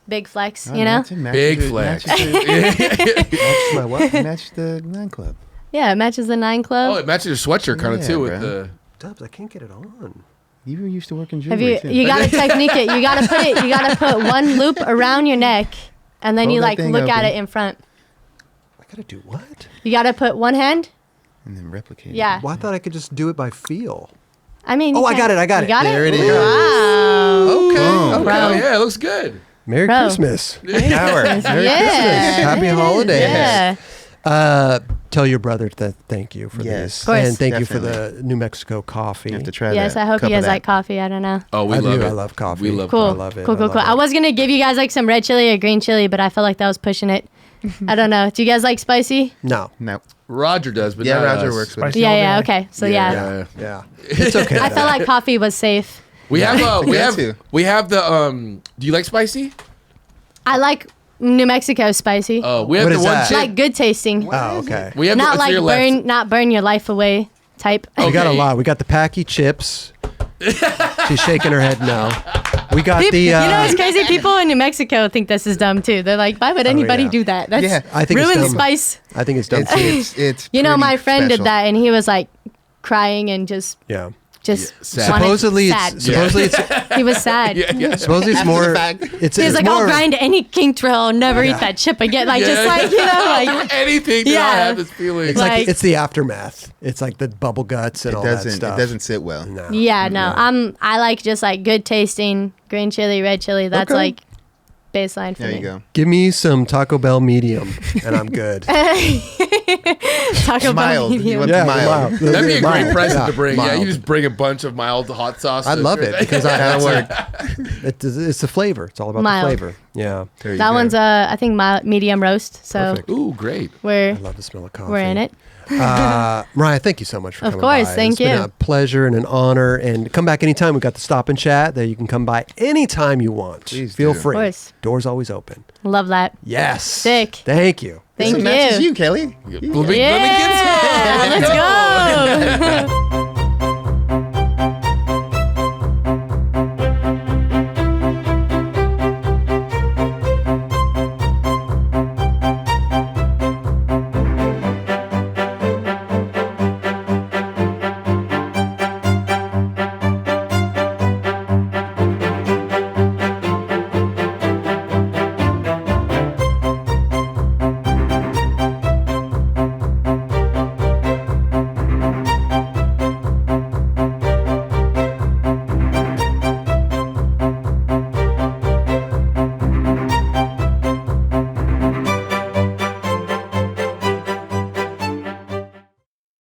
big flex, you know? Big flex. That's my what? Match the 9 Club. Yeah, it matches the 9 Oh, Club. it matches your sweatshirt kind of Yeah, too with bro. the. Dubs, I can't get it on. You were used to working Have jewelry you? too. You gotta technique it. You gotta put it. You gotta put one loop around your neck, and then Hold you that like thing look at open. it in front. I gotta do what? You gotta put one hand. and then replicate. it. Yeah. Well, I thought I could just do it by feel. I mean. Oh, you I got can- it, I got you it. Got There it. it is. Wow. Okay. Boom. Okay. Bro. Oh yeah, it looks good. Merry Bro. Christmas. Power. Yeah. Happy holidays. Yeah. Tell your brother that thank you for Yes. this. Of course. And thank you for Definitely. the New Mexico coffee. You have to try Yes, that. I hope Cup you of guys that. like coffee. I don't know. Oh, we I love do. it. I love coffee. We love Cool. I love it. Cool. I love I it. was gonna give you guys like some red chili or green chili, but I felt like that was pushing it. I don't know. Do you guys like spicy? No. No. Roger does, but Yeah, not Roger us. works with it. Yeah. Okay. So yeah. It's okay. I felt like coffee was safe. We have too. the do you like spicy? I like New Mexico spicy. Oh, we have What the is one that? chip. Like good tasting. Oh, okay. We have Not the, like to your left. not burn your life away type. We got a Okay. lot. We got the Packy chips. She's shaking her head no. We got People, the. you know, it's crazy. People in New Mexico think this is dumb too. They're like, why would anybody yeah. do that? That's Yeah, I think it's ruin the dumb. spice. I think it's dumb. It's You know, pretty my friend special. did that, and he was like crying and just Yeah. sad. wanted- Supposedly, sad. it's He was sad. Yeah. supposedly it's After the more. fact. It's He was like, more, I'll grind any kink trail. I'll never eat that chip again. Like, just like, you know, like, anything. Yeah, I Yeah. have this feeling. It's like, like- it's the aftermath. It's like the bubble guts and It all that doesn't. stuff. It doesn't sit well. No. yeah, no. I like just like good tasting green chili, red chili. That's Okay. like baseline for There me. you go. Give me some Taco Bell medium, and I'm good. Talk about Mild. You medium. want Yeah, mild. That'd be a great Mild. present Yeah, to bring. Yeah, mild. you just bring a bunch of mild hot sauce. I love it because That'll work. it's the flavor. It's all about Mild. the flavor. Yeah, There you That go. one's I think medium roast. So Perfect. Ooh, great. I we're love the smell of coffee. we're in it. Mariah, thank you so much for Of coming course, by. thank It's been you. a pleasure and an honor. And come back anytime. We've got the Stop and Chat that you can come by anytime you want. Please Feel do. free. Of course. Doors always open. Love that. Yes. Sick. Thank you. Thank This matches you. you, Kelly. Let me get some. Yeah, let's go.